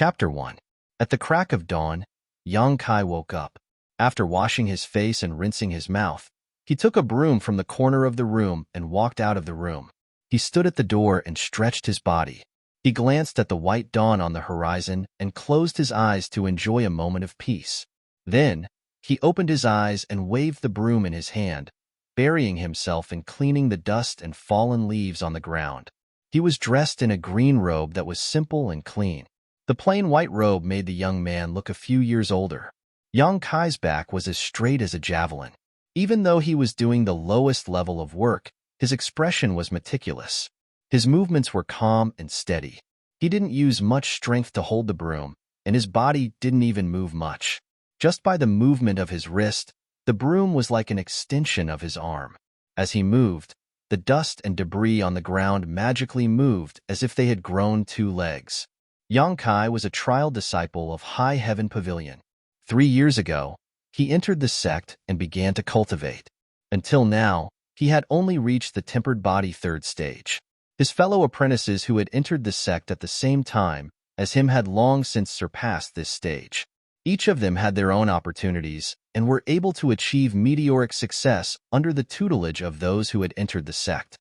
Chapter 1. At the crack of dawn, Yang Kai woke up. After washing his face and rinsing his mouth, he took a broom from the corner of the room and walked out of the room. He stood at the door and stretched his body. He glanced at the white dawn on the horizon and closed his eyes to enjoy a moment of peace. Then, he opened his eyes and waved the broom in his hand, burying himself in cleaning the dust and fallen leaves on the ground. He was dressed in a green robe that was simple and clean. The plain white robe made the young man look a few years older. Yang Kai's back was as straight as a javelin. Even though he was doing the lowest level of work, his expression was meticulous. His movements were calm and steady. He didn't use much strength to hold the broom, and his body didn't even move much. Just by the movement of his wrist, the broom was like an extension of his arm. As he moved, the dust and debris on the ground magically moved as if they had grown 2 legs. Yang Kai was a trial disciple of High Heaven Pavilion. 3 years ago, he entered the sect and began to cultivate. Until now, he had only reached the tempered body 3rd stage. His fellow apprentices who had entered the sect at the same time as him had long since surpassed this stage. Each of them had their own opportunities and were able to achieve meteoric success under the tutelage of those who had entered the sect.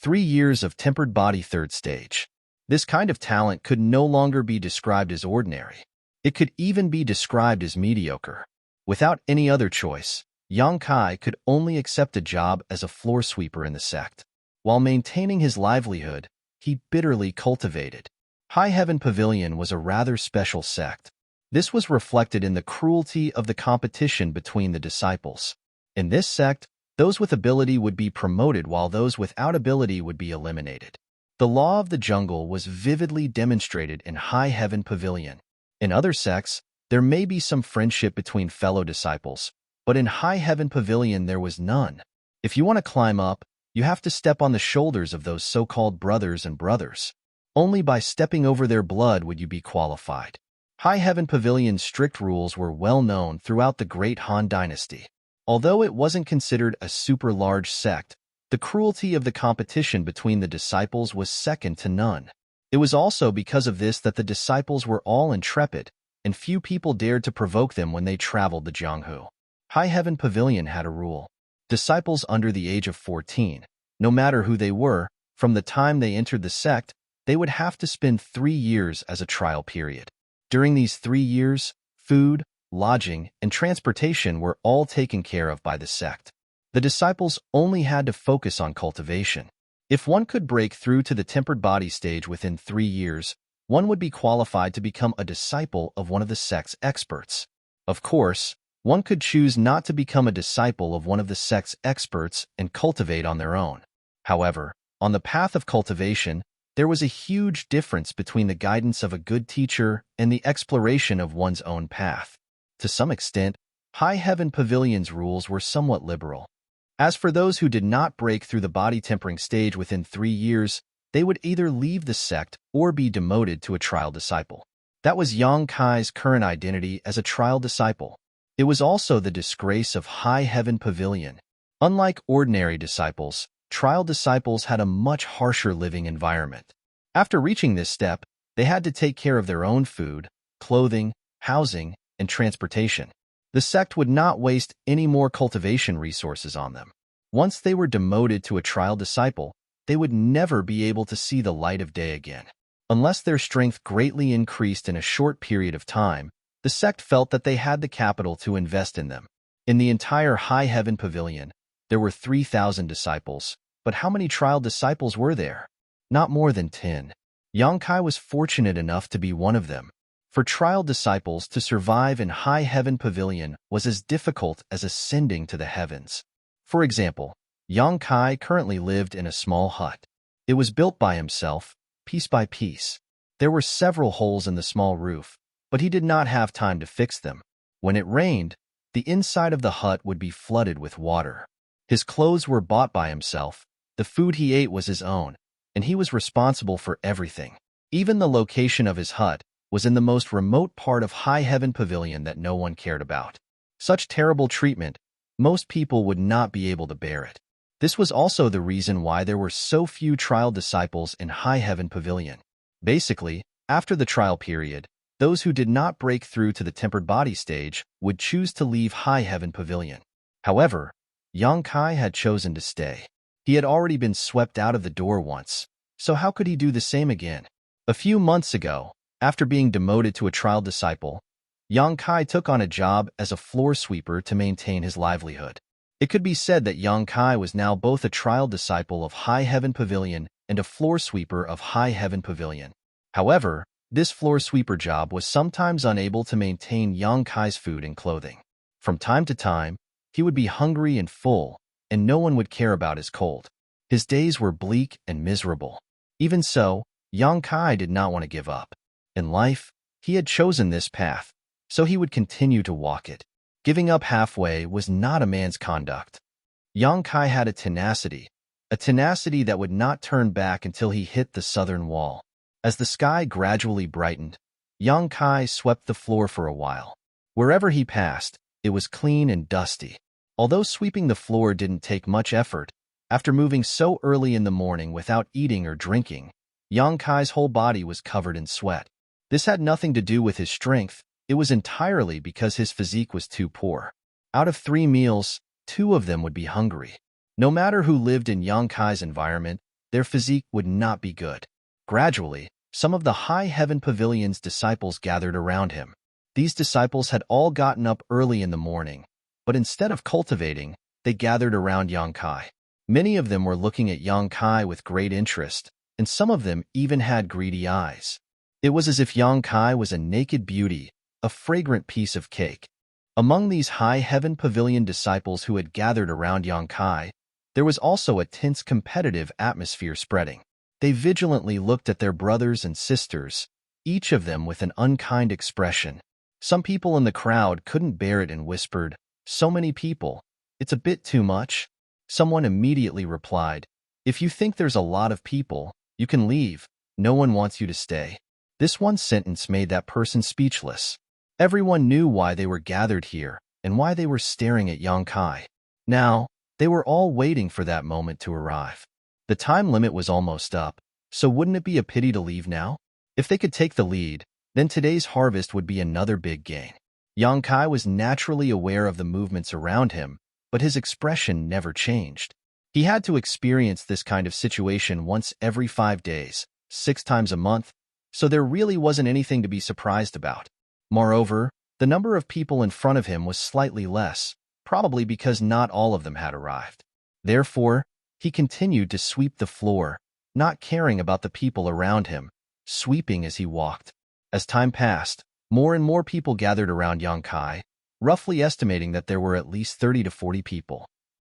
3 years of tempered body 3rd stage. This kind of talent could no longer be described as ordinary. It could even be described as mediocre. Without any other choice, Yang Kai could only accept a job as a floor sweeper in the sect. While maintaining his livelihood, he bitterly cultivated. High Heaven Pavilion was a rather special sect. This was reflected in the cruelty of the competition between the disciples. In this sect, those with ability would be promoted while those without ability would be eliminated. The law of the jungle was vividly demonstrated in High Heaven Pavilion. In other sects, there may be some friendship between fellow disciples, but in High Heaven Pavilion there was none. If you want to climb up, you have to step on the shoulders of those so-called brothers and brothers. Only by stepping over their blood would you be qualified. High Heaven Pavilion's strict rules were well known throughout the Great Han Dynasty. Although it wasn't considered a super large sect, the cruelty of the competition between the disciples was second to none. It was also because of this that the disciples were all intrepid, and few people dared to provoke them when they traveled the Jianghu. High Heaven Pavilion had a rule. Disciples under the age of 14, no matter who they were, from the time they entered the sect, they would have to spend 3 years as a trial period. During these 3 years, food, lodging, and transportation were all taken care of by the sect. The disciples only had to focus on cultivation. If one could break through to the tempered body stage within 3 years, one would be qualified to become a disciple of one of the sect's experts. Of course, one could choose not to become a disciple of one of the sect's experts and cultivate on their own. However, on the path of cultivation, there was a huge difference between the guidance of a good teacher and the exploration of one's own path. To some extent, High Heaven Pavilion's rules were somewhat liberal. As for those who did not break through the body tempering stage within 3 years, they would either leave the sect or be demoted to a trial disciple. That was Yang Kai's current identity as a trial disciple. It was also the disgrace of High Heaven Pavilion. Unlike ordinary disciples, trial disciples had a much harsher living environment. After reaching this step, they had to take care of their own food, clothing, housing, and transportation. The sect would not waste any more cultivation resources on them. Once they were demoted to a trial disciple, they would never be able to see the light of day again. Unless their strength greatly increased in a short period of time, the sect felt that they had the capital to invest in them. In the entire High Heaven Pavilion, there were 3,000 disciples, but how many trial disciples were there? Not more than 10. Yang Kai was fortunate enough to be one of them. For trial disciples to survive in High Heaven Pavilion was as difficult as ascending to the heavens. For example, Yang Kai currently lived in a small hut. It was built by himself, piece by piece. There were several holes in the small roof, but he did not have time to fix them. When it rained, the inside of the hut would be flooded with water. His clothes were bought by himself, the food he ate was his own, and he was responsible for everything. Even the location of his hut was in the most remote part of High Heaven Pavilion that no one cared about. Such terrible treatment, most people would not be able to bear it. This was also the reason why there were so few trial disciples in High Heaven Pavilion. Basically, after the trial period, Those who did not break through to the tempered body stage would choose to leave High Heaven Pavilion. However, Yang Kai had chosen to stay. He had already been swept out of the door once, so how could he do the same again? A few months ago, after being demoted to a trial disciple, Yang Kai took on a job as a floor sweeper to maintain his livelihood. It could be said that Yang Kai was now both a trial disciple of High Heaven Pavilion and a floor sweeper of High Heaven Pavilion. However, this floor sweeper job was sometimes unable to maintain Yang Kai's food and clothing. From time to time, he would be hungry and full, and no one would care about his cold. His days were bleak and miserable. Even so, Yang Kai did not want to give up. In life, he had chosen this path, so he would continue to walk it. Giving up halfway was not a man's conduct. Yang Kai had a tenacity that would not turn back until he hit the southern wall. As the sky gradually brightened, Yang Kai swept the floor for a while. Wherever he passed, it was clean and dusty. Although sweeping the floor didn't take much effort, after moving so early in the morning without eating or drinking, Yang Kai's whole body was covered in sweat. This had nothing to do with his strength, it was entirely because his physique was too poor. Out of 3 meals, 2 of them would be hungry. No matter who lived in Yang Kai's environment, their physique would not be good. Gradually, some of the High Heaven Pavilion's disciples gathered around him. These disciples had all gotten up early in the morning, but instead of cultivating, they gathered around Yang Kai. Many of them were looking at Yang Kai with great interest, and some of them even had greedy eyes. It was as if Yang Kai was a naked beauty, a fragrant piece of cake. Among these High Heaven Pavilion disciples who had gathered around Yang Kai, there was also a tense competitive atmosphere spreading. They vigilantly looked at their brothers and sisters, each of them with an unkind expression. Some people in the crowd couldn't bear it and whispered, "So many people, it's a bit too much." Someone immediately replied, "If you think there's a lot of people, you can leave. No one wants you to stay." This one sentence made that person speechless. Everyone knew why they were gathered here and why they were staring at Yang Kai. Now, they were all waiting for that moment to arrive. The time limit was almost up, so wouldn't it be a pity to leave now? If they could take the lead, then today's harvest would be another big gain. Yang Kai was naturally aware of the movements around him, but his expression never changed. He had to experience this kind of situation once every 5 days, 6 times a month, so there really wasn't anything to be surprised about. Moreover, the number of people in front of him was slightly less, probably because not all of them had arrived. Therefore, he continued to sweep the floor, not caring about the people around him, sweeping as he walked. As time passed, more and more people gathered around Yang Kai, roughly estimating that there were at least 30 to 40 people.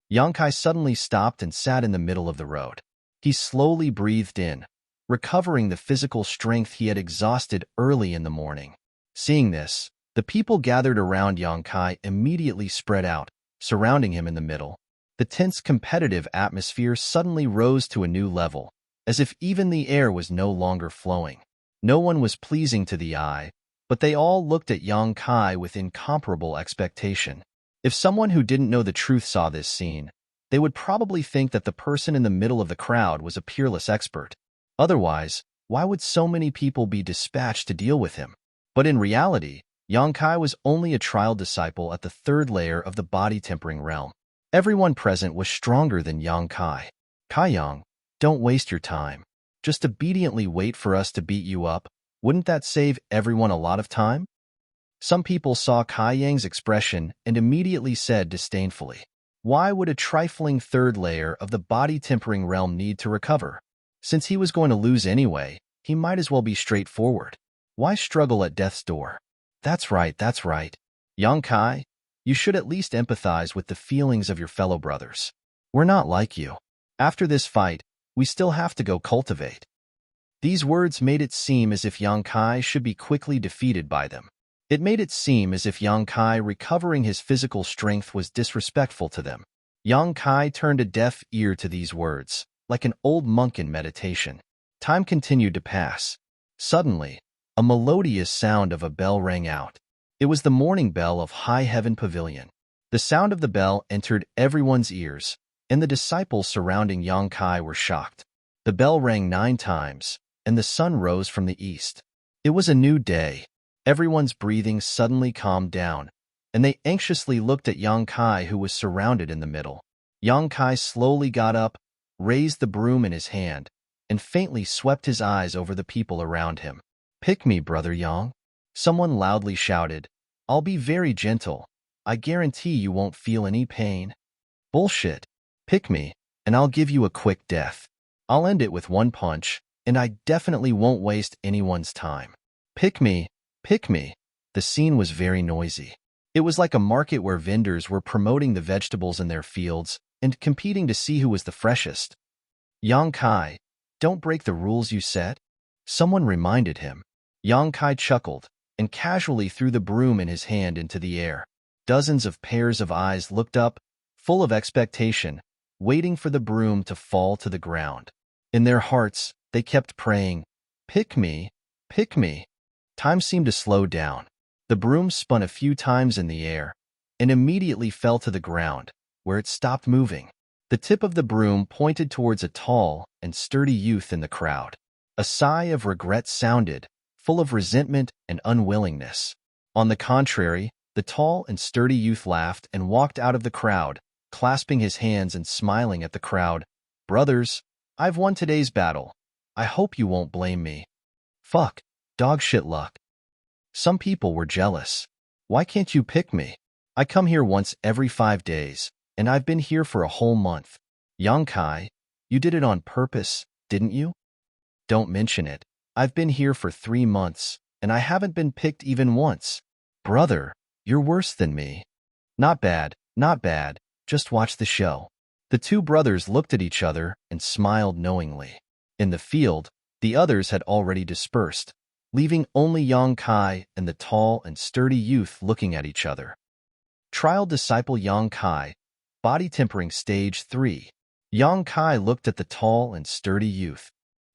Yang Kai suddenly stopped and sat in the middle of the road. He slowly breathed in, recovering the physical strength he had exhausted early in the morning. Seeing this, the people gathered around Yang Kai immediately spread out, surrounding him in the middle. The tense competitive atmosphere suddenly rose to a new level, as if even the air was no longer flowing. No one was pleasing to the eye, but they all looked at Yang Kai with incomparable expectation. If someone who didn't know the truth saw this scene, they would probably think that the person in the middle of the crowd was a peerless expert. Otherwise, why would so many people be dispatched to deal with him? But in reality, Yang Kai was only a trial disciple at the 3rd layer of the body-tempering realm. Everyone present was stronger than Yang Kai. "Kai Yang, don't waste your time. Just obediently wait for us to beat you up. Wouldn't that save everyone a lot of time?" Some people saw Kai Yang's expression and immediately said disdainfully, "Why would a trifling 3rd layer of the body-tempering realm need to recover? Since he was going to lose anyway, he might as well be straightforward. Why struggle at death's door?" That's right. Yang Kai, you should at least empathize with the feelings of your fellow brothers. We're not like you. After this fight, we still have to go cultivate. These words made it seem as if Yang Kai should be quickly defeated by them. It made it seem as if Yang Kai recovering his physical strength was disrespectful to them. Yang Kai turned a deaf ear to these words, like an old monk in meditation. Time continued to pass. Suddenly, a melodious sound of a bell rang out. It was the morning bell of High Heaven Pavilion. The sound of the bell entered everyone's ears, and the disciples surrounding Yang Kai were shocked. The bell rang 9 times, and the sun rose from the east. It was a new day, Everyone's breathing suddenly calmed down, and they anxiously looked at Yang Kai, who was surrounded in the middle. Yang Kai slowly got up, raised the broom in his hand, and faintly swept his eyes over the people around him. "Pick me, brother Yang," someone loudly shouted. "I'll be very gentle. I guarantee you won't feel any pain." "Bullshit. Pick me, and I'll give you a quick death. I'll end it with one punch, and I definitely won't waste anyone's time. Pick me, pick me." The scene was very noisy. It was like a market where vendors were promoting the vegetables in their fields and competing to see who was the freshest. "Yang Kai, don't break the rules you set," someone reminded him. Yang Kai chuckled and casually threw the broom in his hand into the air. Dozens of pairs of eyes looked up, full of expectation, waiting for the broom to fall to the ground. In their hearts, they kept praying, "Pick me, pick me." Time seemed to slow down. The broom spun a few times in the air and immediately fell to the ground, where it stopped moving. The tip of the broom pointed towards a tall and sturdy youth in the crowd. A sigh of regret sounded, full of resentment and unwillingness. On the contrary, the tall and sturdy youth laughed and walked out of the crowd, clasping his hands and smiling at the crowd. "Brothers, I've won today's battle. I hope you won't blame me." "Fuck, dog shit luck." Some people were jealous. "Why can't you pick me? I come here once every 5 days, and I've been here for a whole month." "Yang Kai, you did it on purpose, didn't you?" "Don't mention it. I've been here for 3 months, and I haven't been picked even once." "Brother, you're worse than me." Not bad, not bad. Just watch the show." The two brothers looked at each other and smiled knowingly. In the field, the others had already dispersed, leaving only Yang Kai and the tall and sturdy youth looking at each other. Trial Disciple Yang Kai, Body Tempering Stage 3. Yang Kai looked at the tall and sturdy youth.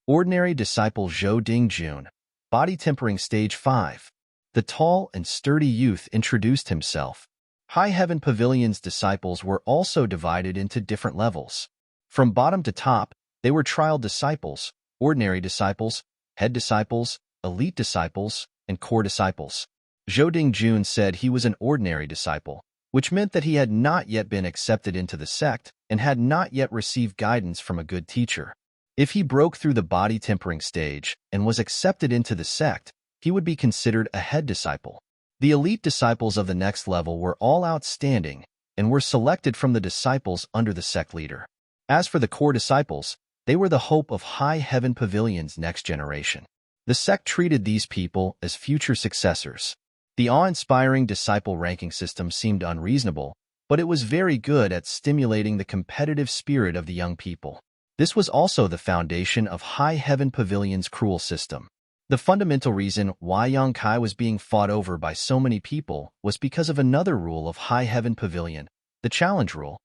Ordinary Disciple Zhou Dingjun, Body Tempering Stage 5. The tall and sturdy youth introduced himself. High Heaven Pavilion's disciples were also divided into different levels. From bottom to top, they were trial disciples, ordinary disciples, head disciples, elite disciples, and core disciples. Zhou Dingjun said he was an ordinary disciple, which meant that he had not yet been accepted into the sect and had not yet received guidance from a good teacher. If he broke through the body tempering stage and was accepted into the sect, he would be considered a head disciple. The elite disciples of the next level were all outstanding and were selected from the disciples under the sect leader. As for the core disciples, they were the hope of High Heaven Pavilion's next generation. The sect treated these people as future successors. The awe-inspiring disciple ranking system seemed unreasonable, but it was very good at stimulating the competitive spirit of the young people. This was also the foundation of High Heaven Pavilion's cruel system. The fundamental reason why Yang Kai was being fought over by so many people was because of another rule of High Heaven Pavilion, the Challenge Rule.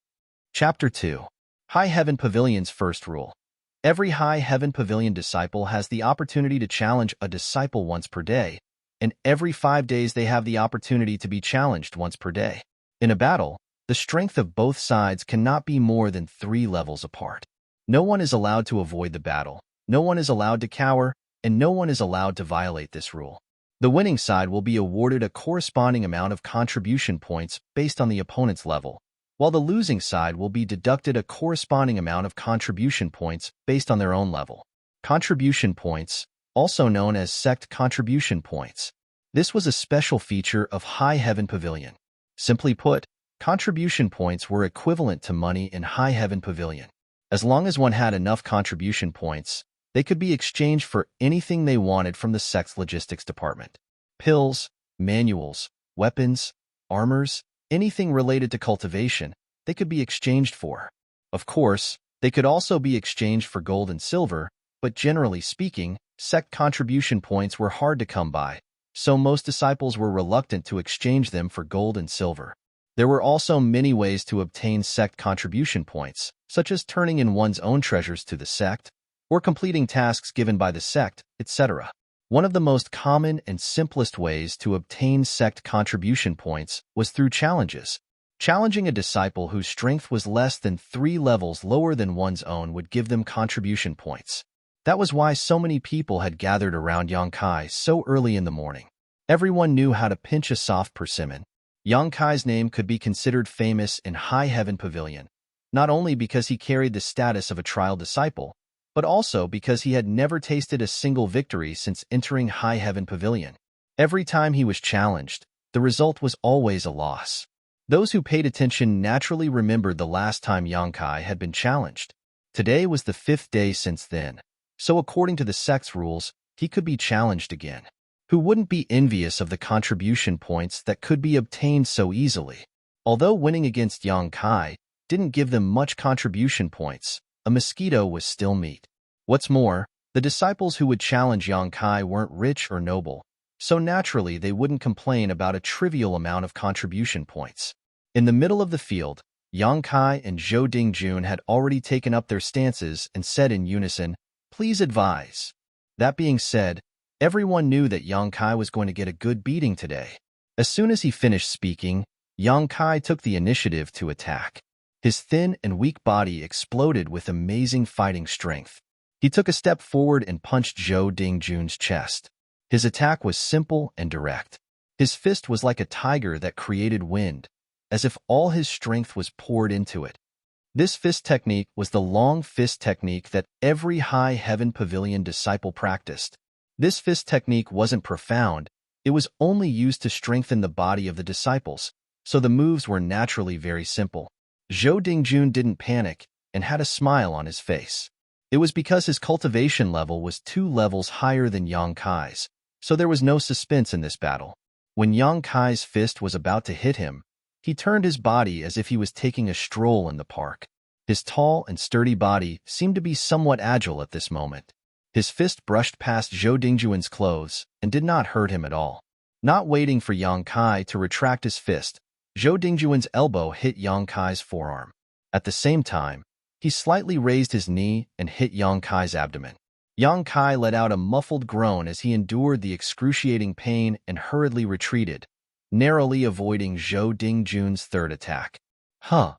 Chapter 2. High Heaven Pavilion's First Rule. Every High Heaven Pavilion disciple has the opportunity to challenge a disciple once per day, and every 5 days they have the opportunity to be challenged once per day. In a battle, the strength of both sides cannot be more than 3 levels apart. No one is allowed to avoid the battle, no one is allowed to cower, and no one is allowed to violate this rule. The winning side will be awarded a corresponding amount of contribution points based on the opponent's level, while the losing side will be deducted a corresponding amount of contribution points based on their own level. Contribution points, also known as sect contribution points. This was a special feature of High Heaven Pavilion. Simply put, contribution points were equivalent to money in High Heaven Pavilion. As long as one had enough contribution points, they could be exchanged for anything they wanted from the sect's logistics department. Pills, manuals, weapons, armors, anything related to cultivation, they could be exchanged for. Of course, they could also be exchanged for gold and silver, but generally speaking, sect contribution points were hard to come by, so most disciples were reluctant to exchange them for gold and silver. There were also many ways to obtain sect contribution points, such as turning in one's own treasures to the sect, or completing tasks given by the sect, etc. One of the most common and simplest ways to obtain sect contribution points was through challenges. Challenging a disciple whose strength was less than 3 levels lower than one's own would give them contribution points. That was why so many people had gathered around Yang Kai so early in the morning. Everyone knew how to pinch a soft persimmon. Yang Kai's name could be considered famous in High Heaven Pavilion, not only because he carried the status of a trial disciple, but also because he had never tasted a single victory since entering High Heaven Pavilion. Every time he was challenged, the result was always a loss. Those who paid attention naturally remembered the last time Yang Kai had been challenged. Today was the 5th day since then, so according to the sect's rules, he could be challenged again. Who wouldn't be envious of the contribution points that could be obtained so easily? Although winning against Yang Kai didn't give them much contribution points, a mosquito was still meat. What's more, the disciples who would challenge Yang Kai weren't rich or noble, so naturally they wouldn't complain about a trivial amount of contribution points. In the middle of the field, Yang Kai and Zhou Dingjun had already taken up their stances and said in unison, "Please advise." That being said, everyone knew that Yang Kai was going to get a good beating today. As soon as he finished speaking, Yang Kai took the initiative to attack. His thin and weak body exploded with amazing fighting strength. He took a step forward and punched Zhou Dingjun's chest. His attack was simple and direct. His fist was like a tiger that created wind, as if all his strength was poured into it. This fist technique was the long fist technique that every High Heaven Pavilion disciple practiced. This fist technique wasn't profound, it was only used to strengthen the body of the disciples, so the moves were naturally very simple. Zhou Dingjun didn't panic and had a smile on his face. It was because his cultivation level was 2 levels higher than Yang Kai's, so there was no suspense in this battle. When Yang Kai's fist was about to hit him, he turned his body as if he was taking a stroll in the park. His tall and sturdy body seemed to be somewhat agile at this moment. His fist brushed past Zhou Dingjun's clothes and did not hurt him at all. Not waiting for Yang Kai to retract his fist, Zhou Dingjun's elbow hit Yang Kai's forearm. At the same time, he slightly raised his knee and hit Yang Kai's abdomen. Yang Kai let out a muffled groan as he endured the excruciating pain and hurriedly retreated, narrowly avoiding Zhou Dingjun's third attack. Zhou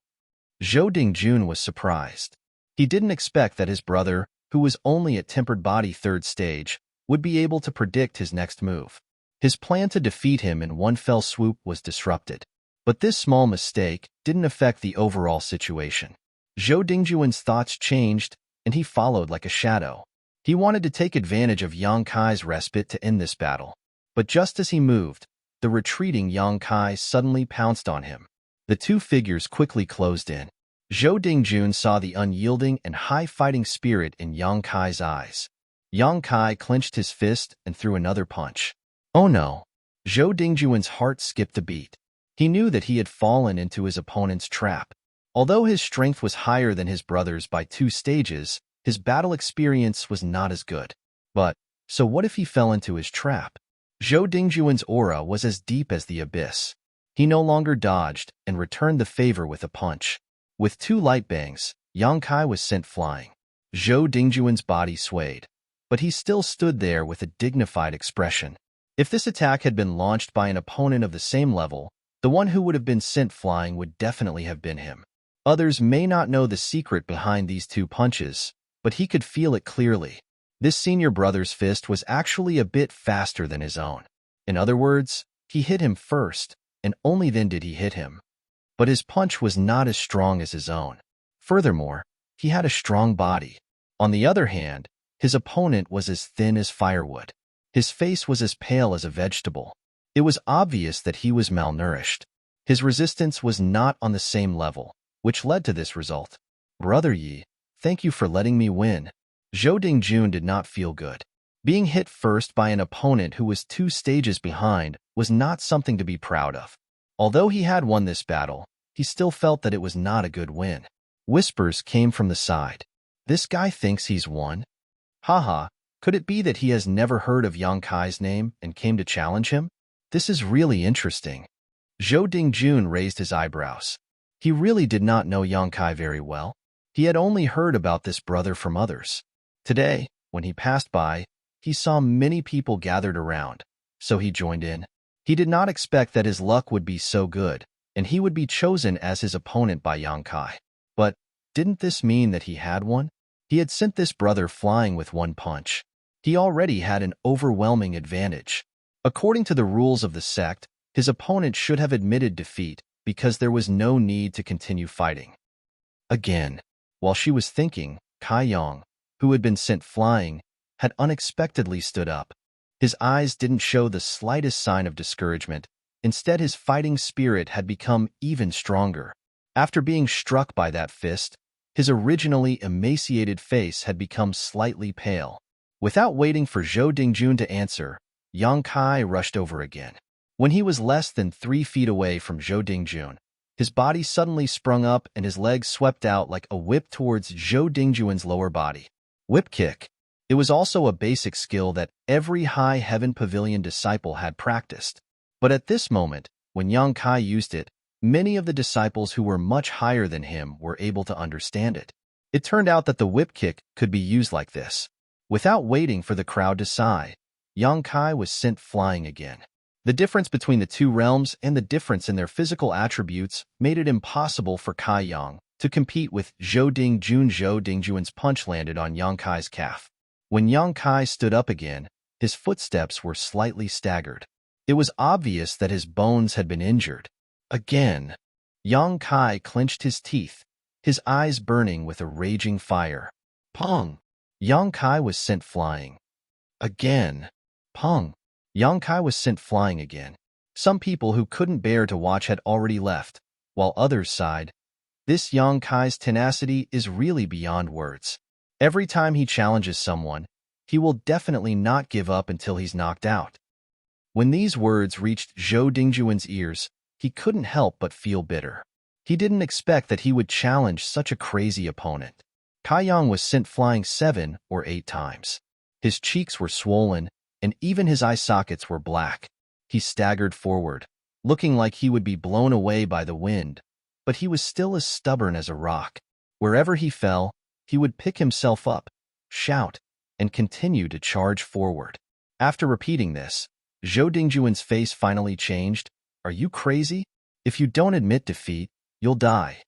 Dingjun was surprised. He didn't expect that his brother, who was only at tempered body 3rd stage, would be able to predict his next move. His plan to defeat him in one fell swoop was disrupted. But this small mistake didn't affect the overall situation. Zhou Dingjun's thoughts changed, and he followed like a shadow. He wanted to take advantage of Yang Kai's respite to end this battle. But just as he moved, the retreating Yang Kai suddenly pounced on him. The two figures quickly closed in. Zhou Dingjun saw the unyielding and high fighting spirit in Yang Kai's eyes. Yang Kai clenched his fist and threw another punch. Oh no! Zhou Dingjun's heart skipped a beat. He knew that he had fallen into his opponent's trap. Although his strength was higher than his brother's by 2 stages, his battle experience was not as good. But, so what if he fell into his trap? Zhou Dingjun's aura was as deep as the abyss. He no longer dodged and returned the favor with a punch. With 2 light bangs, Yang Kai was sent flying. Zhou Dingjun's body swayed, but he still stood there with a dignified expression. If this attack had been launched by an opponent of the same level, the one who would have been sent flying would definitely have been him. Others may not know the secret behind these 2 punches, but he could feel it clearly. This senior brother's fist was actually a bit faster than his own. In other words, he hit him first, and only then did he hit him. But his punch was not as strong as his own. Furthermore, he had a strong body. On the other hand, his opponent was as thin as firewood. His face was as pale as a vegetable. It was obvious that he was malnourished. His resistance was not on the same level, which led to this result. Brother Yi, thank you for letting me win. Zhou Dingjun did not feel good. Being hit first by an opponent who was 2 stages behind was not something to be proud of. Although he had won this battle, he still felt that it was not a good win. Whispers came from the side. This guy thinks he's won? Haha, could it be that he has never heard of Yang Kai's name and came to challenge him? This is really interesting. Zhou Dingjun raised his eyebrows. He really did not know Yang Kai very well. He had only heard about this brother from others. Today, when he passed by, he saw many people gathered around, so he joined in. He did not expect that his luck would be so good, and he would be chosen as his opponent by Yang Kai. But didn't this mean that he had won? He had sent this brother flying with 1 punch. He already had an overwhelming advantage. According to the rules of the sect, his opponent should have admitted defeat because there was no need to continue fighting. Again, while she was thinking, Kai Yang, who had been sent flying, had unexpectedly stood up. His eyes didn't show the slightest sign of discouragement. Instead, his fighting spirit had become even stronger. After being struck by that fist, his originally emaciated face had become slightly pale. Without waiting for Zhou Dingjun to answer, Yang Kai rushed over again. When he was less than 3 feet away from Zhou Dingjun, his body suddenly sprung up and his legs swept out like a whip towards Zhou Dingjun's lower body. Whip kick. It was also a basic skill that every High Heaven Pavilion disciple had practiced. But at this moment, when Yang Kai used it, many of the disciples who were much higher than him were able to understand it. It turned out that the whip kick could be used like this. Without waiting for the crowd to sigh, Yang Kai was sent flying again. The difference between the two realms and the difference in their physical attributes made it impossible for Kai Yang to compete with Zhou Dingjun. Zhou Dingjun's punch landed on Yang Kai's calf. When Yang Kai stood up again, his footsteps were slightly staggered. It was obvious that his bones had been injured. Again, Yang Kai clenched his teeth, his eyes burning with a raging fire. Pong! Yang Kai was sent flying. Again. Pong! Yang Kai was sent flying again. Some people who couldn't bear to watch had already left, while others sighed. This Yang Kai's tenacity is really beyond words. Every time he challenges someone, he will definitely not give up until he's knocked out. When these words reached Zhou Dingjun's ears, he couldn't help but feel bitter. He didn't expect that he would challenge such a crazy opponent. Kai Yang was sent flying 7 or 8 times. His cheeks were swollen, and even his eye sockets were black. He staggered forward, looking like he would be blown away by the wind, but he was still as stubborn as a rock. Wherever he fell, he would pick himself up, shout, and continue to charge forward. After repeating this, Zhou Dingjun's face finally changed. Are you crazy? If you don't admit defeat, you'll die.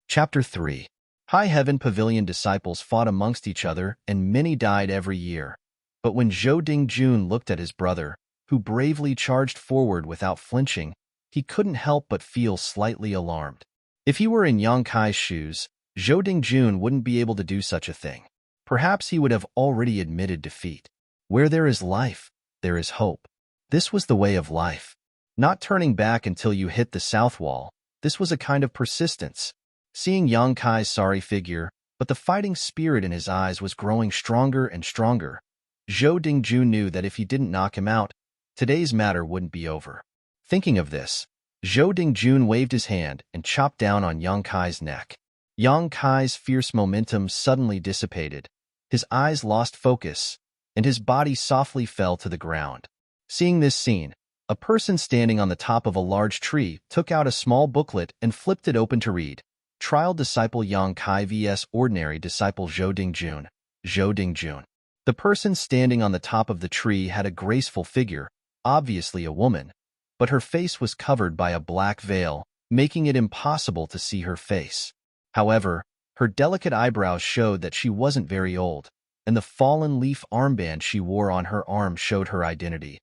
Chapter 3. High Heaven Pavilion disciples fought amongst each other, and many died every year. But when Zhou Dingjun looked at his brother, who bravely charged forward without flinching, he couldn't help but feel slightly alarmed. If he were in Yang Kai's shoes, Zhou Dingjun wouldn't be able to do such a thing. Perhaps he would have already admitted defeat. Where there is life, there is hope. This was the way of life. Not turning back until you hit the south wall, this was a kind of persistence. Seeing Yang Kai's sorry figure, but the fighting spirit in his eyes was growing stronger and stronger, Zhou Dingjun knew that if he didn't knock him out, today's matter wouldn't be over. Thinking of this, Zhou Dingjun waved his hand and chopped down on Yang Kai's neck. Yang Kai's fierce momentum suddenly dissipated. His eyes lost focus, and his body softly fell to the ground. Seeing this scene, a person standing on the top of a large tree took out a small booklet and flipped it open to read. Trial Disciple Yang Kai vs. Ordinary Disciple Zhou Dingjun. Zhou Dingjun. The person standing on the top of the tree had a graceful figure, obviously a woman, but her face was covered by a black veil, making it impossible to see her face. However, her delicate eyebrows showed that she wasn't very old, and the fallen leaf armband she wore on her arm showed her identity.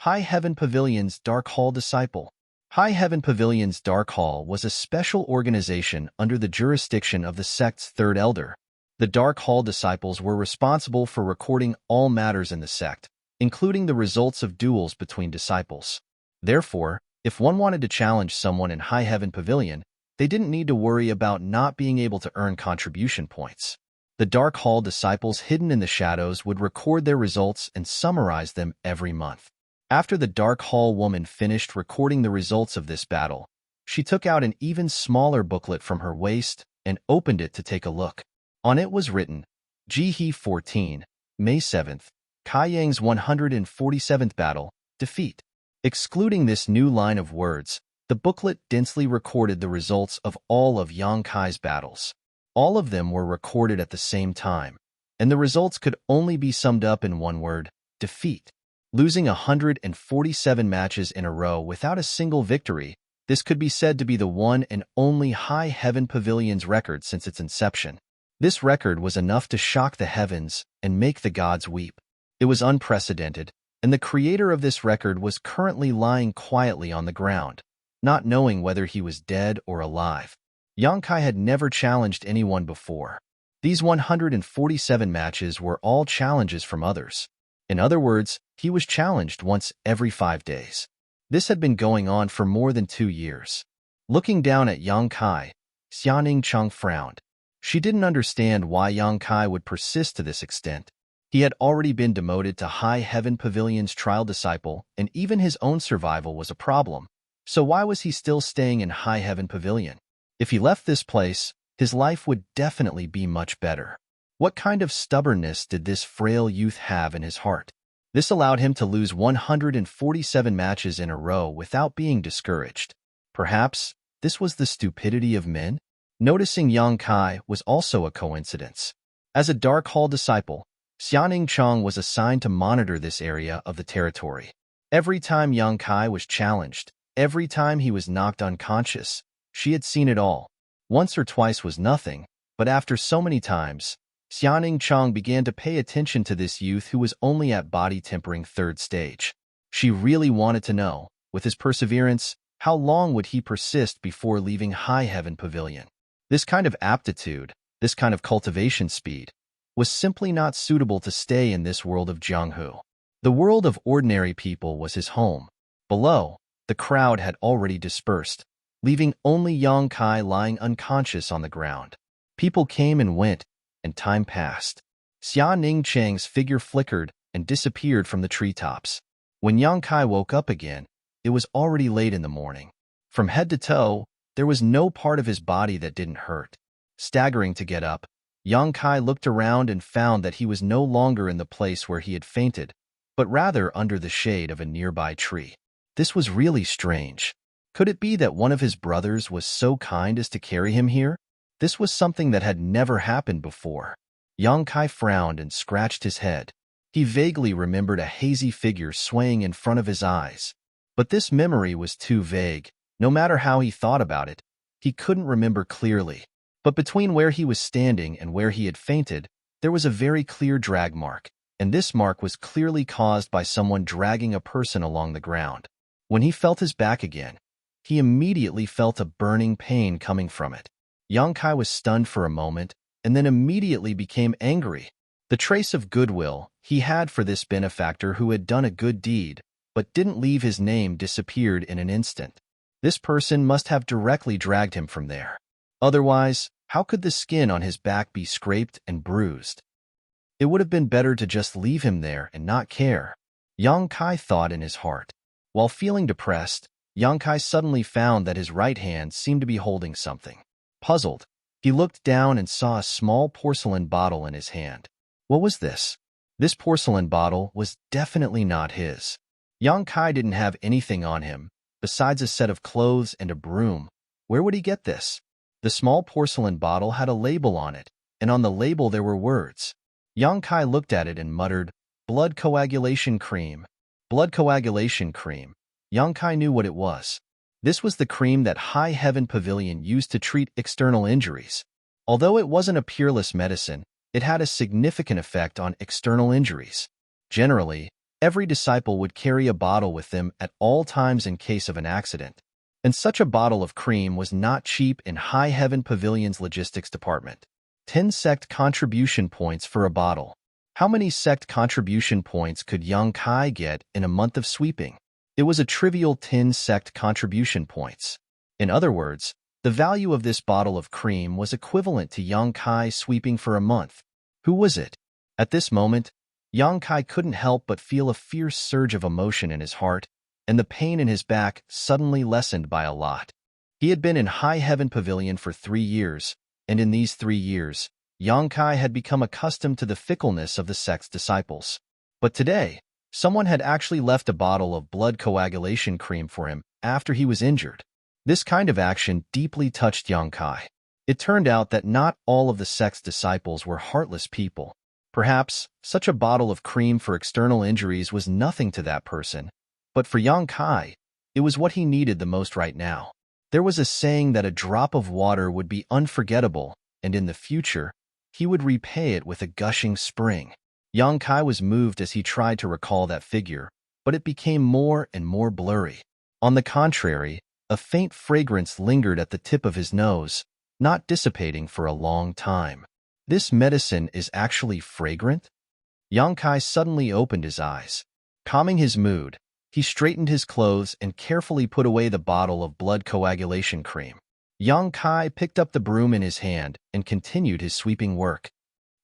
High Heaven Pavilion's Dark Hall Disciple. High Heaven Pavilion's Dark Hall was a special organization under the jurisdiction of the sect's third elder. The Dark Hall disciples were responsible for recording all matters in the sect, including the results of duels between disciples. Therefore, if one wanted to challenge someone in High Heaven Pavilion, they didn't need to worry about not being able to earn contribution points. The Dark Hall disciples hidden in the shadows would record their results and summarize them every month. After the Dark Hall woman finished recording the results of this battle, she took out an even smaller booklet from her waist and opened it to take a look. On it was written, Jihe 14, May 7th, Kai Yang's 147th battle, defeat. Excluding this new line of words, the booklet densely recorded the results of all of Yang Kai's battles. All of them were recorded at the same time, and the results could only be summed up in one word, defeat. Losing 147 matches in a row without a single victory, this could be said to be the one and only High Heaven Pavilion's record since its inception. This record was enough to shock the heavens and make the gods weep. It was unprecedented, and the creator of this record was currently lying quietly on the ground, not knowing whether he was dead or alive. Yang Kai had never challenged anyone before. These 147 matches were all challenges from others. In other words, he was challenged once every 5 days. This had been going on for more than 2 years. Looking down at Yang Kai, Xiaoning Cheng frowned. She didn't understand why Yang Kai would persist to this extent. He had already been demoted to High Heaven Pavilion's trial disciple, and even his own survival was a problem. So why was he still staying in High Heaven Pavilion? If he left this place, his life would definitely be much better. What kind of stubbornness did this frail youth have in his heart? This allowed him to lose 147 matches in a row without being discouraged. Perhaps this was the stupidity of men? Noticing Yang Kai was also a coincidence. As a Dark Hall disciple, Xiaoning Cheng was assigned to monitor this area of the territory. Every time Yang Kai was challenged, every time he was knocked unconscious, she had seen it all. Once or twice was nothing, but after so many times, Xiaoning Cheng began to pay attention to this youth who was only at body tempering 3rd stage. She really wanted to know, with his perseverance, how long would he persist before leaving High Heaven Pavilion. This kind of aptitude, this kind of cultivation speed, was simply not suitable to stay in this world of Jianghu. The world of ordinary people was his home. Below, the crowd had already dispersed, leaving only Yang Kai lying unconscious on the ground. People came and went, and time passed. Xia Ningcheng's figure flickered and disappeared from the treetops. When Yang Kai woke up again, it was already late in the morning. From head to toe, there was no part of his body that didn't hurt. Staggering to get up, Yang Kai looked around and found that he was no longer in the place where he had fainted, but rather under the shade of a nearby tree. This was really strange. Could it be that one of his brothers was so kind as to carry him here? This was something that had never happened before. Yang Kai frowned and scratched his head. He vaguely remembered a hazy figure swaying in front of his eyes. But this memory was too vague. No matter how he thought about it, he couldn't remember clearly. But between where he was standing and where he had fainted, there was a very clear drag mark, and this mark was clearly caused by someone dragging a person along the ground. When he felt his back again, he immediately felt a burning pain coming from it. Yang Kai was stunned for a moment, and then immediately became angry. The trace of goodwill he had for this benefactor who had done a good deed, but didn't leave his name, disappeared in an instant. This person must have directly dragged him from there. Otherwise, how could the skin on his back be scraped and bruised? It would have been better to just leave him there and not care, Yang Kai thought in his heart. While feeling depressed, Yang Kai suddenly found that his right hand seemed to be holding something. Puzzled, he looked down and saw a small porcelain bottle in his hand. What was this? This porcelain bottle was definitely not his. Yang Kai didn't have anything on him, besides a set of clothes and a broom. Where would he get this? The small porcelain bottle had a label on it, and on the label there were words. Yang Kai looked at it and muttered, "Blood coagulation cream." Blood coagulation cream. Yang Kai knew what it was. This was the cream that High Heaven Pavilion used to treat external injuries. Although it wasn't a peerless medicine, it had a significant effect on external injuries. Generally, every disciple would carry a bottle with them at all times in case of an accident. And such a bottle of cream was not cheap in High Heaven Pavilion's logistics department. 10 sect contribution points for a bottle. How many sect contribution points could Yang Kai get in a month of sweeping? It was a trivial 10 sect contribution points. In other words, the value of this bottle of cream was equivalent to Yang Kai sweeping for a month. Who was it? At this moment, Yang Kai couldn't help but feel a fierce surge of emotion in his heart, and the pain in his back suddenly lessened by a lot. He had been in High Heaven Pavilion for 3 years, and in these 3 years, Yang Kai had become accustomed to the fickleness of the sect's disciples. But today, someone had actually left a bottle of blood coagulation cream for him after he was injured. This kind of action deeply touched Yang Kai. It turned out that not all of the sect's disciples were heartless people. Perhaps such a bottle of cream for external injuries was nothing to that person, but for Yang Kai, it was what he needed the most right now. There was a saying that a drop of water would be unforgettable, and in the future, he would repay it with a gushing spring. Yang Kai was moved as he tried to recall that figure, but it became more and more blurry. On the contrary, a faint fragrance lingered at the tip of his nose, not dissipating for a long time. This medicine is actually fragrant? Yang Kai suddenly opened his eyes. Calming his mood, he straightened his clothes and carefully put away the bottle of blood coagulation cream. Yang Kai picked up the broom in his hand and continued his sweeping work.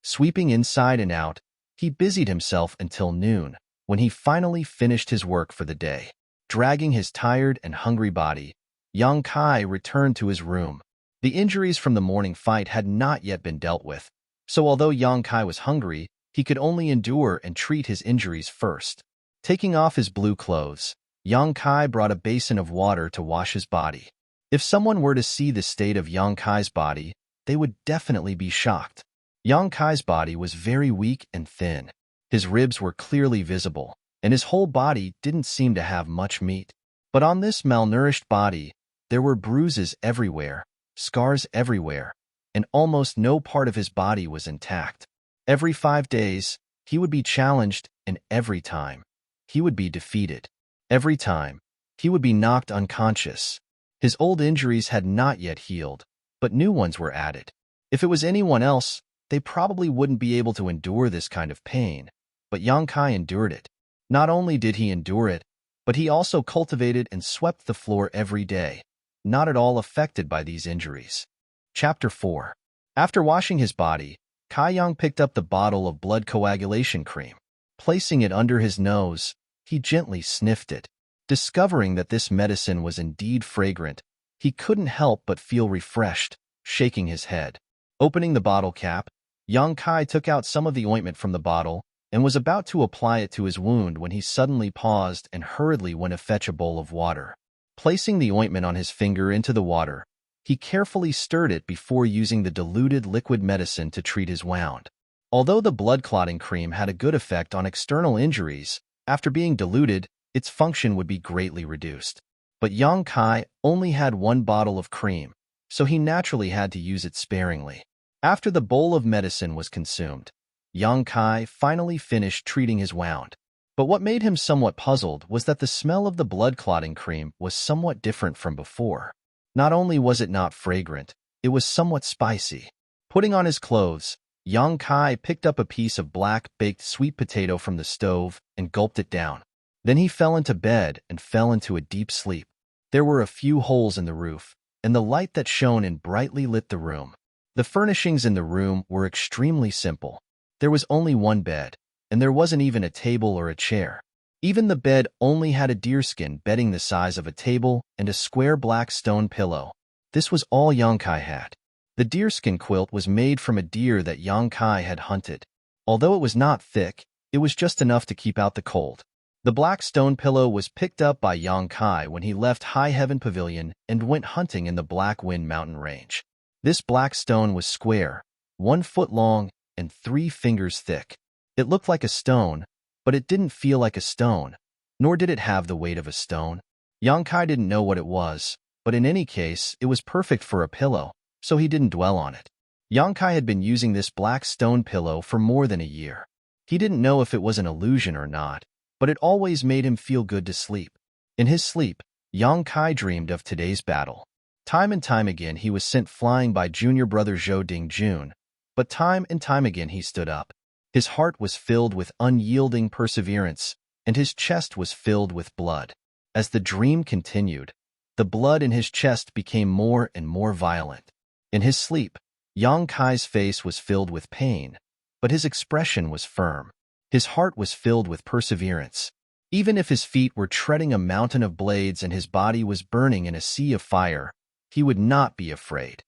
Sweeping inside and out, he busied himself until noon, when he finally finished his work for the day. Dragging his tired and hungry body, Yang Kai returned to his room. The injuries from the morning fight had not yet been dealt with, so although Yang Kai was hungry, he could only endure and treat his injuries first. Taking off his blue clothes, Yang Kai brought a basin of water to wash his body. If someone were to see the state of Yang Kai's body, they would definitely be shocked. Yang Kai's body was very weak and thin. His ribs were clearly visible, and his whole body didn't seem to have much meat. But on this malnourished body, there were bruises everywhere, scars everywhere, and almost no part of his body was intact. Every 5 days, he would be challenged, and every time, he would be defeated. Every time, he would be knocked unconscious. His old injuries had not yet healed, but new ones were added. If it was anyone else, they probably wouldn't be able to endure this kind of pain, but Yang Kai endured it. Not only did he endure it, but he also cultivated and swept the floor every day, not at all affected by these injuries. Chapter 4. After washing his body, Kai Yang picked up the bottle of blood coagulation cream. Placing it under his nose, he gently sniffed it. Discovering that this medicine was indeed fragrant, he couldn't help but feel refreshed, shaking his head. Opening the bottle cap, Yang Kai took out some of the ointment from the bottle and was about to apply it to his wound when he suddenly paused and hurriedly went to fetch a bowl of water. Placing the ointment on his finger into the water, he carefully stirred it before using the diluted liquid medicine to treat his wound. Although the blood clotting cream had a good effect on external injuries, after being diluted, its function would be greatly reduced. But Yang Kai only had 1 bottle of cream, so he naturally had to use it sparingly. After the bowl of medicine was consumed, Yang Kai finally finished treating his wound. But what made him somewhat puzzled was that the smell of the blood clotting cream was somewhat different from before. Not only was it not fragrant, it was somewhat spicy. Putting on his clothes, Yang Kai picked up a piece of black baked sweet potato from the stove and gulped it down. Then he fell into bed and fell into a deep sleep. There were a few holes in the roof, and the light that shone in brightly lit the room. The furnishings in the room were extremely simple. There was only 1 bed, and there wasn't even a table or a chair. Even the bed only had a deerskin bedding the size of a table and a square black stone pillow. This was all Yang Kai had. The deerskin quilt was made from a deer that Yang Kai had hunted. Although it was not thick, it was just enough to keep out the cold. The black stone pillow was picked up by Yang Kai when he left High Heaven Pavilion and went hunting in the Black Wind Mountain Range. This black stone was square, 1 foot long, and 3 fingers thick. It looked like a stone, but it didn't feel like a stone, nor did it have the weight of a stone. Yang Kai didn't know what it was, but in any case, it was perfect for a pillow, so he didn't dwell on it. Yang Kai had been using this black stone pillow for more than a year. He didn't know if it was an illusion or not, but it always made him feel good to sleep. In his sleep, Yang Kai dreamed of today's battle. Time and time again he was sent flying by junior brother Zhou Dingjun, but time and time again he stood up. His heart was filled with unyielding perseverance, and his chest was filled with blood. As the dream continued, the blood in his chest became more and more violent. In his sleep, Yang Kai's face was filled with pain, but his expression was firm. His heart was filled with perseverance. Even if his feet were treading a mountain of blades and his body was burning in a sea of fire, he would not be afraid.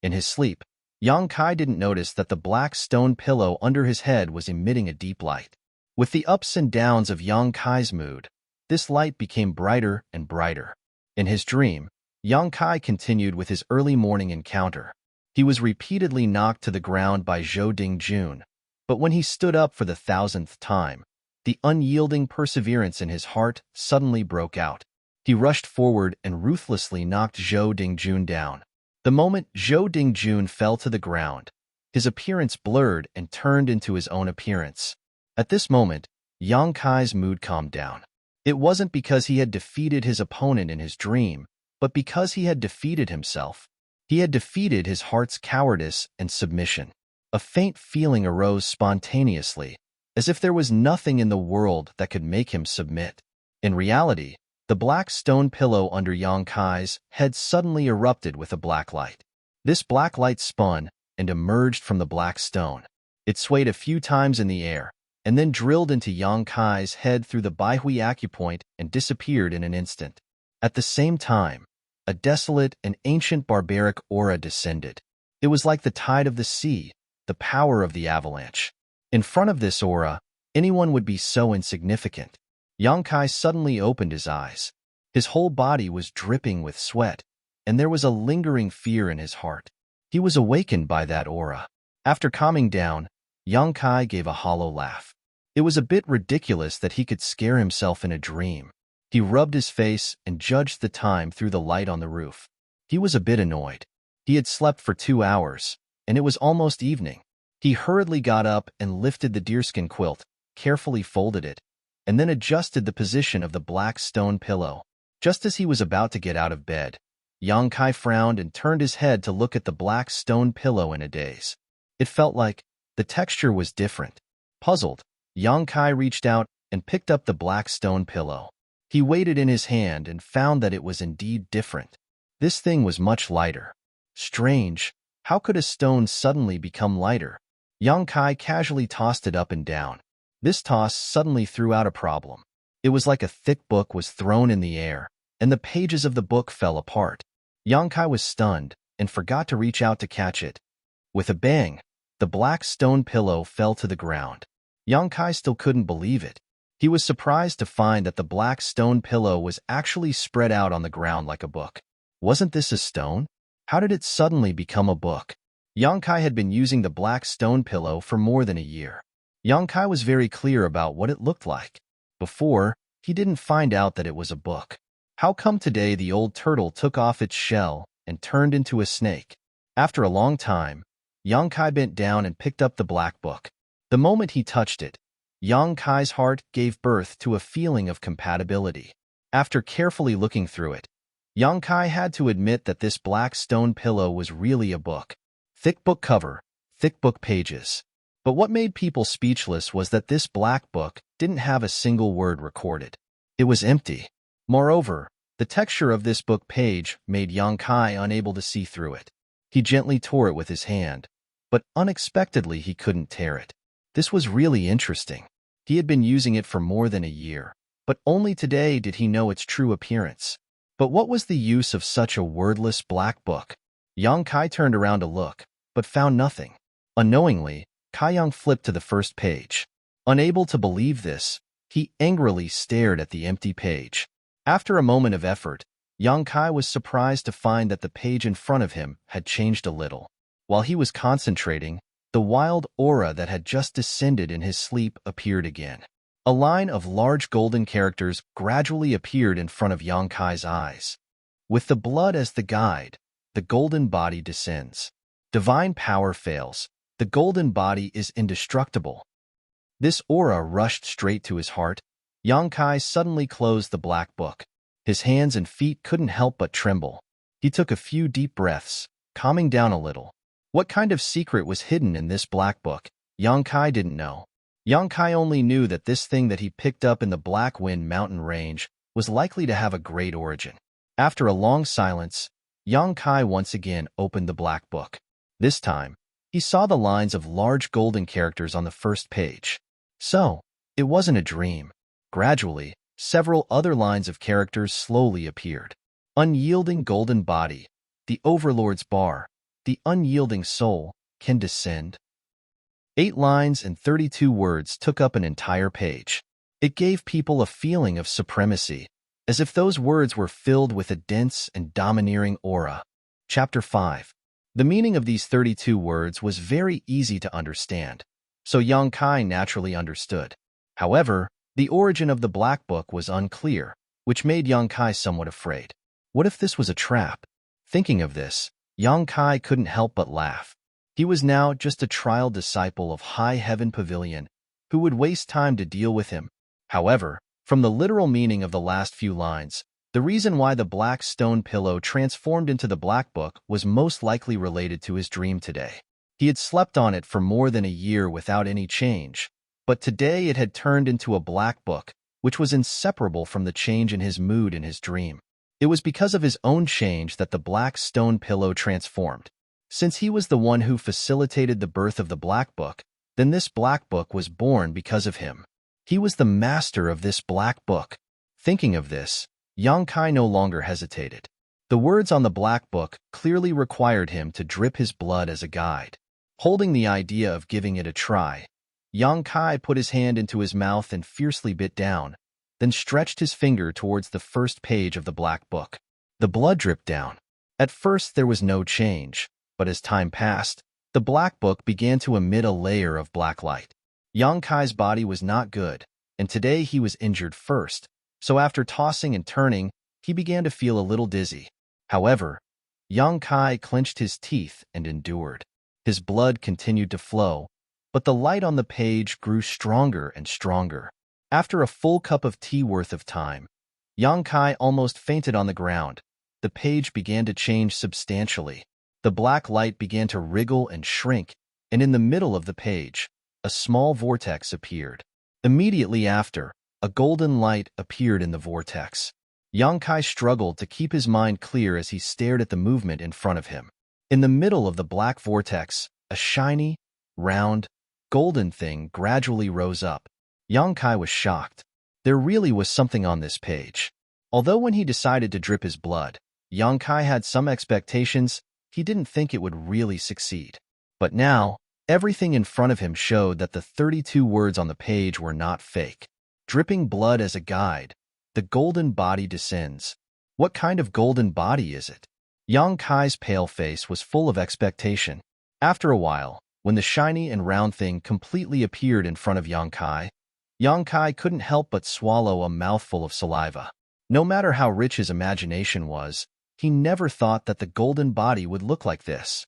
In his sleep, Yang Kai didn't notice that the black stone pillow under his head was emitting a deep light. With the ups and downs of Yang Kai's mood, this light became brighter and brighter. In his dream, Yang Kai continued with his early morning encounter. He was repeatedly knocked to the ground by Zhou Dingjun, but when he stood up for the 1000th time, the unyielding perseverance in his heart suddenly broke out. He rushed forward and ruthlessly knocked Zhou Dingjun down. The moment Zhou Dingjun fell to the ground, his appearance blurred and turned into his own appearance. At this moment, Yang Kai's mood calmed down. It wasn't because he had defeated his opponent in his dream, but because he had defeated himself. He had defeated his heart's cowardice and submission. A faint feeling arose spontaneously, as if there was nothing in the world that could make him submit. In reality, the black stone pillow under Yang Kai's head suddenly erupted with a black light. This black light spun and emerged from the black stone. It swayed a few times in the air, and then drilled into Yang Kai's head through the Baihui acupoint and disappeared in an instant. At the same time, a desolate and ancient barbaric aura descended. It was like the tide of the sea, the power of the avalanche. In front of this aura, anyone would be so insignificant. Yang Kai suddenly opened his eyes. His whole body was dripping with sweat, and there was a lingering fear in his heart. He was awakened by that aura. After calming down, Yang Kai gave a hollow laugh. It was a bit ridiculous that he could scare himself in a dream. He rubbed his face and judged the time through the light on the roof. He was a bit annoyed. He had slept for 2 hours, and it was almost evening. He hurriedly got up and lifted the deerskin quilt, carefully folded it, and then adjusted the position of the black stone pillow. Just as he was about to get out of bed, Yang Kai frowned and turned his head to look at the black stone pillow in a daze. It felt like the texture was different. Puzzled, Yang Kai reached out and picked up the black stone pillow. He weighed it in his hand and found that it was indeed different. This thing was much lighter. Strange, how could a stone suddenly become lighter? Yang Kai casually tossed it up and down. This toss suddenly threw out a problem. It was like a thick book was thrown in the air, and the pages of the book fell apart. Yang Kai was stunned and forgot to reach out to catch it. With a bang, the black stone pillow fell to the ground. Yang Kai still couldn't believe it. He was surprised to find that the black stone pillow was actually spread out on the ground like a book. Wasn't this a stone? How did it suddenly become a book? Yang Kai had been using the black stone pillow for more than a year. Yang Kai was very clear about what it looked like. Before, he didn't find out that it was a book. How come today the old turtle took off its shell and turned into a snake? After a long time, Yang Kai bent down and picked up the black book. The moment he touched it, Yang Kai's heart gave birth to a feeling of compatibility. After carefully looking through it, Yang Kai had to admit that this black stone pillow was really a book. Thick book cover, thick book pages. But what made people speechless was that this black book didn't have a single word recorded. It was empty. Moreover, the texture of this book page made Yang Kai unable to see through it. He gently tore it with his hand, but unexpectedly he couldn't tear it. This was really interesting. He had been using it for more than a year, but only today did he know its true appearance. But what was the use of such a wordless black book? Yang Kai turned around to look, but found nothing. Unknowingly, Kai Yang flipped to the first page. Unable to believe this, he angrily stared at the empty page. After a moment of effort, Yang Kai was surprised to find that the page in front of him had changed a little. While he was concentrating, the wild aura that had just descended in his sleep appeared again. A line of large golden characters gradually appeared in front of Yang Kai's eyes. With the blood as the guide, the golden body descends. Divine power fails. The golden body is indestructible. This aura rushed straight to his heart. Yang Kai suddenly closed the black book. His hands and feet couldn't help but tremble. He took a few deep breaths, calming down a little. What kind of secret was hidden in this black book? Yang Kai didn't know. Yang Kai only knew that this thing that he picked up in the Black Wind mountain range was likely to have a great origin. After a long silence, Yang Kai once again opened the black book. This time, he saw the lines of large golden characters on the first page. So, it wasn't a dream. Gradually, several other lines of characters slowly appeared. Unyielding golden body, the Overlord's bar, the unyielding soul, can descend. 8 lines and 32 words took up an entire page. It gave people a feeling of supremacy, as if those words were filled with a dense and domineering aura. Chapter 5. The meaning of these 32 words was very easy to understand, so Yang Kai naturally understood. However, the origin of the Black Book was unclear, which made Yang Kai somewhat afraid. What if this was a trap? Thinking of this, Yang Kai couldn't help but laugh. He was now just a trial disciple of High Heaven Pavilion, who would waste time to deal with him. However, from the literal meaning of the last few lines, the reason why the black stone pillow transformed into the black book was most likely related to his dream today. He had slept on it for more than a year without any change, but today it had turned into a black book, which was inseparable from the change in his mood in his dream. It was because of his own change that the black stone pillow transformed. Since he was the one who facilitated the birth of the black book, then this black book was born because of him. He was the master of this black book. Thinking of this, Yang Kai no longer hesitated. The words on the black book clearly required him to drip his blood as a guide. Holding the idea of giving it a try, Yang Kai put his hand into his mouth and fiercely bit down, then stretched his finger towards the first page of the black book. The blood dripped down. At first there was no change, but as time passed, the black book began to emit a layer of black light. Yang Kai's body was not good, and today he was injured first, so after tossing and turning, he began to feel a little dizzy. However, Yang Kai clenched his teeth and endured. His blood continued to flow, but the light on the page grew stronger and stronger. After a full cup of tea worth of time, Yang Kai almost fainted on the ground. The page began to change substantially. The black light began to wriggle and shrink, and in the middle of the page, a small vortex appeared. Immediately after, a golden light appeared in the vortex. Yang Kai struggled to keep his mind clear as he stared at the movement in front of him. In the middle of the black vortex, a shiny, round, golden thing gradually rose up. Yang Kai was shocked. There really was something on this page. Although when he decided to drip his blood, Yang Kai had some expectations, he didn't think it would really succeed. But now, everything in front of him showed that the 32 words on the page were not fake. Dripping blood as a guide, the golden body descends. What kind of golden body is it? Yang Kai's pale face was full of expectation. After a while, when the shiny and round thing completely appeared in front of Yang Kai couldn't help but swallow a mouthful of saliva. No matter how rich his imagination was, he never thought that the golden body would look like this.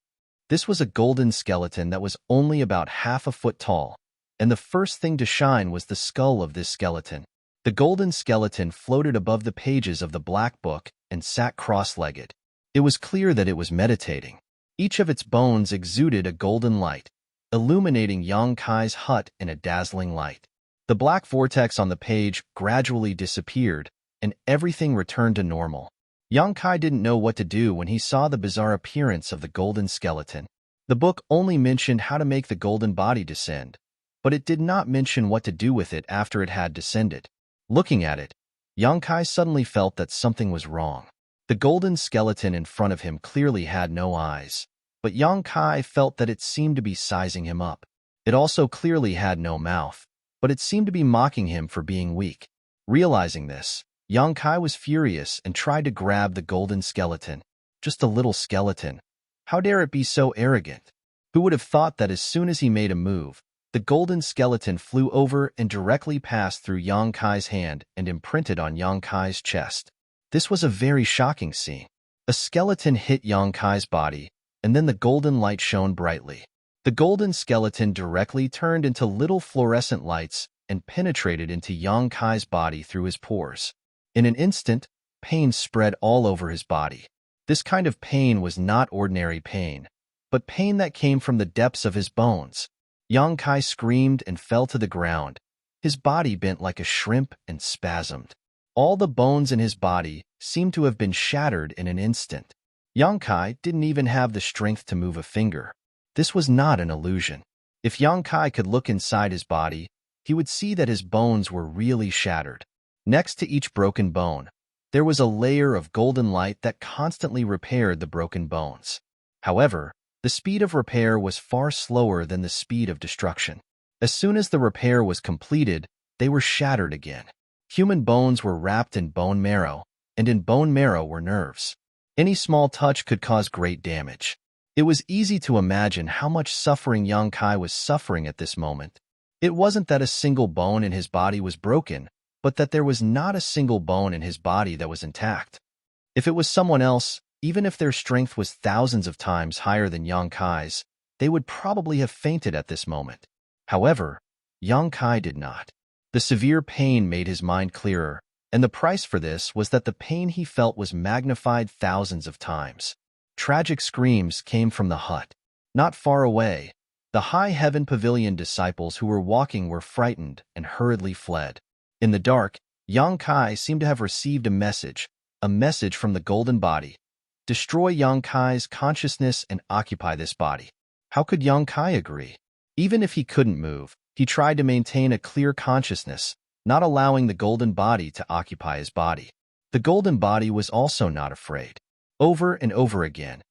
This was a golden skeleton that was only about half a foot tall, and the first thing to shine was the skull of this skeleton. The golden skeleton floated above the pages of the black book and sat cross-legged. It was clear that it was meditating. Each of its bones exuded a golden light, illuminating Yang Kai's hut in a dazzling light. The black vortex on the page gradually disappeared, and everything returned to normal. Yang Kai didn't know what to do when he saw the bizarre appearance of the golden skeleton. The book only mentioned how to make the golden body descend, but it did not mention what to do with it after it had descended. Looking at it, Yang Kai suddenly felt that something was wrong. The golden skeleton in front of him clearly had no eyes, but Yang Kai felt that it seemed to be sizing him up. It also clearly had no mouth, but it seemed to be mocking him for being weak. Realizing this, Yang Kai was furious and tried to grab the golden skeleton. Just a little skeleton. How dare it be so arrogant? Who would have thought that as soon as he made a move, the golden skeleton flew over and directly passed through Yang Kai's hand and imprinted on Yang Kai's chest. This was a very shocking scene. A skeleton hit Yang Kai's body, and then the golden light shone brightly. The golden skeleton directly turned into little fluorescent lights and penetrated into Yang Kai's body through his pores. In an instant, pain spread all over his body. This kind of pain was not ordinary pain, but pain that came from the depths of his bones. Yang Kai screamed and fell to the ground. His body bent like a shrimp and spasmed. All the bones in his body seemed to have been shattered in an instant. Yang Kai didn't even have the strength to move a finger. This was not an illusion. If Yang Kai could look inside his body, he would see that his bones were really shattered. Next to each broken bone, there was a layer of golden light that constantly repaired the broken bones. However, the speed of repair was far slower than the speed of destruction. As soon as the repair was completed, they were shattered again. Human bones were wrapped in bone marrow, and in bone marrow were nerves. Any small touch could cause great damage. It was easy to imagine how much suffering Yang Kai was suffering at this moment. It wasn't that a single bone in his body was broken, but that there was not a single bone in his body that was intact. If it was someone else, even if their strength was thousands of times higher than Yang Kai's, they would probably have fainted at this moment. However, Yang Kai did not. The severe pain made his mind clearer, and the price for this was that the pain he felt was magnified thousands of times. Tragic screams came from the hut. Not far away, the High Heaven Pavilion disciples who were walking were frightened and hurriedly fled. In the dark, Yang Kai seemed to have received a message from the golden body. Destroy Yang Kai's consciousness and occupy this body. How could Yang Kai agree? Even if he couldn't move, he tried to maintain a clear consciousness, not allowing the golden body to occupy his body. The golden body was also not afraid. Over and over again,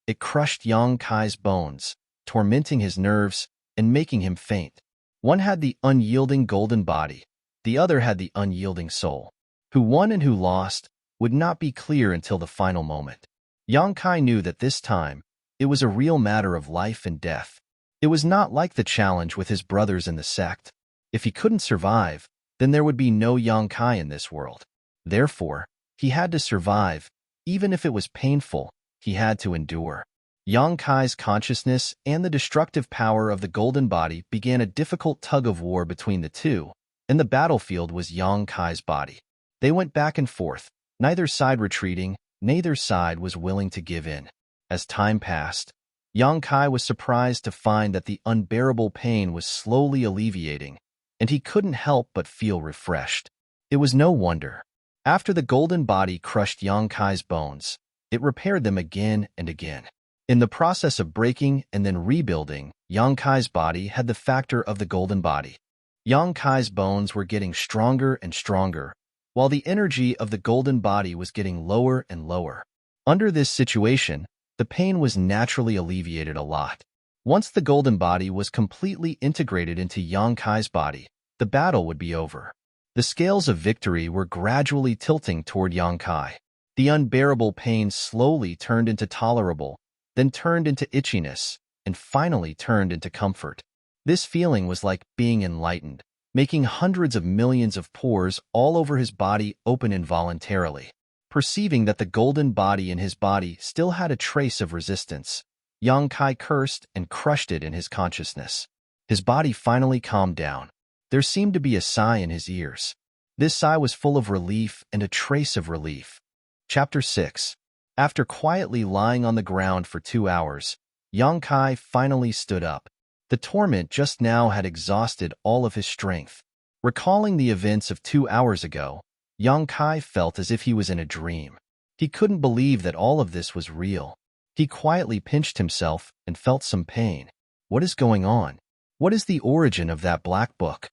it crushed Yang Kai's bones, tormenting his nerves and making him faint. One had the unyielding golden body, the other had the unyielding soul. Who won and who lost would not be clear until the final moment. Yang Kai knew that this time, it was a real matter of life and death. It was not like the challenge with his brothers in the sect. If he couldn't survive, then there would be no Yang Kai in this world. Therefore, he had to survive. Even if it was painful, he had to endure. Yang Kai's consciousness and the destructive power of the golden body began a difficult tug-of-war between the two, and the battlefield was Yang Kai's body. They went back and forth, neither side retreating, neither side was willing to give in. As time passed, Yang Kai was surprised to find that the unbearable pain was slowly alleviating, and he couldn't help but feel refreshed. It was no wonder. After the golden body crushed Yang Kai's bones, it repaired them again and again. In the process of breaking and then rebuilding, Yang Kai's body had the factor of the golden body. Yang Kai's bones were getting stronger and stronger, while the energy of the golden body was getting lower and lower. Under this situation, the pain was naturally alleviated a lot. Once the golden body was completely integrated into Yang Kai's body, the battle would be over. The scales of victory were gradually tilting toward Yang Kai. The unbearable pain slowly turned into tolerable, then turned into itchiness, and finally turned into comfort. This feeling was like being enlightened, making hundreds of millions of pores all over his body open involuntarily. Perceiving that the golden body in his body still had a trace of resistance, Yang Kai cursed and crushed it in his consciousness. His body finally calmed down. There seemed to be a sigh in his ears. This sigh was full of relief and a trace of relief. Chapter 6. After quietly lying on the ground for 2 hours, Yang Kai finally stood up. The torment just now had exhausted all of his strength. Recalling the events of 2 hours ago, Yang Kai felt as if he was in a dream. He couldn't believe that all of this was real. He quietly pinched himself and felt some pain. What is going on? What is the origin of that black book?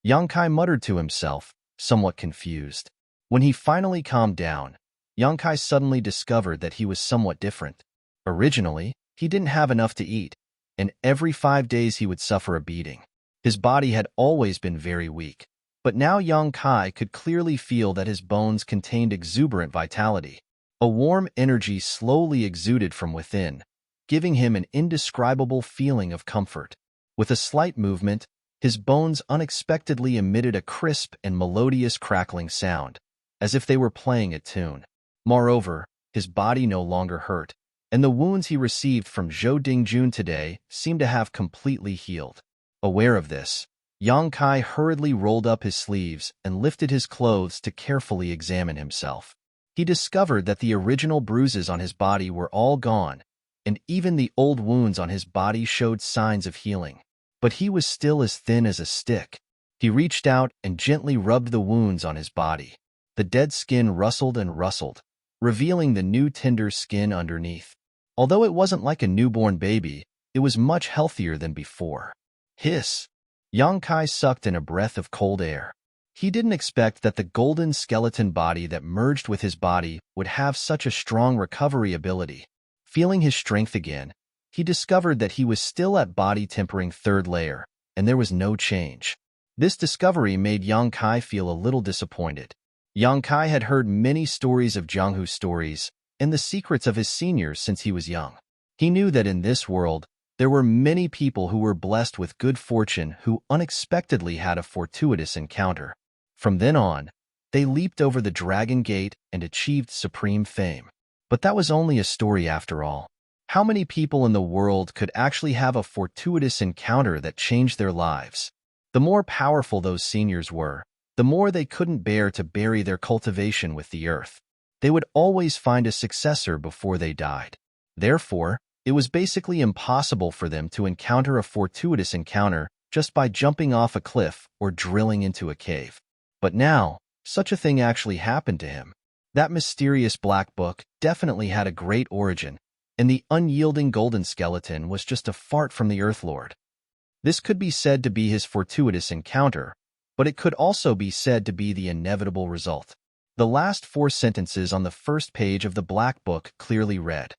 Yang Kai muttered to himself, somewhat confused. When he finally calmed down, Yang Kai suddenly discovered that he was somewhat different. Originally, he didn't have enough to eat, and every 5 days he would suffer a beating. His body had always been very weak, but now Yang Kai could clearly feel that his bones contained exuberant vitality. A warm energy slowly exuded from within, giving him an indescribable feeling of comfort. With a slight movement, his bones unexpectedly emitted a crisp and melodious crackling sound, as if they were playing a tune. Moreover, his body no longer hurt, and the wounds he received from Zhou Dingjun today seemed to have completely healed. Aware of this, Yang Kai hurriedly rolled up his sleeves and lifted his clothes to carefully examine himself. He discovered that the original bruises on his body were all gone, and even the old wounds on his body showed signs of healing. But he was still as thin as a stick. He reached out and gently rubbed the wounds on his body. The dead skin rustled and rustled, revealing the new tender skin underneath. Although it wasn't like a newborn baby, it was much healthier than before. Hiss! Yang Kai sucked in a breath of cold air. He didn't expect that the golden skeleton body that merged with his body would have such a strong recovery ability. Feeling his strength again, he discovered that he was still at body tempering 3rd layer, and there was no change. This discovery made Yang Kai feel a little disappointed. Yang Kai had heard many stories of Jianghu stories and the secrets of his seniors since he was young. He knew that in this world, there were many people who were blessed with good fortune who unexpectedly had a fortuitous encounter. From then on, they leaped over the Dragon Gate and achieved supreme fame. But that was only a story after all. How many people in the world could actually have a fortuitous encounter that changed their lives? The more powerful those seniors were, the more they couldn't bear to bury their cultivation with the earth. They would always find a successor before they died. Therefore, it was basically impossible for them to encounter a fortuitous encounter just by jumping off a cliff or drilling into a cave. But now, such a thing actually happened to him. That mysterious black book definitely had a great origin, and the unyielding golden skeleton was just a fart from the Earth Lord. This could be said to be his fortuitous encounter, but it could also be said to be the inevitable result. The last 4 sentences on the first page of the black book clearly read,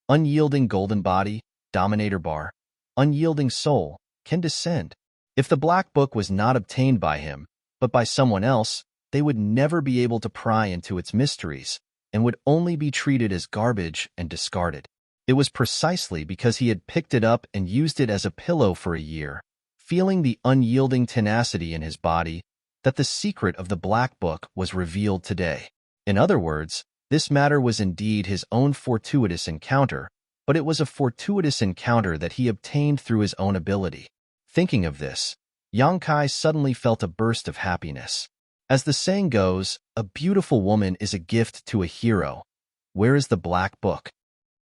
"Unyielding golden body, dominator bar, unyielding soul, can descend." If the black book was not obtained by him, but by someone else, they would never be able to pry into its mysteries, and would only be treated as garbage and discarded. It was precisely because he had picked it up and used it as a pillow for a year, feeling the unyielding tenacity in his body, that the secret of the black book was revealed today. In other words, this matter was indeed his own fortuitous encounter, but it was a fortuitous encounter that he obtained through his own ability. Thinking of this, Yang Kai suddenly felt a burst of happiness. As the saying goes, a beautiful woman is a gift to a hero. Where is the black book?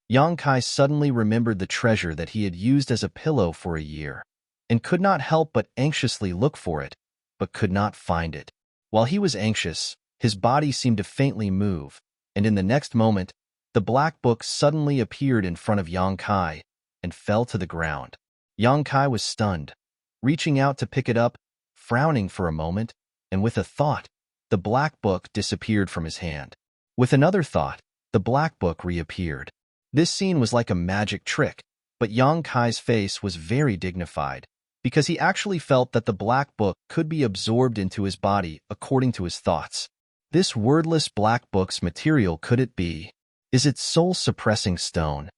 Yang Kai suddenly remembered the treasure that he had used as a pillow for a year, and could not help but anxiously look for it, but could not find it. While he was anxious, his body seemed to faintly move, and in the next moment, the black book suddenly appeared in front of Yang Kai and fell to the ground. Yang Kai was stunned, reaching out to pick it up, frowning for a moment, and with a thought, the black book disappeared from his hand. With another thought, the black book reappeared. This scene was like a magic trick, but Yang Kai's face was very dignified, because he actually felt that the black book could be absorbed into his body according to his thoughts. This wordless black book's material could it be? Is it soul-suppressing stone?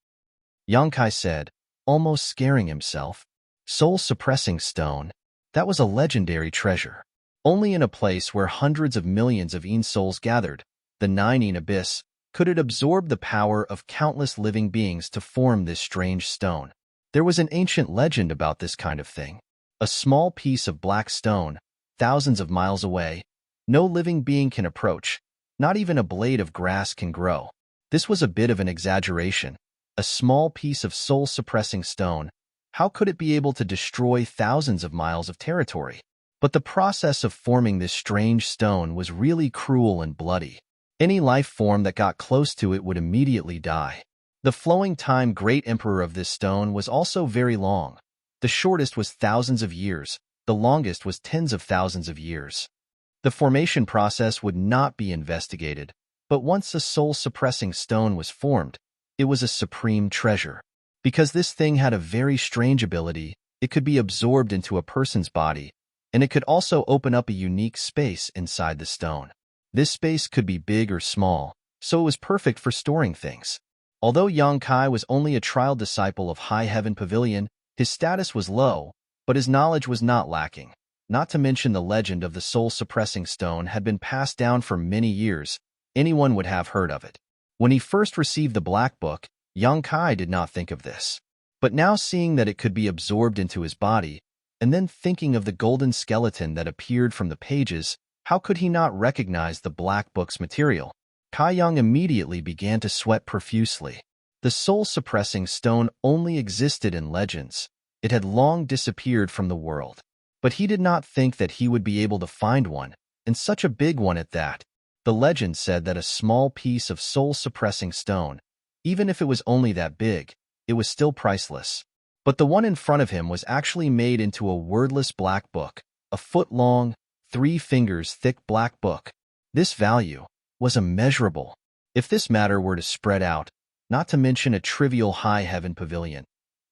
Yang Kai said, almost scaring himself. Soul-suppressing stone? That was a legendary treasure. Only in a place where hundreds of millions of Een souls gathered, the Nine Een Abyss, could it absorb the power of countless living beings to form this strange stone. There was an ancient legend about this kind of thing. A small piece of black stone, thousands of miles away, no living being can approach, not even a blade of grass can grow. This was a bit of an exaggeration. A small piece of soul-suppressing stone, how could it be able to destroy thousands of miles of territory? But the process of forming this strange stone was really cruel and bloody. Any life form that got close to it would immediately die. The flowing time great emperor of this stone was also very long. The shortest was thousands of years, the longest was tens of thousands of years. The formation process would not be investigated, but once a soul-suppressing stone was formed, it was a supreme treasure. Because this thing had a very strange ability, it could be absorbed into a person's body, and it could also open up a unique space inside the stone. This space could be big or small, so it was perfect for storing things. Although Yang Kai was only a trial disciple of High Heaven Pavilion, his status was low, but his knowledge was not lacking. Not to mention the legend of the soul-suppressing stone had been passed down for many years. Anyone would have heard of it. When he first received the black book, Yang Kai did not think of this. But now seeing that it could be absorbed into his body, and then thinking of the golden skeleton that appeared from the pages, how could he not recognize the black book's material? Kai Yang immediately began to sweat profusely. The soul-suppressing stone only existed in legends. It had long disappeared from the world. But he did not think that he would be able to find one, and such a big one at that. The legend said that a small piece of soul-suppressing stone, even if it was only that big, it was still priceless. But the one in front of him was actually made into a wordless black book, a foot-long, 3 fingers thick black book. This value was immeasurable. If this matter were to spread out, not to mention a trivial High Heaven Pavilion,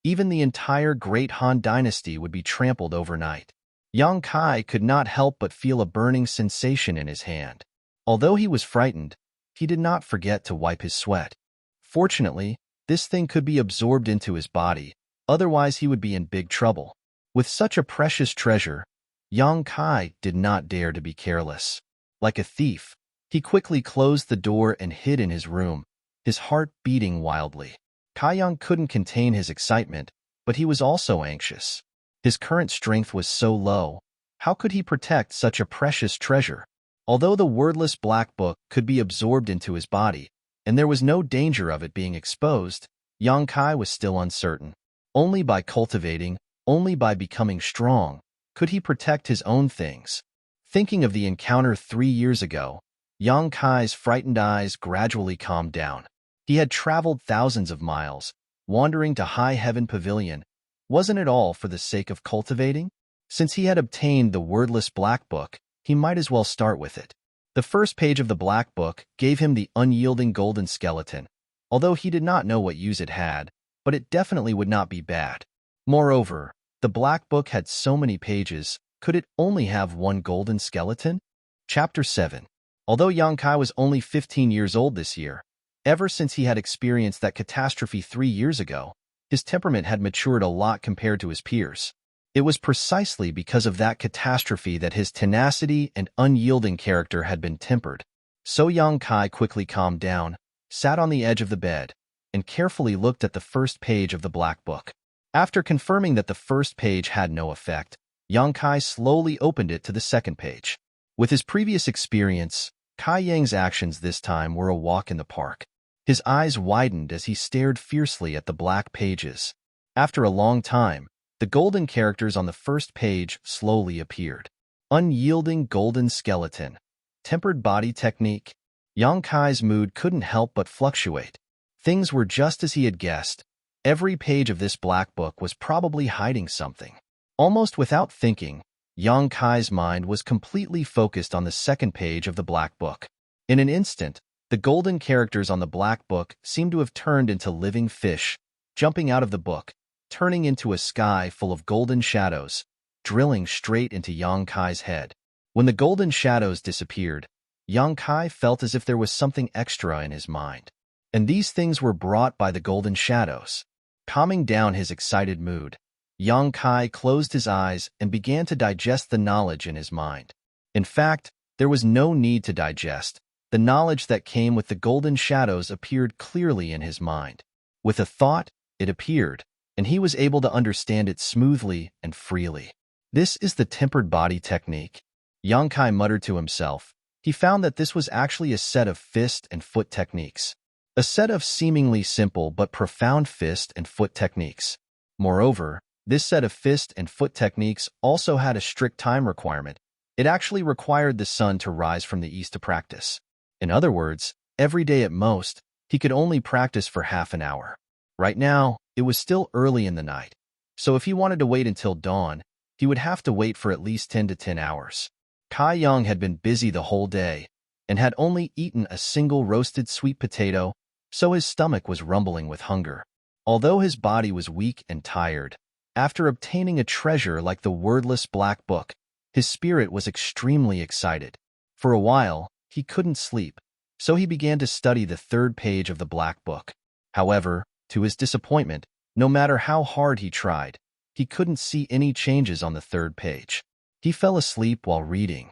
even the entire Great Han Dynasty would be trampled overnight. Yang Kai could not help but feel a burning sensation in his hand. Although he was frightened, he did not forget to wipe his sweat. Fortunately, this thing could be absorbed into his body, otherwise he would be in big trouble. With such a precious treasure, Yang Kai did not dare to be careless. Like a thief, he quickly closed the door and hid in his room, his heart beating wildly. Kai Yang couldn't contain his excitement, but he was also anxious. His current strength was so low, How could he protect such a precious treasure? Although the wordless black book could be absorbed into his body, and there was no danger of it being exposed, Yang Kai was still uncertain. Only by cultivating, only by becoming strong, could he protect his own things. Thinking of the encounter 3 years ago, Yang Kai's frightened eyes gradually calmed down. He had traveled thousands of miles, wandering to High Heaven Pavilion. Wasn't it all for the sake of cultivating? Since he had obtained the wordless black book, he might as well start with it. The first page of the black book gave him the unyielding golden skeleton, although he did not know what use it had, but it definitely would not be bad. Moreover, the black book had so many pages, could it only have one golden skeleton? Chapter 7. Although Yang Kai was only 15 years old this year, ever since he had experienced that catastrophe 3 years ago, his temperament had matured a lot compared to his peers. It was precisely because of that catastrophe that his tenacity and unyielding character had been tempered. So Yang Kai quickly calmed down, sat on the edge of the bed, and carefully looked at the first page of the black book. After confirming that the first page had no effect, Yang Kai slowly opened it to the second page. With his previous experience, Kai Yang's actions this time were a walk in the park. His eyes widened as he stared fiercely at the black pages. After a long time, the golden characters on the first page slowly appeared. Unyielding golden skeleton. Tempered body technique. Yang Kai's mood couldn't help but fluctuate. Things were just as he had guessed. Every page of this black book was probably hiding something. Almost without thinking, Yang Kai's mind was completely focused on the second page of the black book. In an instant, the golden characters on the black book seemed to have turned into living fish, jumping out of the book, turning into a sky full of golden shadows, drilling straight into Yang Kai's head. When the golden shadows disappeared, Yang Kai felt as if there was something extra in his mind. And these things were brought by the golden shadows. Calming down his excited mood, Yang Kai closed his eyes and began to digest the knowledge in his mind. In fact, there was no need to digest. The knowledge that came with the golden shadows appeared clearly in his mind. With a thought, it appeared, and he was able to understand it smoothly and freely. This is the tempered body technique. Yang Kai muttered to himself. He found that this was actually a set of fist and foot techniques. A set of seemingly simple but profound fist and foot techniques. Moreover, this set of fist and foot techniques also had a strict time requirement. It actually required the sun to rise from the east to practice. In other words, every day at most, he could only practice for half an hour. Right now, it was still early in the night, so if he wanted to wait until dawn, he would have to wait for at least 10 to 10 hours. Kai Yang had been busy the whole day and had only eaten a single roasted sweet potato, so his stomach was rumbling with hunger. Although his body was weak and tired, after obtaining a treasure like the wordless black book, his spirit was extremely excited. For a while, he couldn't sleep, so he began to study the third page of the black book. However, to his disappointment, no matter how hard he tried, he couldn't see any changes on the third page. He fell asleep while reading.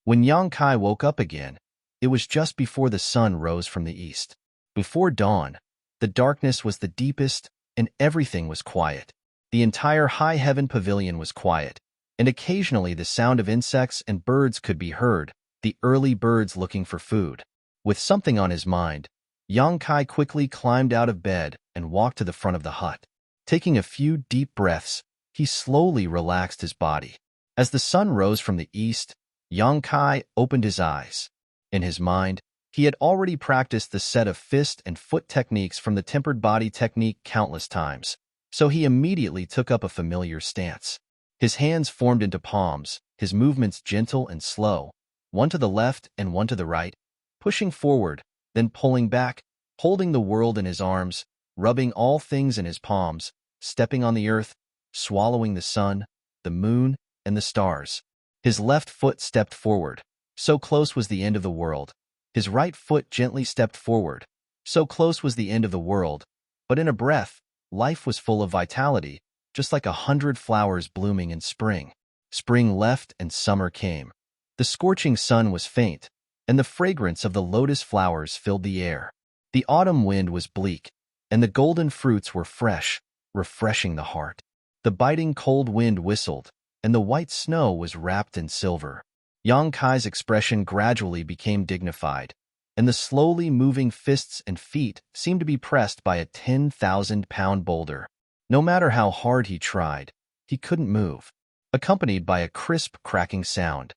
When Yang Kai woke up again, it was just before the sun rose from the east. Before dawn, the darkness was the deepest and everything was quiet. The entire High Heaven Pavilion was quiet, and occasionally the sound of insects and birds could be heard, the early birds looking for food. With something on his mind, Yang Kai quickly climbed out of bed and walked to the front of the hut. Taking a few deep breaths, he slowly relaxed his body. As the sun rose from the east, Yang Kai opened his eyes. In his mind, he had already practiced the set of fist and foot techniques from the tempered body technique countless times, so he immediately took up a familiar stance. His hands formed into palms, his movements gentle and slow, one to the left and one to the right, pushing forward, then pulling back, holding the world in his arms, rubbing all things in his palms, stepping on the earth, swallowing the sun, the moon, and the stars. His left foot stepped forward, so close was the end of the world. His right foot gently stepped forward, so close was the end of the world, but in a breath, life was full of vitality, just like 100 flowers blooming in spring. Spring left and summer came. The scorching sun was faint, and the fragrance of the lotus flowers filled the air. The autumn wind was bleak, and the golden fruits were fresh, refreshing the heart. The biting cold wind whistled, and the white snow was wrapped in silver. Yang Kai's expression gradually became dignified, and the slowly moving fists and feet seemed to be pressed by a 10,000-pound boulder. No matter how hard he tried, he couldn't move. Accompanied by a crisp, cracking sound,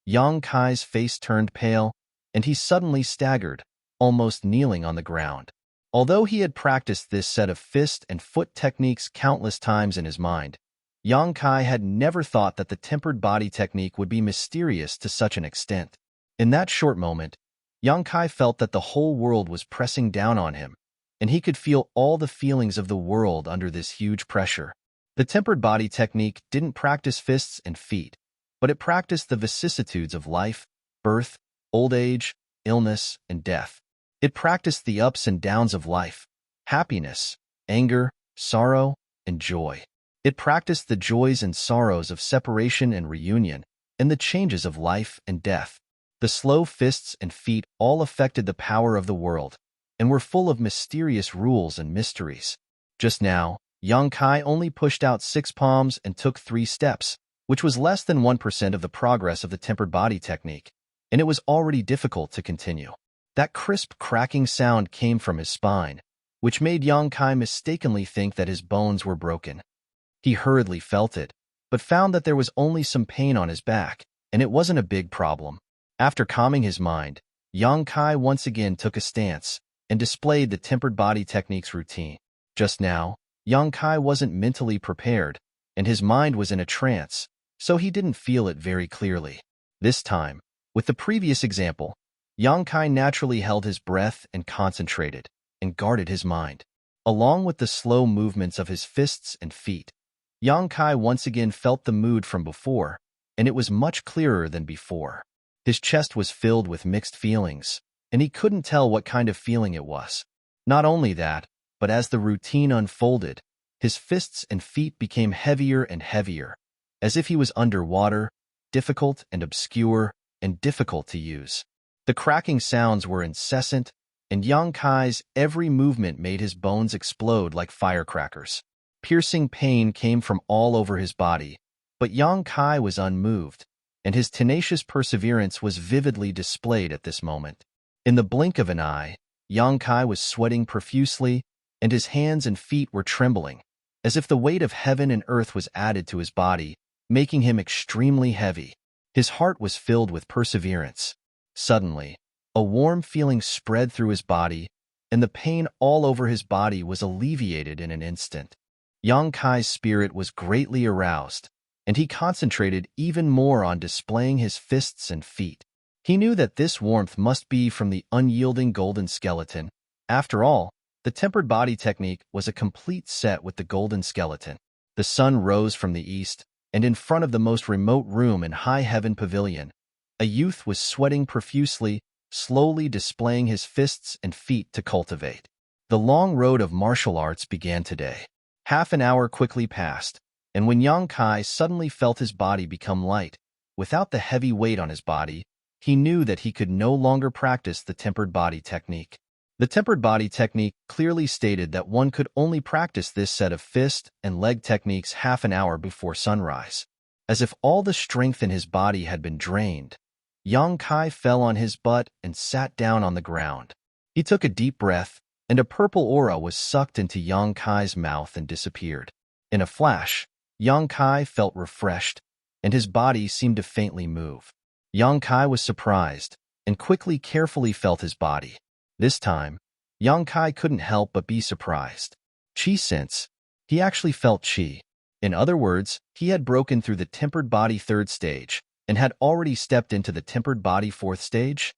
Yang Kai's face turned pale, and he suddenly staggered, almost kneeling on the ground. Although he had practiced this set of fist and foot techniques countless times in his mind, Yang Kai had never thought that the tempered body technique would be mysterious to such an extent. In that short moment, Yang Kai felt that the whole world was pressing down on him, and he could feel all the feelings of the world under this huge pressure. The tempered body technique didn't practice fists and feet, but it practiced the vicissitudes of life, birth, old age, illness, and death. It practiced the ups and downs of life, happiness, anger, sorrow, and joy. It practiced the joys and sorrows of separation and reunion, and the changes of life and death. The slow fists and feet all affected the power of the world, and were full of mysterious rules and mysteries. Just now, Yang Kai only pushed out 6 palms and took 3 steps, which was less than 1% of the progress of the tempered body technique, and it was already difficult to continue. That crisp, cracking sound came from his spine, which made Yang Kai mistakenly think that his bones were broken. He hurriedly felt it, but found that there was only some pain on his back, and it wasn't a big problem. After calming his mind, Yang Kai once again took a stance and displayed the tempered body technique's routine. Just now, Yang Kai wasn't mentally prepared, and his mind was in a trance, so he didn't feel it very clearly. This time, with the previous example, Yang Kai naturally held his breath and concentrated, and guarded his mind. Along with the slow movements of his fists and feet, Yang Kai once again felt the mood from before, and it was much clearer than before. His chest was filled with mixed feelings, and he couldn't tell what kind of feeling it was. Not only that, but as the routine unfolded, his fists and feet became heavier and heavier, as if he was underwater, difficult and obscure, and difficult to use. The cracking sounds were incessant, and Yang Kai's every movement made his bones explode like firecrackers. Piercing pain came from all over his body, but Yang Kai was unmoved, and his tenacious perseverance was vividly displayed at this moment. In the blink of an eye, Yang Kai was sweating profusely, and his hands and feet were trembling, as if the weight of heaven and earth was added to his body, making him extremely heavy. His heart was filled with perseverance. Suddenly, a warm feeling spread through his body, and the pain all over his body was alleviated in an instant. Yang Kai's spirit was greatly aroused, and he concentrated even more on displaying his fists and feet. He knew that this warmth must be from the unyielding golden skeleton. After all, the tempered body technique was a complete set with the golden skeleton. The sun rose from the east, and in front of the most remote room in High Heaven Pavilion, a youth was sweating profusely, slowly displaying his fists and feet to cultivate. The long road of martial arts began today. Half an hour quickly passed, and when Yang Kai suddenly felt his body become light, without the heavy weight on his body, he knew that he could no longer practice the tempered body technique. The tempered body technique clearly stated that one could only practice this set of fist and leg techniques half an hour before sunrise. As if all the strength in his body had been drained, Yang Kai fell on his butt and sat down on the ground. He took a deep breath, and a purple aura was sucked into Yang Kai's mouth and disappeared. In a flash, Yang Kai felt refreshed, and his body seemed to faintly move. Yang Kai was surprised, and quickly carefully felt his body. This time, Yang Kai couldn't help but be surprised. Qi sense. He actually felt qi. In other words, he had broken through the tempered body 3rd stage, and had already stepped into the tempered body 4th stage.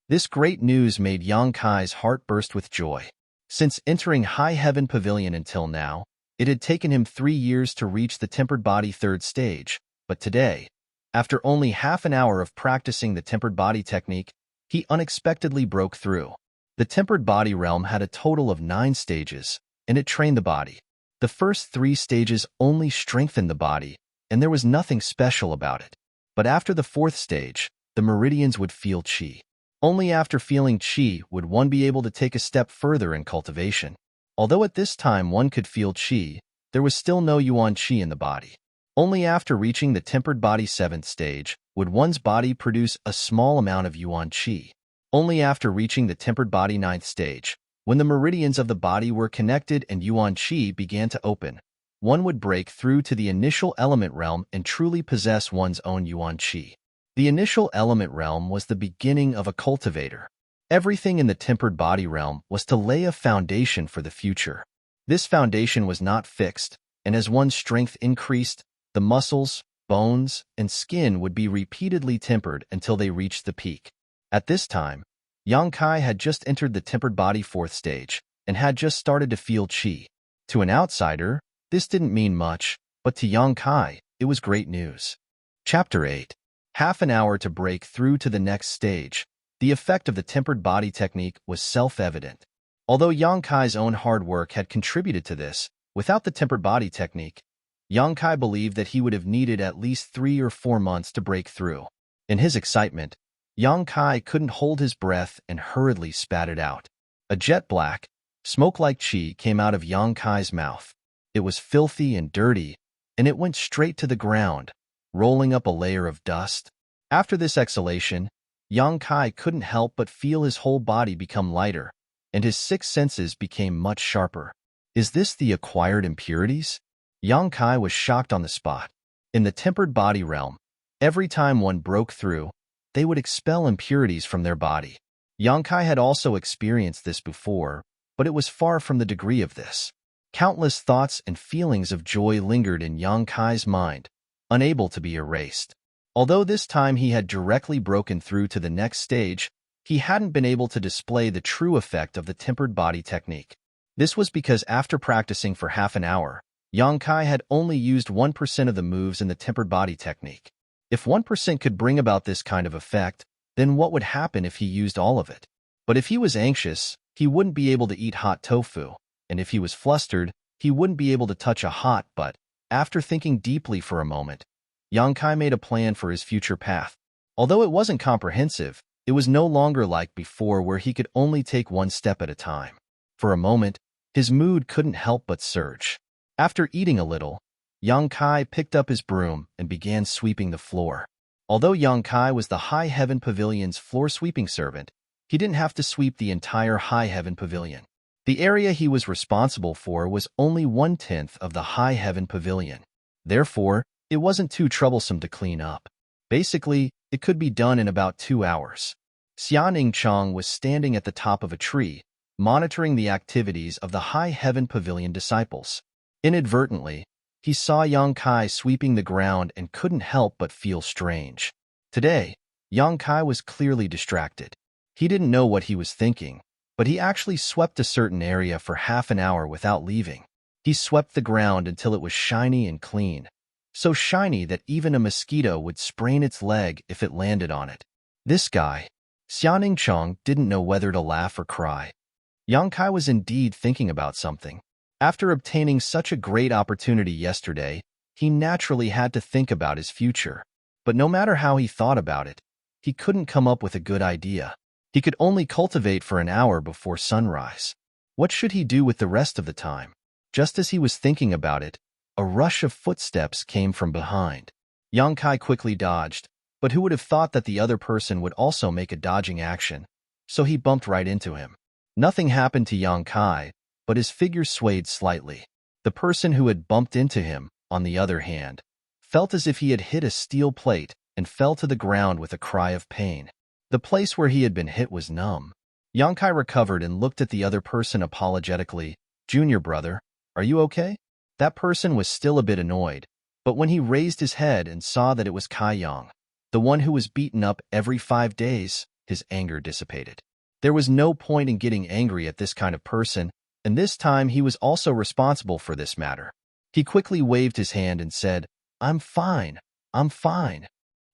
This great news made Yang Kai's heart burst with joy. Since entering High Heaven Pavilion until now, it had taken him 3 years to reach the tempered body 3rd stage, but today, after only half an hour of practicing the tempered body technique, he unexpectedly broke through. The tempered body realm had a total of 9 stages, and it trained the body. The first 3 stages only strengthened the body, and there was nothing special about it. But after the 4th stage, the meridians would feel qi. Only after feeling qi would one be able to take a step further in cultivation. Although at this time one could feel qi, there was still no yuan qi in the body. Only after reaching the tempered body 7th stage would one's body produce a small amount of yuan qi. Only after reaching the tempered body 9th stage, when the meridians of the body were connected and yuan qi began to open, one would break through to the initial element realm and truly possess one's own yuan qi. The initial element realm was the beginning of a cultivator. Everything in the tempered body realm was to lay a foundation for the future. This foundation was not fixed, and as one's strength increased, the muscles, bones, and skin would be repeatedly tempered until they reached the peak. At this time, Yang Kai had just entered the tempered body 4th stage and had just started to feel qi. To an outsider, this didn't mean much, but to Yang Kai, it was great news. Chapter 8. Half an hour to break through to the next stage. The effect of the tempered body technique was self-evident. Although Yang Kai's own hard work had contributed to this, without the tempered body technique, Yang Kai believed that he would have needed at least 3 or 4 months to break through. In his excitement, Yang Kai couldn't hold his breath and hurriedly spat it out. A jet black, smoke-like qi came out of Yang Kai's mouth. It was filthy and dirty, and it went straight to the ground, rolling up a layer of dust. After this exhalation, Yang Kai couldn't help but feel his whole body become lighter, and his 6 senses became much sharper. Is this the acquired impurities? Yang Kai was shocked on the spot. In the tempered body realm, every time one broke through, they would expel impurities from their body. Yang Kai had also experienced this before, but it was far from the degree of this. Countless thoughts and feelings of joy lingered in Yang Kai's mind, unable to be erased. Although this time he had directly broken through to the next stage, he hadn't been able to display the true effect of the tempered body technique. This was because after practicing for half an hour, Yang Kai had only used 1% of the moves in the tempered body technique. If 1% could bring about this kind of effect, then what would happen if he used all of it? But if he was anxious, he wouldn't be able to eat hot tofu, and if he was flustered, he wouldn't be able to touch a hot butt. After thinking deeply for a moment, Yang Kai made a plan for his future path. Although it wasn't comprehensive, it was no longer like before where he could only take one step at a time. For a moment, his mood couldn't help but surge. After eating a little, Yang Kai picked up his broom and began sweeping the floor. Although Yang Kai was the High Heaven Pavilion's floor-sweeping servant, he didn't have to sweep the entire High Heaven Pavilion. The area he was responsible for was only 1/10 of the High Heaven Pavilion. Therefore, it wasn't too troublesome to clean up. Basically, it could be done in about 2 hours. Xianing Chang was standing at the top of a tree, monitoring the activities of the High Heaven Pavilion disciples. Inadvertently, he saw Yang Kai sweeping the ground and couldn't help but feel strange. Today, Yang Kai was clearly distracted. He didn't know what he was thinking, but he actually swept a certain area for half an hour without leaving. He swept the ground until it was shiny and clean, so shiny that even a mosquito would sprain its leg if it landed on it. This guy, Xianing Chang, didn't know whether to laugh or cry. Yang Kai was indeed thinking about something. After obtaining such a great opportunity yesterday, he naturally had to think about his future. But no matter how he thought about it, he couldn't come up with a good idea. He could only cultivate for an hour before sunrise. What should he do with the rest of the time? Just as he was thinking about it, a rush of footsteps came from behind. Yang Kai quickly dodged, but who would have thought that the other person would also make a dodging action, so he bumped right into him. Nothing happened to Yang Kai, but his figure swayed slightly. The person who had bumped into him, on the other hand, felt as if he had hit a steel plate and fell to the ground with a cry of pain. The place where he had been hit was numb. Yang Kai recovered and looked at the other person apologetically. "Junior brother, are you okay?" That person was still a bit annoyed, but when he raised his head and saw that it was Kai Yang, the one who was beaten up every 5 days, his anger dissipated. There was no point in getting angry at this kind of person, and this time he was also responsible for this matter. He quickly waved his hand and said, I'm fine.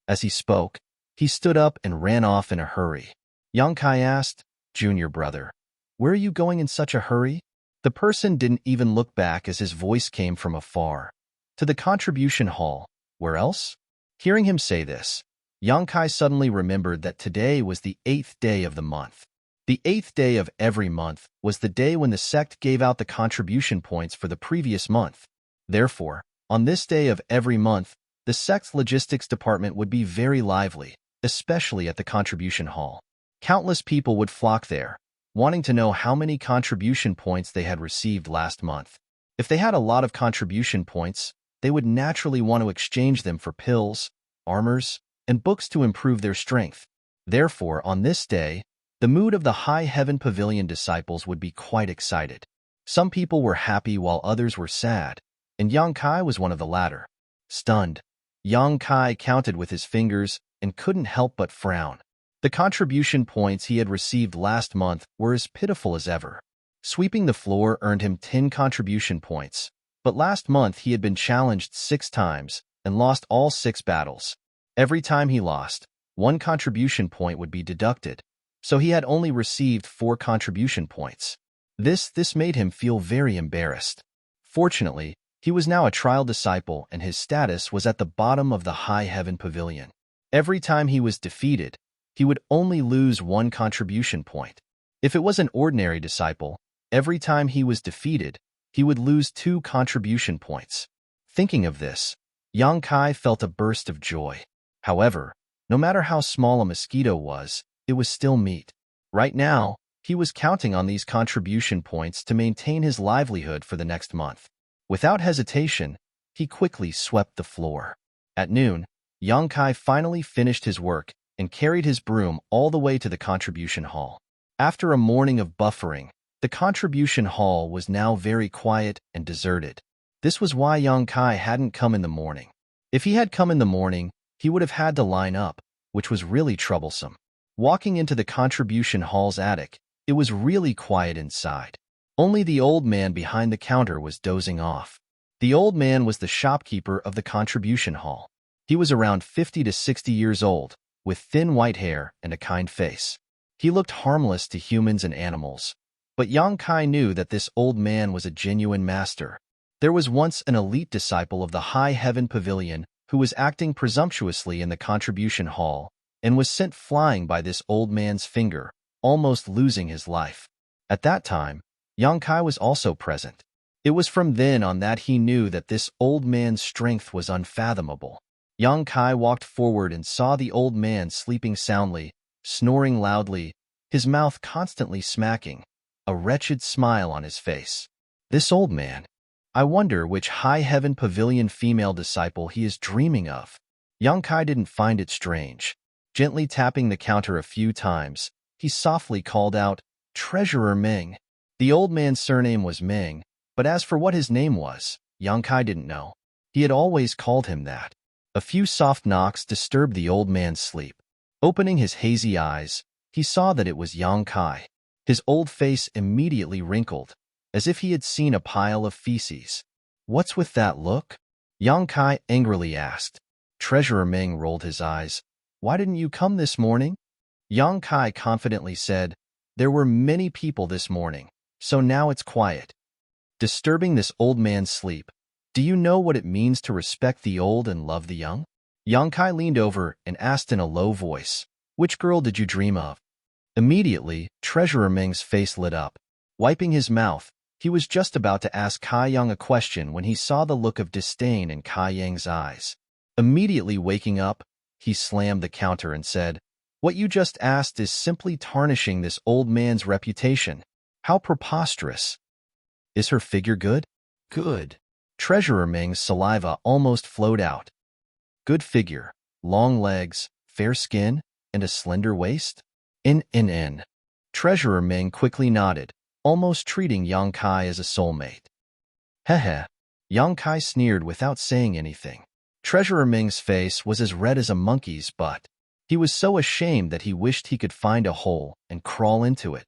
As he spoke, he stood up and ran off in a hurry. Yang Kai asked, "Junior brother, where are you going in such a hurry?" The person didn't even look back as his voice came from afar. "To the contribution hall. Where else?" Hearing him say this, Yang Kai suddenly remembered that today was the 8th day of the month. The 8th day of every month was the day when the sect gave out the contribution points for the previous month. Therefore, On this day of every month, the sect's logistics department would be very lively, especially at the contribution hall. Countless people would flock there, wanting to know how many contribution points they had received last month. If they had a lot of contribution points, they would naturally want to exchange them for pills, armors, and books to improve their strength. Therefore, on this day, the mood of the High Heaven Pavilion disciples would be quite excited. Some people were happy while others were sad, and Yang Kai was one of the latter. Stunned, Yang Kai counted with his fingers and couldn't help but frown. The contribution points he had received last month were as pitiful as ever. Sweeping the floor earned him 10 contribution points, but last month he had been challenged 6 times and lost all 6 battles. Every time he lost, 1 contribution point would be deducted, so he had only received 4 contribution points. This made him feel very embarrassed. Fortunately, he was now a trial disciple and his status was at the bottom of the High Heaven Pavilion. Every time he was defeated, he would only lose 1 contribution point. If it was an ordinary disciple, every time he was defeated, he would lose 2 contribution points. Thinking of this, Yang Kai felt a burst of joy. However, no matter how small a mosquito was, it was still meat. Right now, he was counting on these contribution points to maintain his livelihood for the next month. Without hesitation, he quickly swept the floor. At noon, Yang Kai finally finished his work and carried his broom all the way to the contribution hall. After a morning of buffering, the contribution hall was now very quiet and deserted. This was why Yang Kai hadn't come in the morning. If he had come in the morning, he would have had to line up, which was really troublesome. Walking into the contribution hall's attic, it was really quiet inside. Only the old man behind the counter was dozing off. The old man was the shopkeeper of the contribution hall. He was around 50 to 60 years old, with thin white hair and a kind face. He looked harmless to humans and animals, but Yang Kai knew that this old man was a genuine master. There was once an elite disciple of the High Heaven Pavilion who was acting presumptuously in the contribution hall and was sent flying by this old man's finger, almost losing his life. At that time, Yang Kai was also present. It was from then on that he knew that this old man's strength was unfathomable. Yang Kai walked forward and saw the old man sleeping soundly, snoring loudly, his mouth constantly smacking, a wretched smile on his face. This old man. I wonder which High Heaven Pavilion female disciple he is dreaming of. Yang Kai didn't find it strange. Gently tapping the counter a few times, he softly called out, "Treasurer Ming." The old man's surname was Ming, but as for what his name was, Yang Kai didn't know. He had always called him that. A few soft knocks disturbed the old man's sleep. Opening his hazy eyes, he saw that it was Yang Kai. His old face immediately wrinkled, as if he had seen a pile of feces. "What's with that look?" Yang Kai angrily asked. Treasurer Ming rolled his eyes. "Why didn't you come this morning?" Yang Kai confidently said, "There were many people this morning, so now it's quiet." Disturbing this old man's sleep, "Do you know what it means to respect the old and love the young?" Yang Kai leaned over and asked in a low voice, "Which girl did you dream of?" Immediately, Treasurer Ming's face lit up. Wiping his mouth, he was just about to ask Kai Yang a question when he saw the look of disdain in Kai Yang's eyes. Immediately waking up, he slammed the counter and said, "What you just asked is simply tarnishing this old man's reputation. How preposterous. Is her figure good?" "Good." Treasurer Ming's saliva almost flowed out. "Good figure, long legs, fair skin, and a slender waist?" In. Treasurer Ming quickly nodded, almost treating Yang Kai as a soulmate. Heh. Yang Kai sneered without saying anything. Treasurer Ming's face was as red as a monkey's butt. He was so ashamed that he wished he could find a hole and crawl into it.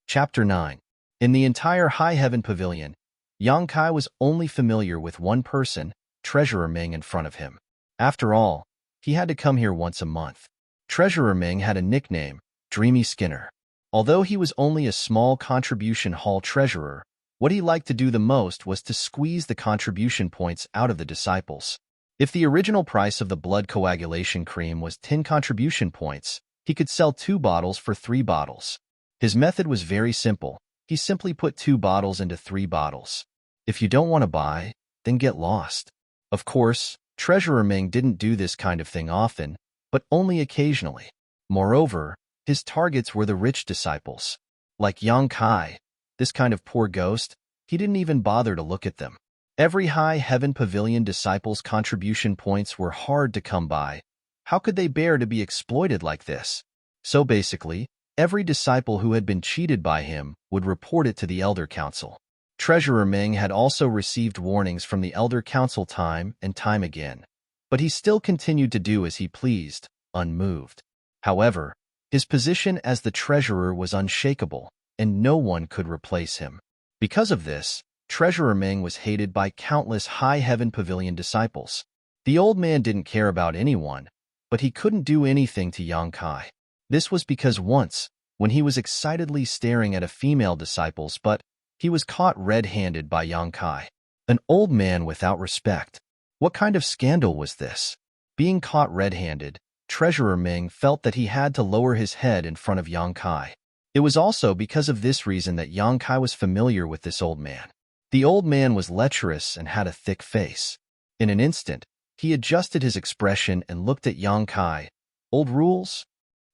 Chapter 9. In the entire High Heaven Pavilion, Yang Kai was only familiar with one person, Treasurer Ming, in front of him. After all, he had to come here once a month. Treasurer Ming had a nickname, Dreamy Skinner. Although he was only a small contribution hall treasurer, what he liked to do the most was to squeeze the contribution points out of the disciples. If the original price of the blood coagulation cream was 10 contribution points, he could sell 2 bottles for 3 bottles. His method was very simple. He simply put 2 bottles into 3 bottles. If you don't want to buy, then get lost. Of course, Treasurer Ming didn't do this kind of thing often, but only occasionally. Moreover, his targets were the rich disciples. Like Yang Kai, this kind of poor ghost, he didn't even bother to look at them. Every High Heaven Pavilion disciple's contribution points were hard to come by. How could they bear to be exploited like this? So basically, every disciple who had been cheated by him would report it to the Elder Council. Treasurer Ming had also received warnings from the Elder Council time and time again, but he still continued to do as he pleased, unmoved. However, his position as the treasurer was unshakable, and no one could replace him. Because of this, Treasurer Ming was hated by countless High Heaven Pavilion disciples. The old man didn't care about anyone, but he couldn't do anything to Yang Kai. This was because once, when he was excitedly staring at a female disciple's butt, he was caught red-handed by Yang Kai. An old man without respect. What kind of scandal was this? Being caught red-handed, Treasurer Ming felt that he had to lower his head in front of Yang Kai. It was also because of this reason that Yang Kai was familiar with this old man. The old man was lecherous and had a thick face. In an instant, he adjusted his expression and looked at Yang Kai. Old rules?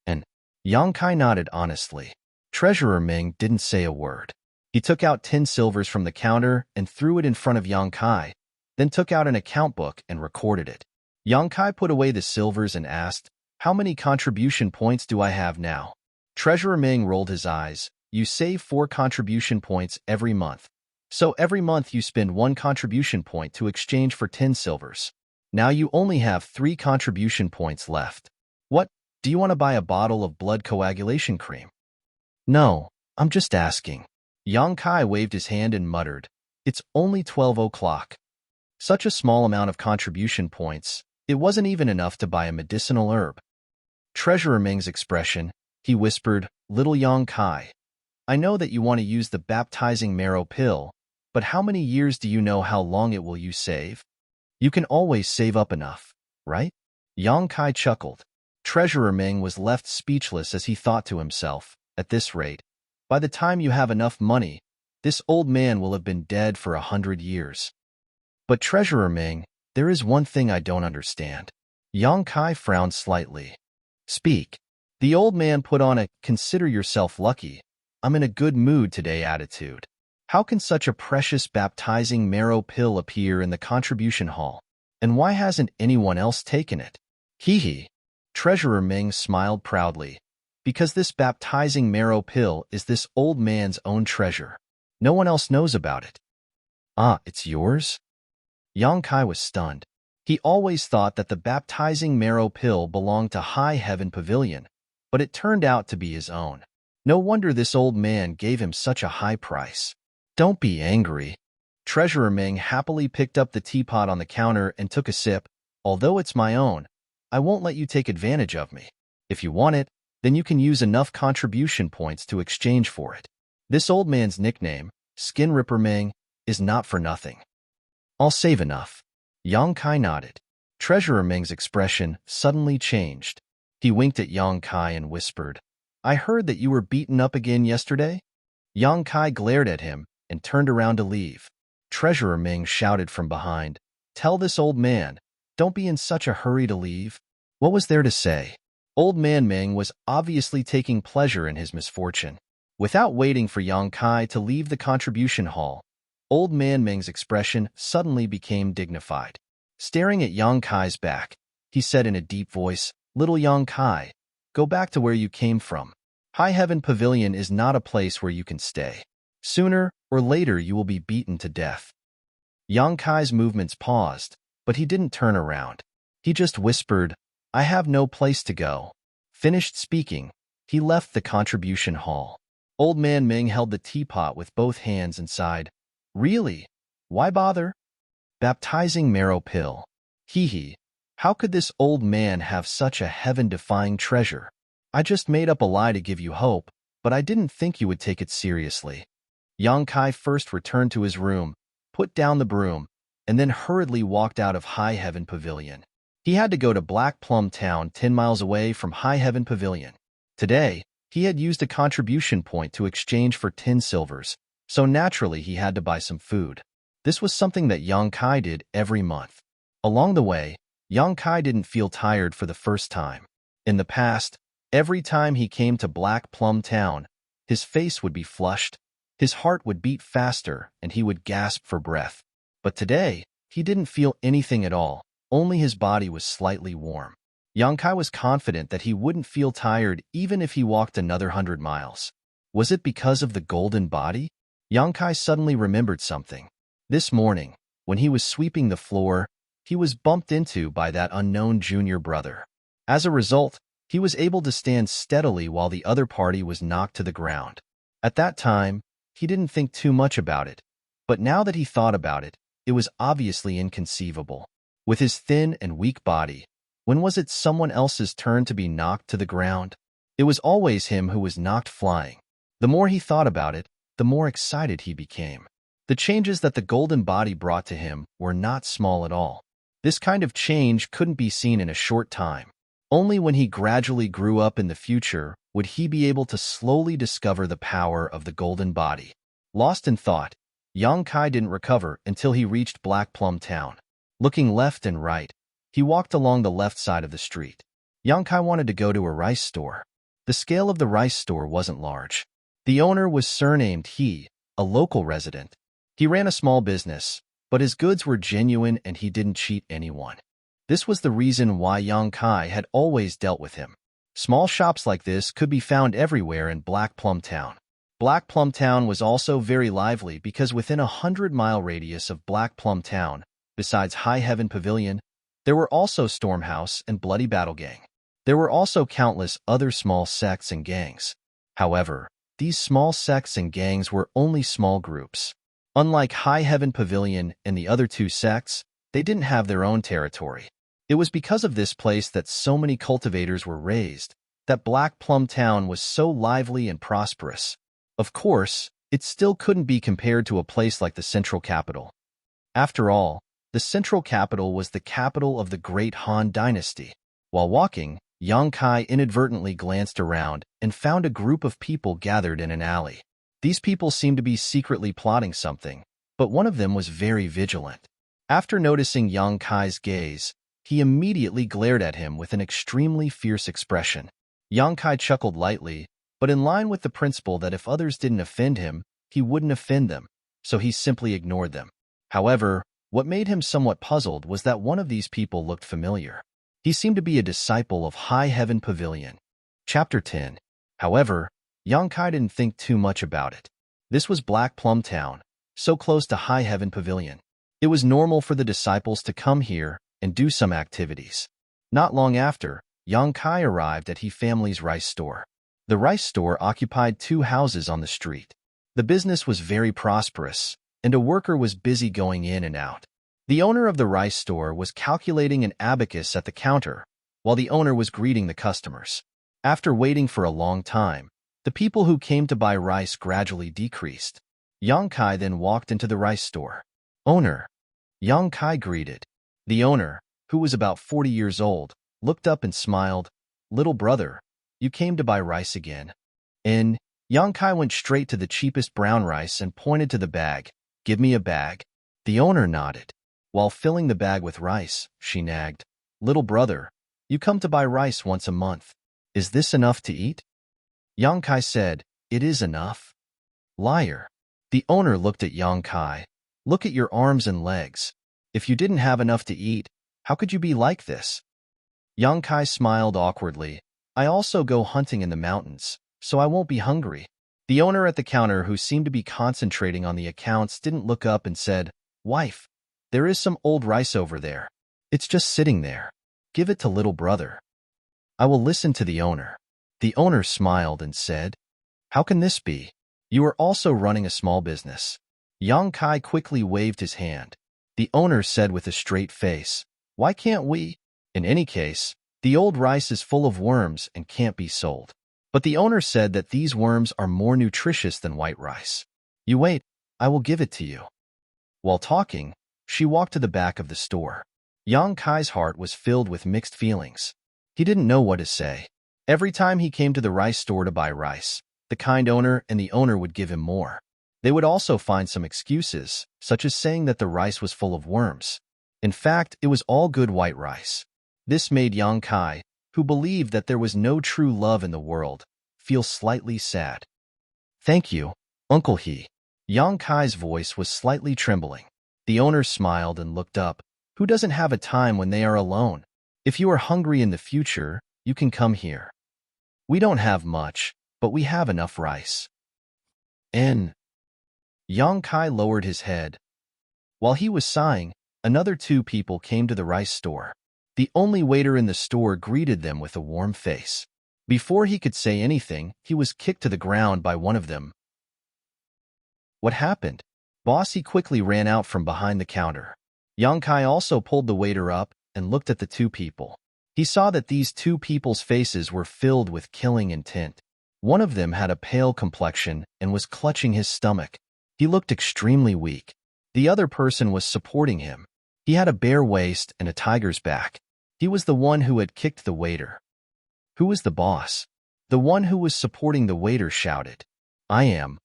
And Yang Kai nodded honestly. Treasurer Ming didn't say a word. He took out 10 silvers from the counter and threw it in front of Yang Kai, then took out an account book and recorded it. Yang Kai put away the silvers and asked, "How many contribution points do I have now?" Treasurer Ming rolled his eyes. "You save 4 contribution points every month. So every month you spend 1 contribution point to exchange for 10 silvers. Now you only have 3 contribution points left. What, do you want to buy a bottle of blood coagulation cream?" "No, I'm just asking." Yang Kai waved his hand and muttered, "It's only 12 o'clock. Such a small amount of contribution points, it wasn't even enough to buy a medicinal herb." Treasurer Ming's expression, he whispered, "Little Yang Kai, I know that you want to use the baptizing marrow pill, but how many years do you know how long it will you save? You can always save up enough, right?" Yang Kai chuckled. Treasurer Ming was left speechless as he thought to himself, "At this rate, by the time you have enough money, this old man will have been dead for 100 years. But Treasurer Ming, there is one thing I don't understand." Yang Kai frowned slightly. "Speak." The old man put on a "consider yourself lucky, I'm in a good mood today" attitude. How can such a precious baptizing marrow pill appear in the contribution hall? And why hasn't anyone else taken it? Hee hee. Treasurer Ming smiled proudly. Because this baptizing marrow pill is this old man's own treasure. No one else knows about it. "Ah, it's yours?" Yang Kai was stunned. He always thought that the baptizing marrow pill belonged to High Heaven Pavilion, but it turned out to be his own. No wonder this old man gave him such a high price. "Don't be angry." Treasurer Ming happily picked up the teapot on the counter and took a sip. "Although it's my own, I won't let you take advantage of me. If you want it, then you can use enough contribution points to exchange for it. This old man's nickname, Skin Ripper Ming, is not for nothing." "I'll save enough." Yang Kai nodded. Treasurer Ming's expression suddenly changed. He winked at Yang Kai and whispered, "I heard that you were beaten up again yesterday?" Yang Kai glared at him and turned around to leave. Treasurer Ming shouted from behind, "Tell this old man, don't be in such a hurry to leave." What was there to say? Old man Ming was obviously taking pleasure in his misfortune. Without waiting for Yang Kai to leave the contribution hall, old man Ming's expression suddenly became dignified. Staring at Yang Kai's back, he said in a deep voice, "Little Yang Kai, go back to where you came from. High Heaven Pavilion is not a place where you can stay. Sooner or later you will be beaten to death." Yang Kai's movements paused, but he didn't turn around. He just whispered, "I have no place to go." Finished speaking, he left the contribution hall. Old man Ming held the teapot with both hands and sighed, "Really? Why bother? Baptizing marrow pill. Hee hee. How could this old man have such a heaven-defying treasure? I just made up a lie to give you hope, but I didn't think you would take it seriously." Yang Kai first returned to his room, put down the broom, and then hurriedly walked out of High Heaven Pavilion. He had to go to Black Plum Town 10 miles away from High Heaven Pavilion. Today, he had used a contribution point to exchange for 10 silvers, so naturally he had to buy some food. This was something that Yang Kai did every month. Along the way, young Kai didn't feel tired for the first time. In the past, every time he came to Black Plum Town, his face would be flushed, his heart would beat faster, and he would gasp for breath. But today, he didn't feel anything at all, only his body was slightly warm. Young Kai was confident that he wouldn't feel tired even if he walked another 100 miles. Was it because of the golden body? Young Kai suddenly remembered something. This morning, when he was sweeping the floor, he was bumped into by that unknown junior brother. As a result, he was able to stand steadily while the other party was knocked to the ground. At that time, he didn't think too much about it, but now that he thought about it, it was obviously inconceivable. With his thin and weak body, when was it someone else's turn to be knocked to the ground? It was always him who was knocked flying. The more he thought about it, the more excited he became. The changes that the golden body brought to him were not small at all. This kind of change couldn't be seen in a short time. Only when he gradually grew up in the future would he be able to slowly discover the power of the golden body. Lost in thought, young Kai didn't recover until he reached Black Plum Town. Looking left and right, he walked along the left side of the street. Young Kai wanted to go to a rice store. The scale of the rice store wasn't large. The owner was surnamed He, a local resident. He ran a small business, but his goods were genuine and he didn't cheat anyone. This was the reason why young Kai had always dealt with him. Small shops like this could be found everywhere in Black Plum Town. Black Plum Town was also very lively because within a 100-mile radius of Black Plum Town, besides High Heaven Pavilion, there were also Stormhouse and Bloody Battle Gang. There were also countless other small sects and gangs. However, these small sects and gangs were only small groups. Unlike High Heaven Pavilion and the other two sects, they didn't have their own territory. It was because of this place that so many cultivators were raised, that Black Plum Town was so lively and prosperous. Of course, it still couldn't be compared to a place like the Central Capital. After all, the Central Capital was the capital of the Great Han Dynasty. While walking, young Kai inadvertently glanced around and found a group of people gathered in an alley. These people seemed to be secretly plotting something, but one of them was very vigilant. After noticing young Kai's gaze, he immediately glared at him with an extremely fierce expression. Young Kai chuckled lightly, but in line with the principle that if others didn't offend him, he wouldn't offend them, so he simply ignored them. However, what made him somewhat puzzled was that one of these people looked familiar. He seemed to be a disciple of High Heaven Pavilion. Chapter 10. However, young Kai didn't think too much about it. This was Black Plum Town, so close to High Heaven Pavilion. It was normal for the disciples to come here and do some activities. Not long after, young Kai arrived at He family's rice store. The rice store occupied 2 houses on the street. The business was very prosperous, and a worker was busy going in and out. The owner of the rice store was calculating an abacus at the counter, while the owner was greeting the customers. After waiting for a long time, the people who came to buy rice gradually decreased. Young Kai then walked into the rice store. "Owner," young Kai greeted. The owner, who was about 40 years old, looked up and smiled. "Little brother, you came to buy rice again?" And young Kai went straight to the cheapest brown rice and pointed to the bag. "Give me a bag." The owner nodded. While filling the bag with rice, she nagged, "Little brother, you come to buy rice once a month. Is this enough to eat?" Young Kai said, "It is enough." "Liar." The owner looked at young Kai. "Look at your arms and legs. If you didn't have enough to eat, how could you be like this?" Young Kai smiled awkwardly. "I also go hunting in the mountains, so I won't be hungry." The owner at the counter, who seemed to be concentrating on the accounts, didn't look up and said, "Wife, there is some old rice over there. It's just sitting there. Give it to little brother." "I will listen to the owner." The owner smiled and said, "How can this be? You are also running a small business." Young Kai quickly waved his hand. The owner said with a straight face, "Why can't we? In any case, the old rice is full of worms and can't be sold." But the owner said that these worms are more nutritious than white rice. "You wait, I will give it to you." While talking, she walked to the back of the store. Young Kai's heart was filled with mixed feelings. He didn't know what to say. Every time he came to the rice store to buy rice, the kind owner and the owner would give him more. They would also find some excuses, such as saying that the rice was full of worms. In fact, it was all good white rice. This made Yang Kai, who believed that there was no true love in the world, feel slightly sad. Thank you, Uncle He. Yang Kai's voice was slightly trembling. The owner smiled and looked up. Who doesn't have a time when they are alone? If you are hungry in the future, you can come here. We don't have much, but we have enough rice. N. Yang Kai lowered his head. While he was sighing, another two people came to the rice store. The only waiter in the store greeted them with a warm face. Before he could say anything, he was kicked to the ground by one of them. What happened? Bossy quickly ran out from behind the counter. Yang Kai also pulled the waiter up and looked at the two people. He saw that these two people's faces were filled with killing intent. One of them had a pale complexion and was clutching his stomach. He looked extremely weak. The other person was supporting him. He had a bare waist and a tiger's back. He was the one who had kicked the waiter. Who was the boss? The one who was supporting the waiter shouted. I am.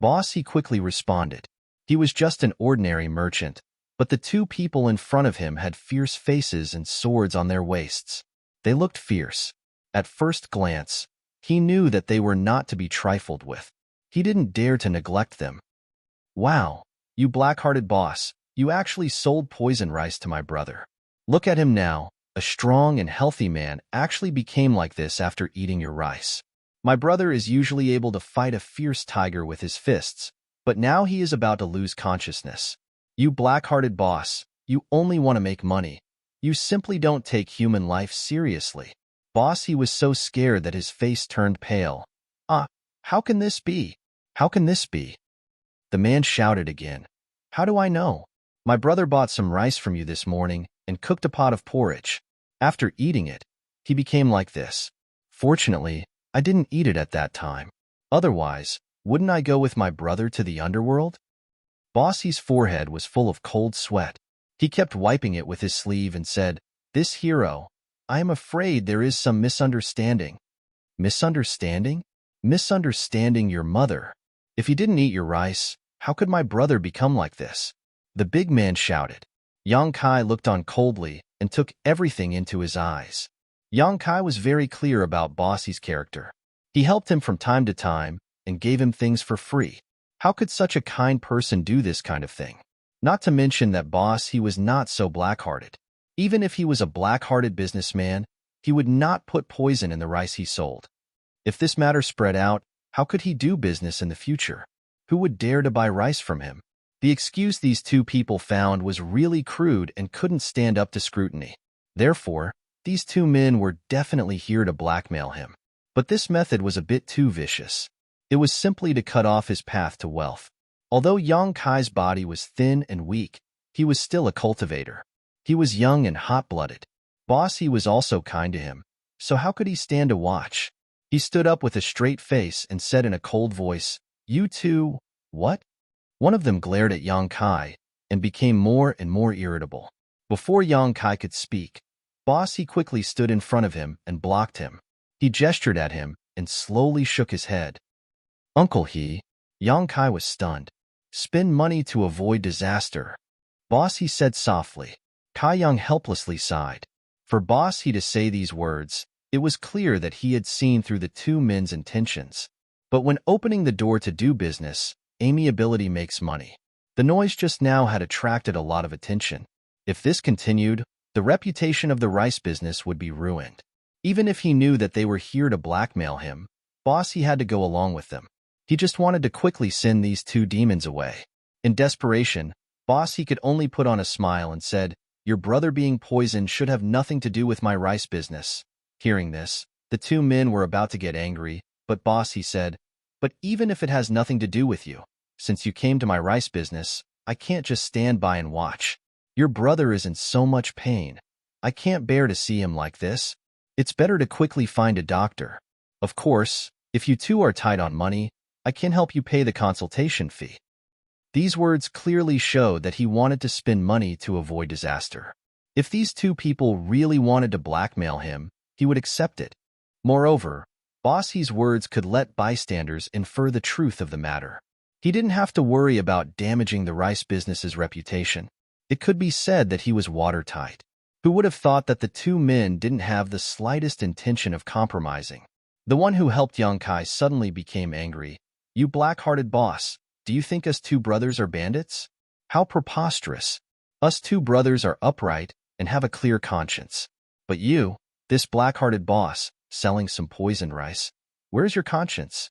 Boss, he quickly responded. He was just an ordinary merchant, but the two people in front of him had fierce faces and swords on their waists. They looked fierce. At first glance, he knew that they were not to be trifled with. He didn't dare to neglect them. Wow, you black-hearted boss, you actually sold poison rice to my brother. Look at him now. A strong and healthy man actually became like this after eating your rice. My brother is usually able to fight a fierce tiger with his fists, but now he is about to lose consciousness. You black-hearted boss, you only want to make money. You simply don't take human life seriously. Boss, he was so scared that his face turned pale. How can this be? How can this be? The man shouted again. How do I know? My brother bought some rice from you this morning and cooked a pot of porridge. After eating it, he became like this. Fortunately, I didn't eat it at that time. Otherwise, wouldn't I go with my brother to the underworld? Bossy's forehead was full of cold sweat. He kept wiping it with his sleeve and said, This hero, I am afraid there is some misunderstanding. Misunderstanding? Misunderstanding your mother. If you didn't eat your rice, how could my brother become like this? The big man shouted. Yang Kai looked on coldly and took everything into his eyes. Yang Kai was very clear about Bossy's character. He helped him from time to time and gave him things for free. How could such a kind person do this kind of thing? Not to mention that Bossy was not so black-hearted. Even if he was a black-hearted businessman, he would not put poison in the rice he sold. If this matter spread out, how could he do business in the future? Who would dare to buy rice from him? The excuse these two people found was really crude and couldn't stand up to scrutiny. Therefore, these two men were definitely here to blackmail him. But this method was a bit too vicious. It was simply to cut off his path to wealth. Although Yang Kai's body was thin and weak, he was still a cultivator. He was young and hot-blooded. Bossy was also kind to him, so how could he stand to watch? He stood up with a straight face and said in a cold voice, You two, what? One of them glared at Yang Kai and became more and more irritable. Before Yang Kai could speak, Bossy quickly stood in front of him and blocked him. He gestured at him and slowly shook his head. Uncle He, Yang Kai was stunned. Spend money to avoid disaster. Bossy said softly. Kai Yang helplessly sighed. For Bossy to say these words, it was clear that he had seen through the two men's intentions. But when opening the door to do business, amiability makes money. The noise just now had attracted a lot of attention. If this continued, the reputation of the rice business would be ruined. Even if he knew that they were here to blackmail him, Bossy had to go along with them. He just wanted to quickly send these two demons away. In desperation, Bossy could only put on a smile and said, Your brother being poisoned should have nothing to do with my rice business. Hearing this, the two men were about to get angry, but Bossy said, But even if it has nothing to do with you, since you came to my rice business, I can't just stand by and watch. Your brother is in so much pain. I can't bear to see him like this. It's better to quickly find a doctor. Of course, if you two are tight on money, I can help you pay the consultation fee. These words clearly showed that he wanted to spend money to avoid disaster. If these two people really wanted to blackmail him, he would accept it. Moreover, Bossy's words could let bystanders infer the truth of the matter. He didn't have to worry about damaging the rice business's reputation. It could be said that he was watertight. Who would have thought that the two men didn't have the slightest intention of compromising? The one who helped Yang Kai suddenly became angry. You black-hearted boss, do you think us two brothers are bandits? How preposterous. Us two brothers are upright and have a clear conscience. But you, this black-hearted boss, selling some poisoned rice, where's your conscience?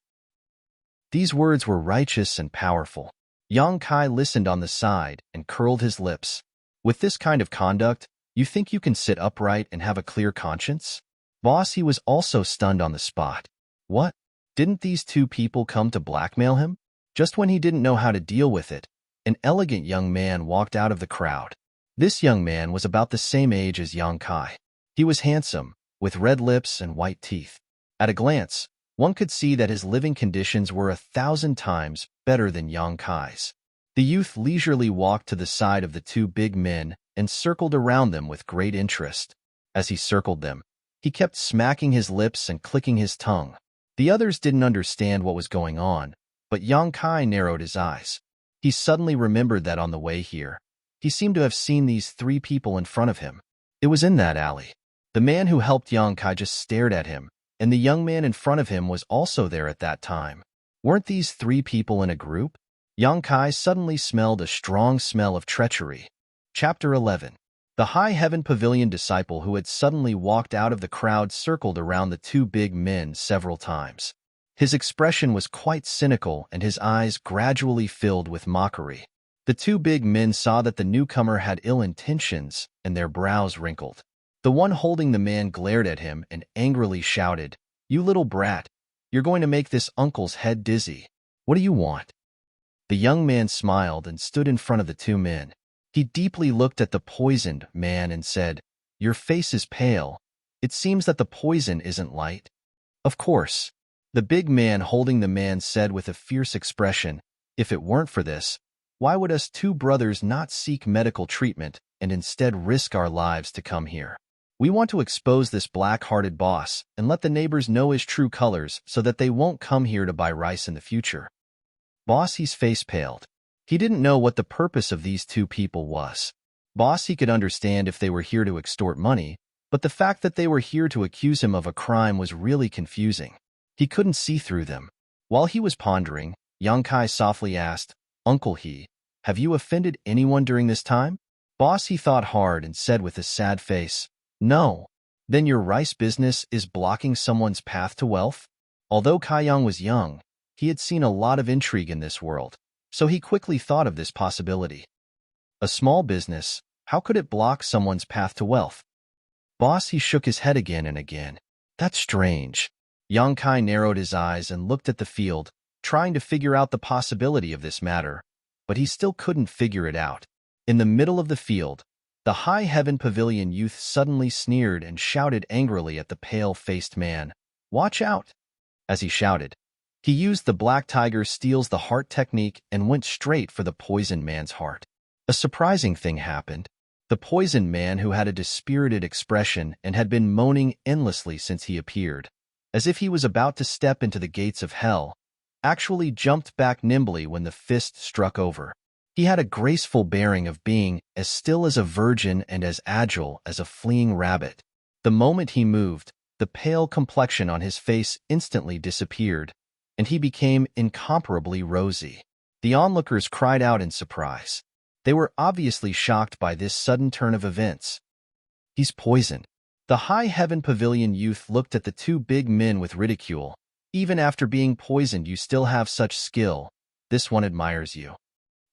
These words were righteous and powerful. Yang Kai listened on the side and curled his lips. With this kind of conduct, you think you can sit upright and have a clear conscience? Boss, he was also stunned on the spot. What? Didn't these two people come to blackmail him? Just when he didn't know how to deal with it, an elegant young man walked out of the crowd. This young man was about the same age as Yang Kai. He was handsome, with red lips and white teeth. At a glance, one could see that his living conditions were 1,000 times better than Yang Kai's. The youth leisurely walked to the side of the two big men and circled around them with great interest. As he circled them, he kept smacking his lips and clicking his tongue. The others didn't understand what was going on, but Yang Kai narrowed his eyes. He suddenly remembered that on the way here, he seemed to have seen these three people in front of him. It was in that alley. The man who helped Yang Kai just stared at him, and the young man in front of him was also there at that time. Weren't these three people in a group? Yang Kai suddenly smelled a strong smell of treachery. Chapter 11. The High Heaven Pavilion disciple who had suddenly walked out of the crowd circled around the two big men several times. His expression was quite cynical and his eyes gradually filled with mockery. The two big men saw that the newcomer had ill intentions and their brows wrinkled. The one holding the man glared at him and angrily shouted, "You little brat, you're going to make this uncle's head dizzy. What do you want?" The young man smiled and stood in front of the two men. He deeply looked at the poisoned man and said, "Your face is pale. It seems that the poison isn't light." "Of course," the big man holding the man said with a fierce expression, "if it weren't for this, why would us two brothers not seek medical treatment and instead risk our lives to come here? We want to expose this black-hearted boss and let the neighbors know his true colors so that they won't come here to buy rice in the future." Bossy's face paled. He didn't know what the purpose of these two people was. Bossy could understand if they were here to extort money, but the fact that they were here to accuse him of a crime was really confusing. He couldn't see through them. While he was pondering, Yang Kai softly asked, "Uncle He, have you offended anyone during this time?" Bossy thought hard and said with a sad face, "No." "Then your rice business is blocking someone's path to wealth?" Although Kai Yang was young, he had seen a lot of intrigue in this world, so he quickly thought of this possibility. A small business, how could it block someone's path to wealth? Bossy shook his head again and again. That's strange. Yang Kai narrowed his eyes and looked at the field, trying to figure out the possibility of this matter, but he still couldn't figure it out. In the middle of the field, the High Heaven Pavilion youth suddenly sneered and shouted angrily at the pale-faced man, "Watch out!" As he shouted, he used the Black Tiger steals the heart technique and went straight for the poisoned man's heart. A surprising thing happened. The poisoned man, who had a dispirited expression and had been moaning endlessly since he appeared, as if he was about to step into the gates of hell, actually jumped back nimbly when the fist struck over. He had a graceful bearing of being as still as a virgin and as agile as a fleeing rabbit. The moment he moved, the pale complexion on his face instantly disappeared, and he became incomparably rosy. The onlookers cried out in surprise. They were obviously shocked by this sudden turn of events. "He's poisoned." The High Heaven Pavilion youth looked at the two big men with ridicule. "Even after being poisoned, you still have such skill. This one admires you."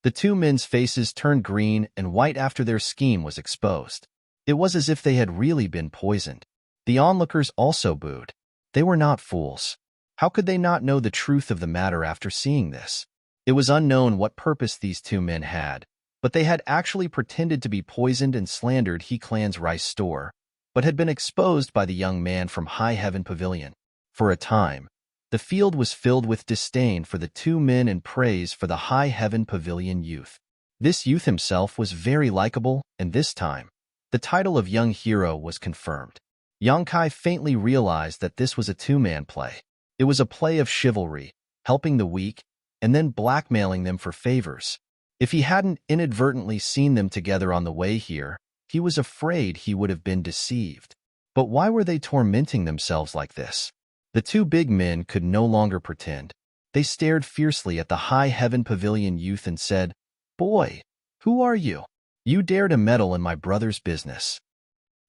The two men's faces turned green and white after their scheme was exposed. It was as if they had really been poisoned. The onlookers also booed. They were not fools. How could they not know the truth of the matter after seeing this? It was unknown what purpose these two men had, but they had actually pretended to be poisoned and slandered He Clan's rice store, but had been exposed by the young man from High Heaven Pavilion. For a time, the field was filled with disdain for the two men and praise for the High Heaven Pavilion youth. This youth himself was very likable, and this time, the title of young hero was confirmed. Yang Kai faintly realized that this was a two-man play. It was a play of chivalry, helping the weak, and then blackmailing them for favors. If he hadn't inadvertently seen them together on the way here, he was afraid he would have been deceived. But why were they tormenting themselves like this? The two big men could no longer pretend. They stared fiercely at the High Heaven Pavilion youth and said, "Boy, who are you? You dare to meddle in my brother's business."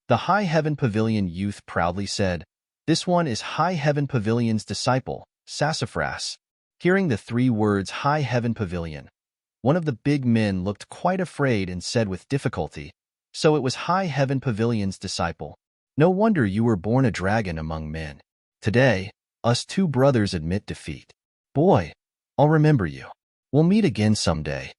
The High Heaven Pavilion youth proudly said, "This one is High Heaven Pavilion's disciple, Sassafras." Hearing the three words High Heaven Pavilion, one of the big men looked quite afraid and said with difficulty, "So it was High Heaven Pavilion's disciple. No wonder you were born a dragon among men. Today, us two brothers admit defeat. Boy, I'll remember you. We'll meet again someday."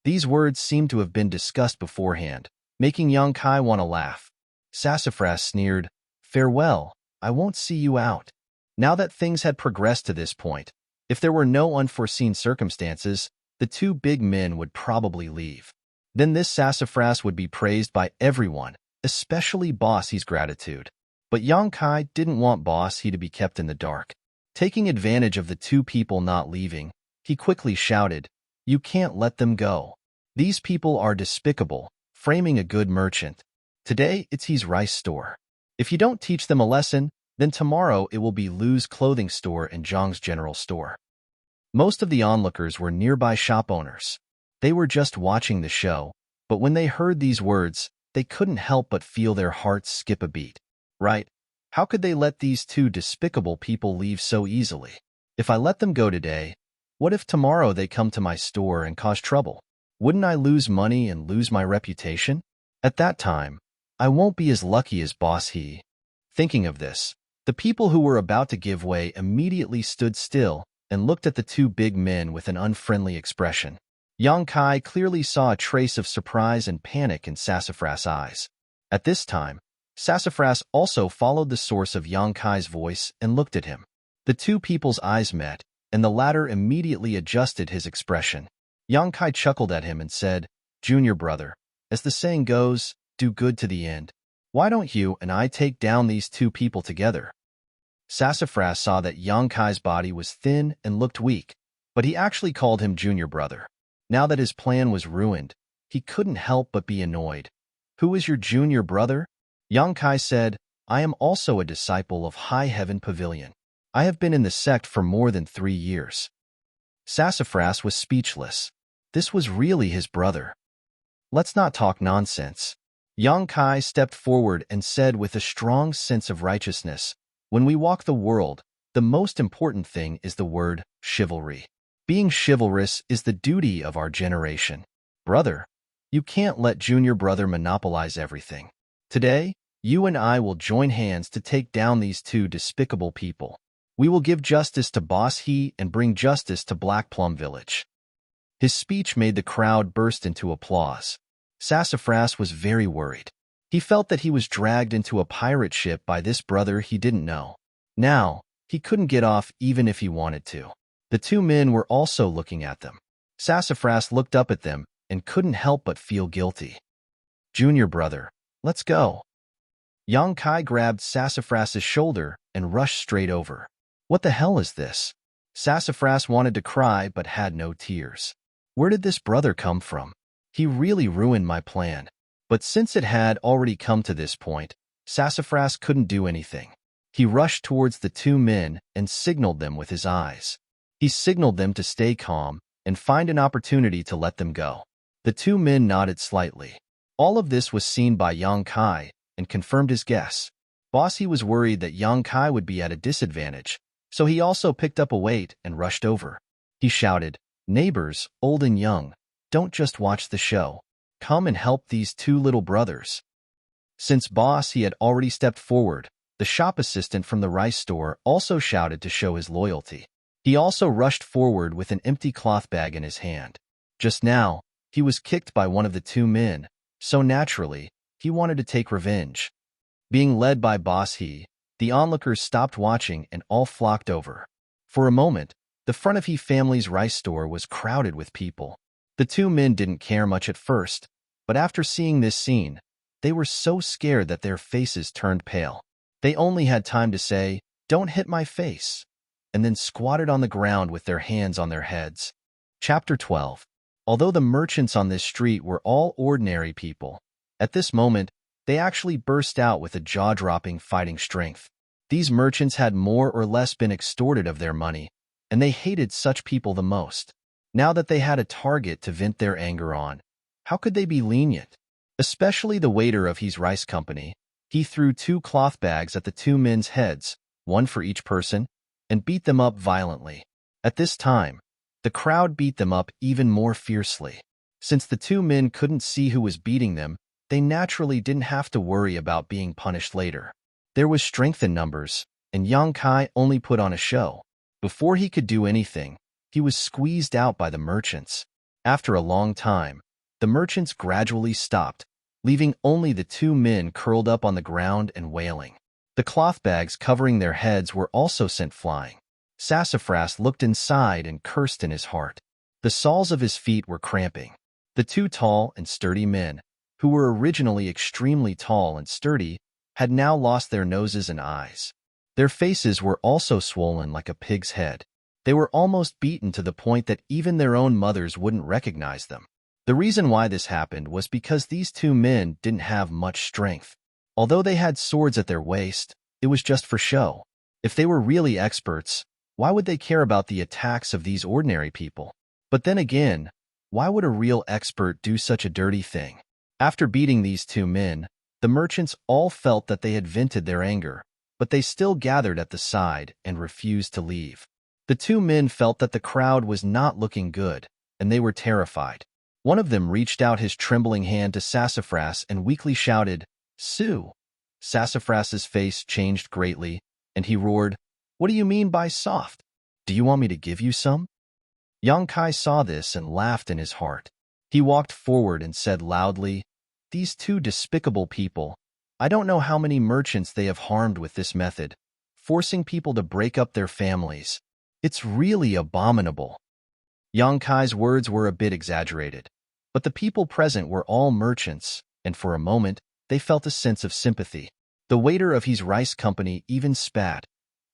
These words seemed to have been discussed beforehand, making young Kai want to laugh. Sassafras sneered, "Farewell, I won't see you out." Now that things had progressed to this point, if there were no unforeseen circumstances, the two big men would probably leave. Then this Sassafras would be praised by everyone, especially Boss He's gratitude. But young Kai didn't want Boss He to be kept in the dark. Taking advantage of the two people not leaving, he quickly shouted, "You can't let them go. These people are despicable, framing a good merchant. Today it's his rice store. If you don't teach them a lesson, then tomorrow it will be Lu's clothing store and Zhang's general store." Most of the onlookers were nearby shop owners. They were just watching the show, but when they heard these words, they couldn't help but feel their hearts skip a beat. Right? How could they let these two despicable people leave so easily? If I let them go today, what if tomorrow they come to my store and cause trouble? Wouldn't I lose money and lose my reputation? At that time, I won't be as lucky as Boss He. Thinking of this, the people who were about to give way immediately stood still and looked at the two big men with an unfriendly expression. Yang Kai clearly saw a trace of surprise and panic in Sassafras' eyes. At this time, Sassafras also followed the source of Yang Kai's voice and looked at him. The two people's eyes met, and the latter immediately adjusted his expression. Yang Kai chuckled at him and said, "Junior brother, as the saying goes, do good to the end. Why don't you and I take down these two people together?" Sassafras saw that Yang Kai's body was thin and looked weak, but he actually called him junior brother. Now that his plan was ruined, he couldn't help but be annoyed. "Who is your junior brother?" Yang Kai said, "I am also a disciple of High Heaven Pavilion. I have been in the sect for more than 3 years." Sassafras was speechless. This was really his brother. "Let's not talk nonsense." Yang Kai stepped forward and said with a strong sense of righteousness, "When we walk the world, the most important thing is the word chivalry. Being chivalrous is the duty of our generation. Brother, you can't let junior brother monopolize everything. Today, you and I will join hands to take down these two despicable people. We will give justice to Boss He and bring justice to Black Plum Village." His speech made the crowd burst into applause. Sassafras was very worried. He felt that he was dragged into a pirate ship by this brother he didn't know. Now, he couldn't get off even if he wanted to. The two men were also looking at them. Sassafras looked up at them and couldn't help but feel guilty. "Junior brother, let's go." Yang Kai grabbed Sassafras's shoulder and rushed straight over. "What the hell is this?" Sassafras wanted to cry but had no tears. Where did this brother come from? He really ruined my plan. But since it had already come to this point, Sassafras couldn't do anything. He rushed towards the two men and signaled them with his eyes. He signaled them to stay calm and find an opportunity to let them go. The two men nodded slightly. All of this was seen by Yang Kai and confirmed his guess. Boss He was worried that Yang Kai would be at a disadvantage, so he also picked up a weight and rushed over. He shouted, "Neighbors, old and young, don't just watch the show. Come and help these two little brothers." Since Boss He had already stepped forward, the shop assistant from the rice store also shouted to show his loyalty. He also rushed forward with an empty cloth bag in his hand. Just now, he was kicked by one of the two men, so naturally, he wanted to take revenge. Being led by Boss He, the onlookers stopped watching and all flocked over. For a moment, the front of He family's rice store was crowded with people. The two men didn't care much at first, but after seeing this scene, they were so scared that their faces turned pale. They only had time to say, "Don't hit my face," and then squatted on the ground with their hands on their heads. Chapter 12. Although the merchants on this street were all ordinary people, at this moment, they actually burst out with a jaw-dropping fighting strength. These merchants had more or less been extorted of their money, and they hated such people the most. Now that they had a target to vent their anger on, how could they be lenient? Especially the waiter of his rice company. He threw 2 cloth bags at the 2 men's heads, one for each person, and beat them up violently. At this time, the crowd beat them up even more fiercely. Since the 2 men couldn't see who was beating them, they naturally didn't have to worry about being punished later. There was strength in numbers, and Yang Kai only put on a show. Before he could do anything, he was squeezed out by the merchants. After a long time, the merchants gradually stopped, leaving only the 2 men curled up on the ground and wailing. The cloth bags covering their heads were also sent flying. Sassafras looked inside and cursed in his heart. The soles of his feet were cramping. The 2 tall and sturdy men, who were originally extremely tall and sturdy, had now lost their noses and eyes. Their faces were also swollen like a pig's head. They were almost beaten to the point that even their own mothers wouldn't recognize them. The reason why this happened was because these 2 men didn't have much strength. Although they had swords at their waist, it was just for show. If they were really experts, why would they care about the attacks of these ordinary people? But then again, why would a real expert do such a dirty thing? After beating these 2 men, the merchants all felt that they had vented their anger, but they still gathered at the side and refused to leave. The 2 men felt that the crowd was not looking good, and they were terrified. One of them reached out his trembling hand to Sassafras and weakly shouted, "Sue!" Sassafras's face changed greatly, and he roared, "What do you mean by soft? Do you want me to give you some?" Yang Kai saw this and laughed in his heart. He walked forward and said loudly, "These 2 despicable people, I don't know how many merchants they have harmed with this method, forcing people to break up their families. It's really abominable." Yang Kai's words were a bit exaggerated, but the people present were all merchants, and for a moment, they felt a sense of sympathy. The waiter of his rice company even spat,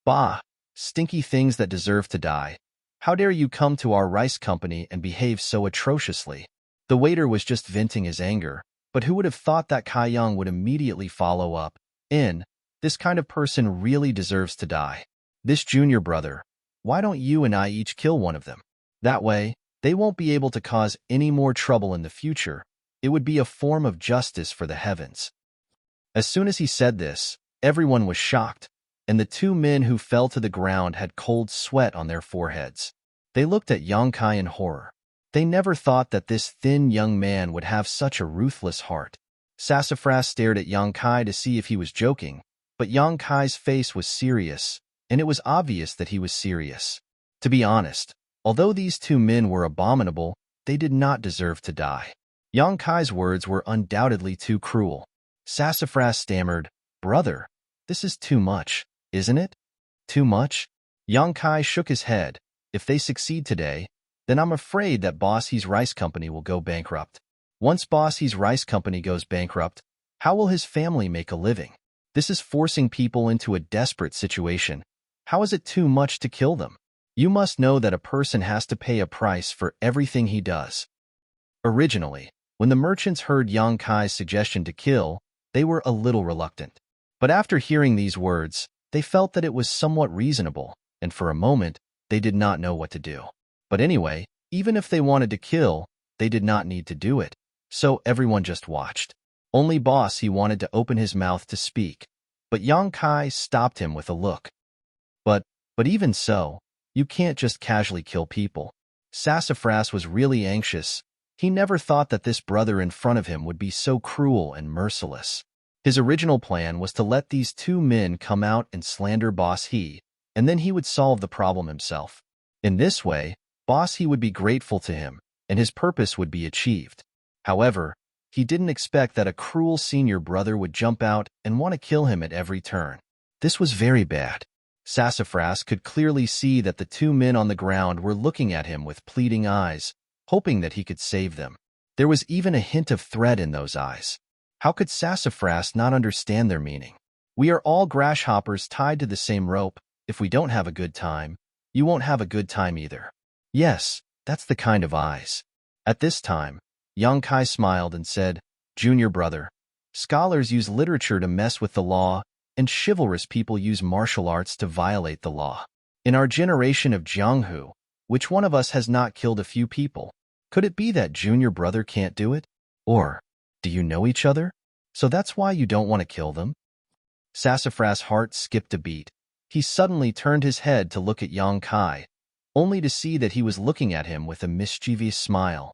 "Bah, stinky things that deserve to die. How dare you come to our rice company and behave so atrociously?" The waiter was just venting his anger, but who would have thought that Kai Young would immediately follow up, "This kind of person really deserves to die. This junior brother, why don't you and I each kill one of them? That way, they won't be able to cause any more trouble in the future. It would be a form of justice for the heavens." As soon as he said this, everyone was shocked, and the 2 men who fell to the ground had cold sweat on their foreheads. They looked at Yang Kai in horror. They never thought that this thin young man would have such a ruthless heart. Sassafras stared at Yang Kai to see if he was joking, but Yang Kai's face was serious, and it was obvious that he was serious. To be honest, although these 2 men were abominable, they did not deserve to die. Yang Kai's words were undoubtedly too cruel. Sassafras stammered, "Brother, this is too much, isn't it? Too much?" Yang Kai shook his head. "If they succeed today, then I'm afraid that Boss He's Rice Company will go bankrupt. Once Boss He's Rice Company goes bankrupt, how will his family make a living? This is forcing people into a desperate situation. How is it too much to kill them? You must know that a person has to pay a price for everything he does." Originally, when the merchants heard Yang Kai's suggestion to kill, they were a little reluctant. But after hearing these words, they felt that it was somewhat reasonable, and for a moment, they did not know what to do. But anyway, even if they wanted to kill, they did not need to do it, so everyone just watched. Only Boss he wanted to open his mouth to speak, but Yang Kai stopped him with a look. But even so, you can't just casually kill people. Sassafras was really anxious. He never thought that this brother in front of him would be so cruel and merciless. His original plan was to let these 2 men come out and slander Boss He, and then he would solve the problem himself. In this way, Boss He would be grateful to him, and his purpose would be achieved. However, he didn't expect that a cruel senior brother would jump out and want to kill him at every turn. This was very bad. Sassafras could clearly see that the 2 men on the ground were looking at him with pleading eyes, hoping that he could save them. There was even a hint of threat in those eyes. How could Sassafras not understand their meaning? "We are all grasshoppers tied to the same rope. If we don't have a good time, you won't have a good time either." Yes, that's the kind of eyes. At this time, young Kai smiled and said, "Junior brother, scholars use literature to mess with the law, and chivalrous people use martial arts to violate the law. In our generation of Jianghu, which one of us has not killed a few people? Could it be that junior brother can't do it? Or, do you know each other? So that's why you don't want to kill them?" Sassafras' heart skipped a beat. He suddenly turned his head to look at Yang Kai, only to see that he was looking at him with a mischievous smile.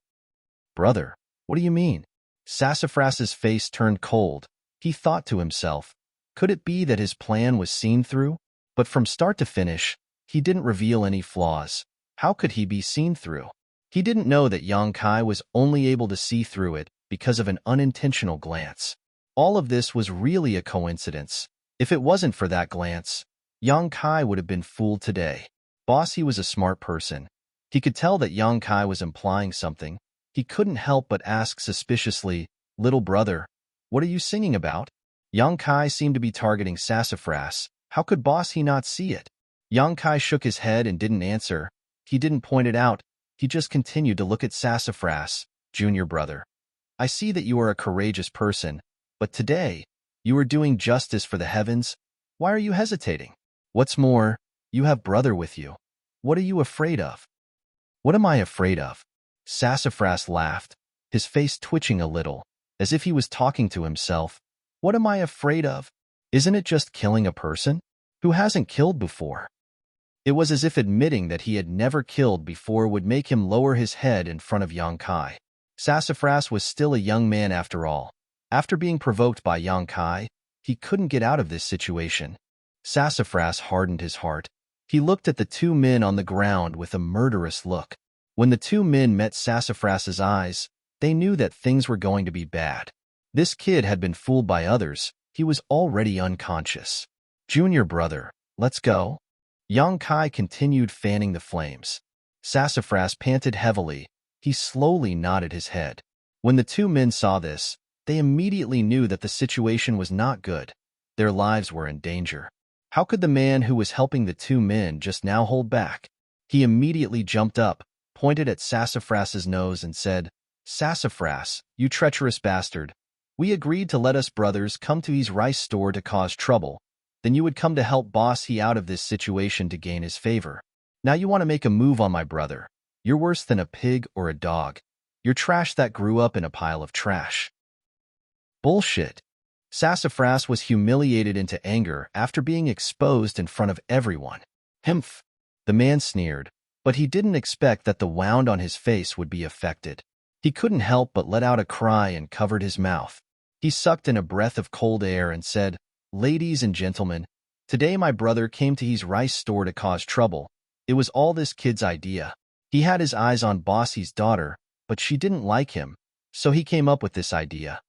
"Brother, what do you mean?" Sassafras's face turned cold. He thought to himself, could it be that his plan was seen through? But from start to finish, he didn't reveal any flaws. How could he be seen through? He didn't know that Yang Kai was only able to see through it because of an unintentional glance. All of this was really a coincidence. If it wasn't for that glance, Yang Kai would have been fooled today. Boss, he was a smart person. He could tell that Yang Kai was implying something. He couldn't help but ask suspiciously, "Little brother, what are you singing about?" Yang Kai seemed to be targeting Sassafras. How could Boss he not see it? Yang Kai shook his head and didn't answer. He didn't point it out. He just continued to look at Sassafras. "Junior brother, I see that you are a courageous person, but today, you are doing justice for the heavens. Why are you hesitating? What's more, you have brother with you. What are you afraid of?" "What am I afraid of?" Sassafras laughed, his face twitching a little, as if he was talking to himself. "What am I afraid of? Isn't it just killing a person? Who hasn't killed before?" It was as if admitting that he had never killed before would make him lower his head in front of Yang Kai. Sassafras was still a young man after all. After being provoked by Yang Kai, he couldn't get out of this situation. Sassafras hardened his heart. He looked at the two men on the ground with a murderous look. When the two men met Sassafras's eyes, they knew that things were going to be bad. This kid had been fooled by others. He was already unconscious. "Junior brother, let's go." Yang Kai continued fanning the flames. Sassafras panted heavily. He slowly nodded his head. When the two men saw this, they immediately knew that the situation was not good. Their lives were in danger. How could the man who was helping the two men just now hold back? He immediately jumped up, pointed at Sassafras's nose and said, "Sassafras, you treacherous bastard. We agreed to let us brothers come to his rice store to cause trouble. Then you would come to help boss he out of this situation to gain his favor. Now you want to make a move on my brother. You're worse than a pig or a dog. You're trash that grew up in a pile of trash." Bullshit. Sassafras was humiliated into anger after being exposed in front of everyone. "Humph." The man sneered, but he didn't expect that the wound on his face would be affected. He couldn't help but let out a cry and covered his mouth. He sucked in a breath of cold air and said, "Ladies and gentlemen, today my brother came to his rice store to cause trouble. It was all this kid's idea. He had his eyes on Bossy's daughter, but she didn't like him, so he came up with this idea."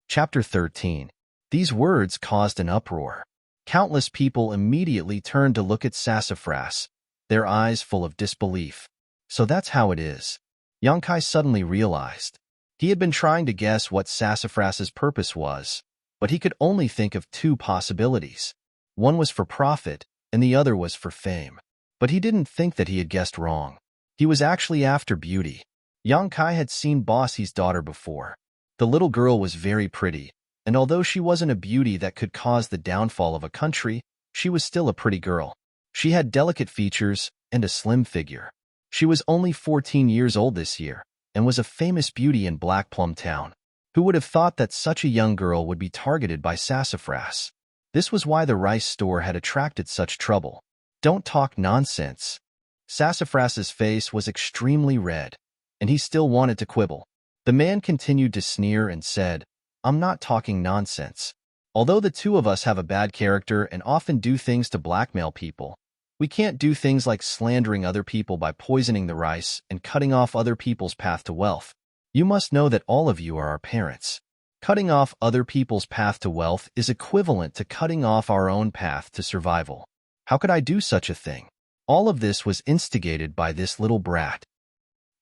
Chapter 13. These words caused an uproar. Countless people immediately turned to look at Sassafras, their eyes full of disbelief. So that's how it is. Yang Kai suddenly realized. He had been trying to guess what Sassafras's purpose was, but he could only think of two possibilities. One was for profit, and the other was for fame. But he didn't think that he had guessed wrong. He was actually after beauty. Yang Kai had seen Bossy's daughter before. The little girl was very pretty, and although she wasn't a beauty that could cause the downfall of a country, she was still a pretty girl. She had delicate features and a slim figure. She was only 14 years old this year, and was a famous beauty in Black Plum Town. Who would have thought that such a young girl would be targeted by Sassafras? This was why the rice store had attracted such trouble. "Don't talk nonsense." Sassafras's face was extremely red, and he still wanted to quibble. The man continued to sneer and said, "I'm not talking nonsense. Although the two of us have a bad character and often do things to blackmail people, we can't do things like slandering other people by poisoning the rice and cutting off other people's path to wealth. You must know that all of you are our parents. Cutting off other people's path to wealth is equivalent to cutting off our own path to survival. How could I do such a thing? All of this was instigated by this little brat."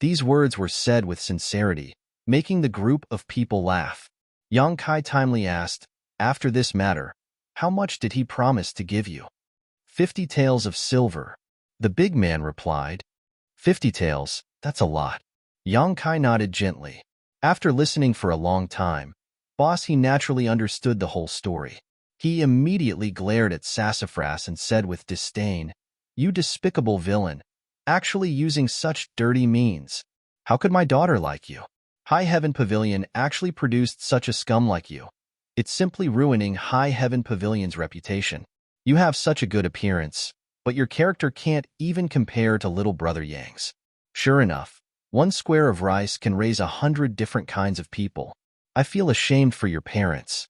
These words were said with sincerity, making the group of people laugh. Yang Kai timely asked, "After this matter, how much did he promise to give you?" 50 taels of silver. The big man replied, 50 taels, that's a lot. Yang Kai nodded gently. After listening for a long time, boss, he naturally understood the whole story. He immediately glared at Sassafras and said with disdain, "You despicable villain, actually using such dirty means. How could my daughter like you? High Heaven Pavilion actually produced such a scum like you. It's simply ruining High Heaven Pavilion's reputation. You have such a good appearance, but your character can't even compare to little brother Yang's. Sure enough, one square of rice can raise 100 different kinds of people. I feel ashamed for your parents."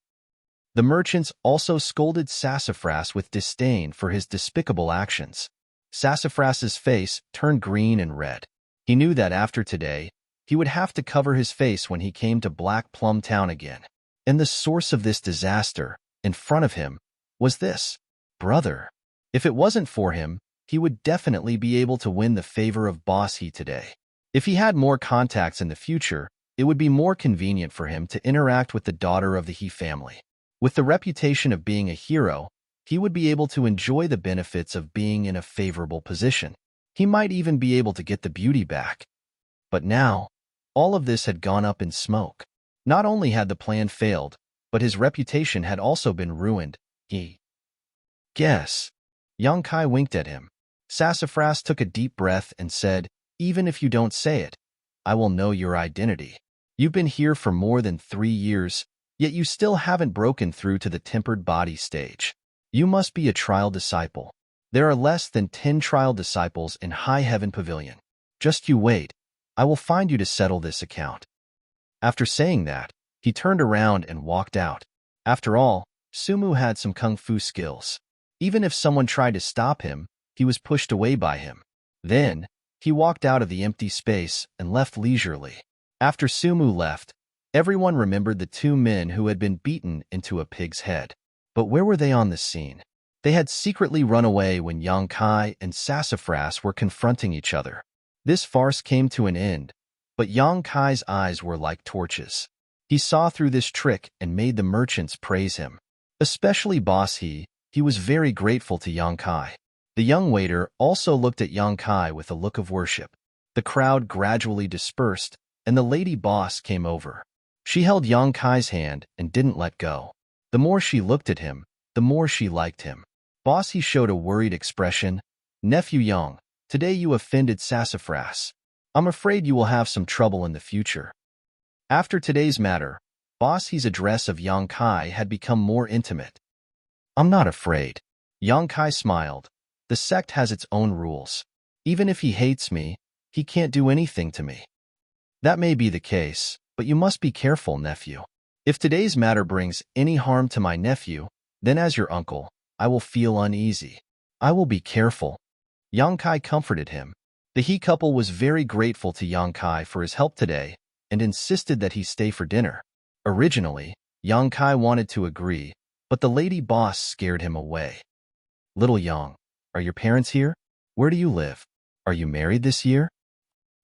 The merchants also scolded Sassafras with disdain for his despicable actions. Sassafras's face turned green and red. He knew that after today, he would have to cover his face when he came to Black Plum Town again. And the source of this disaster, in front of him, was this brother. If it wasn't for him, he would definitely be able to win the favor of Boss He today. If he had more contacts in the future, it would be more convenient for him to interact with the daughter of the He family. With the reputation of being a hero, he would be able to enjoy the benefits of being in a favorable position. He might even be able to get the beauty back. But now, all of this had gone up in smoke. Not only had the plan failed, but his reputation had also been ruined. Guess. Yang Kai winked at him. Sassafras took a deep breath and said, "Even if you don't say it, I will know your identity. You've been here for more than 3 years, yet you still haven't broken through to the tempered body stage. You must be a trial disciple. There are less than 10 trial disciples in High Heaven Pavilion. Just you wait. I will find you to settle this account." After saying that, he turned around and walked out. After all, Sumu had some kung fu skills. Even if someone tried to stop him, he was pushed away by him. Then, he walked out of the empty space and left leisurely. After Sumu left, everyone remembered the 2 men who had been beaten into a pig's head. But where were they on the scene? They had secretly run away when Yang Kai and Sassafras were confronting each other. This farce came to an end, but Yang Kai's eyes were like torches. He saw through this trick and made the merchants praise him. Especially Boss He was very grateful to Yang Kai. The young waiter also looked at Yang Kai with a look of worship. The crowd gradually dispersed, and the lady boss came over. She held Yang Kai's hand and didn't let go. The more she looked at him, the more she liked him. Boss He showed a worried expression. "Nephew Yang, today you offended Sassafras. I'm afraid you will have some trouble in the future." After today's matter, Boss He's address of Yang Kai had become more intimate. "I'm not afraid." Yang Kai smiled. "The sect has its own rules. Even if he hates me, he can't do anything to me." "That may be the case, but you must be careful, nephew. If today's matter brings any harm to my nephew, then as your uncle, I will feel uneasy." "I will be careful." Yang Kai comforted him. The He couple was very grateful to Yang Kai for his help today and insisted that he stay for dinner. Originally, Yang Kai wanted to agree, but the lady boss scared him away. "Little Yang, are your parents here? Where do you live? Are you married this year?"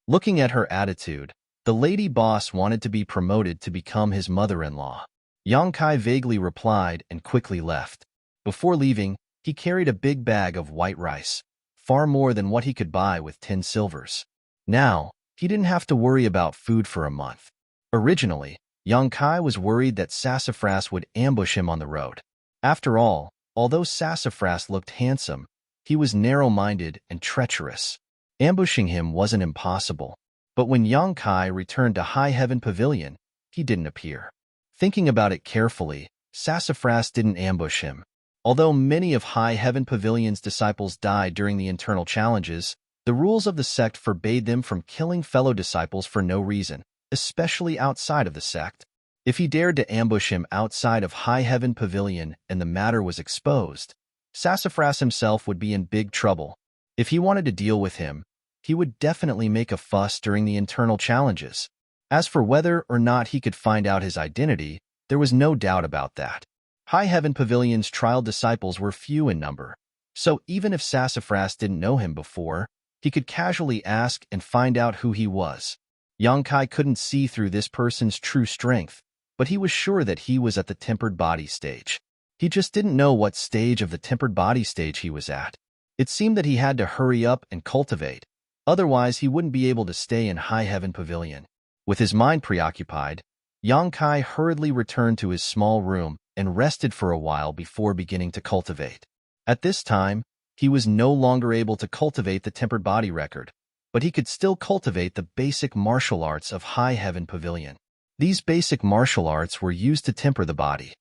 Looking at her attitude, the lady boss wanted to be promoted to become his mother-in-law. Yang Kai vaguely replied and quickly left. Before leaving, he carried a big bag of white rice, far more than what he could buy with 10 silvers. Now, he didn't have to worry about food for a month. Originally, Yang Kai was worried that Sassafras would ambush him on the road. After all, although Sassafras looked handsome, he was narrow-minded and treacherous. Ambushing him wasn't impossible. But when Yang Kai returned to High Heaven Pavilion, he didn't appear. Thinking about it carefully, Sassafras didn't ambush him. Although many of High Heaven Pavilion's disciples died during the internal challenges, the rules of the sect forbade them from killing fellow disciples for no reason, especially outside of the sect. If he dared to ambush him outside of High Heaven Pavilion and the matter was exposed, Sassafras himself would be in big trouble. If he wanted to deal with him, he would definitely make a fuss during the internal challenges. As for whether or not he could find out his identity, there was no doubt about that. High Heaven Pavilion's trial disciples were few in number, so even if Sassafras didn't know him before, he could casually ask and find out who he was. Yang Kai couldn't see through this person's true strength, but he was sure that he was at the tempered body stage. He just didn't know what stage of the tempered body stage he was at. It seemed that he had to hurry up and cultivate, Otherwise, he wouldn't be able to stay in High Heaven Pavilion. With his mind preoccupied, Yang Kai hurriedly returned to his small room and rested for a while before beginning to cultivate. At this time, he was no longer able to cultivate the tempered body record, but he could still cultivate the basic martial arts of High Heaven Pavilion. These basic martial arts were used to temper the body.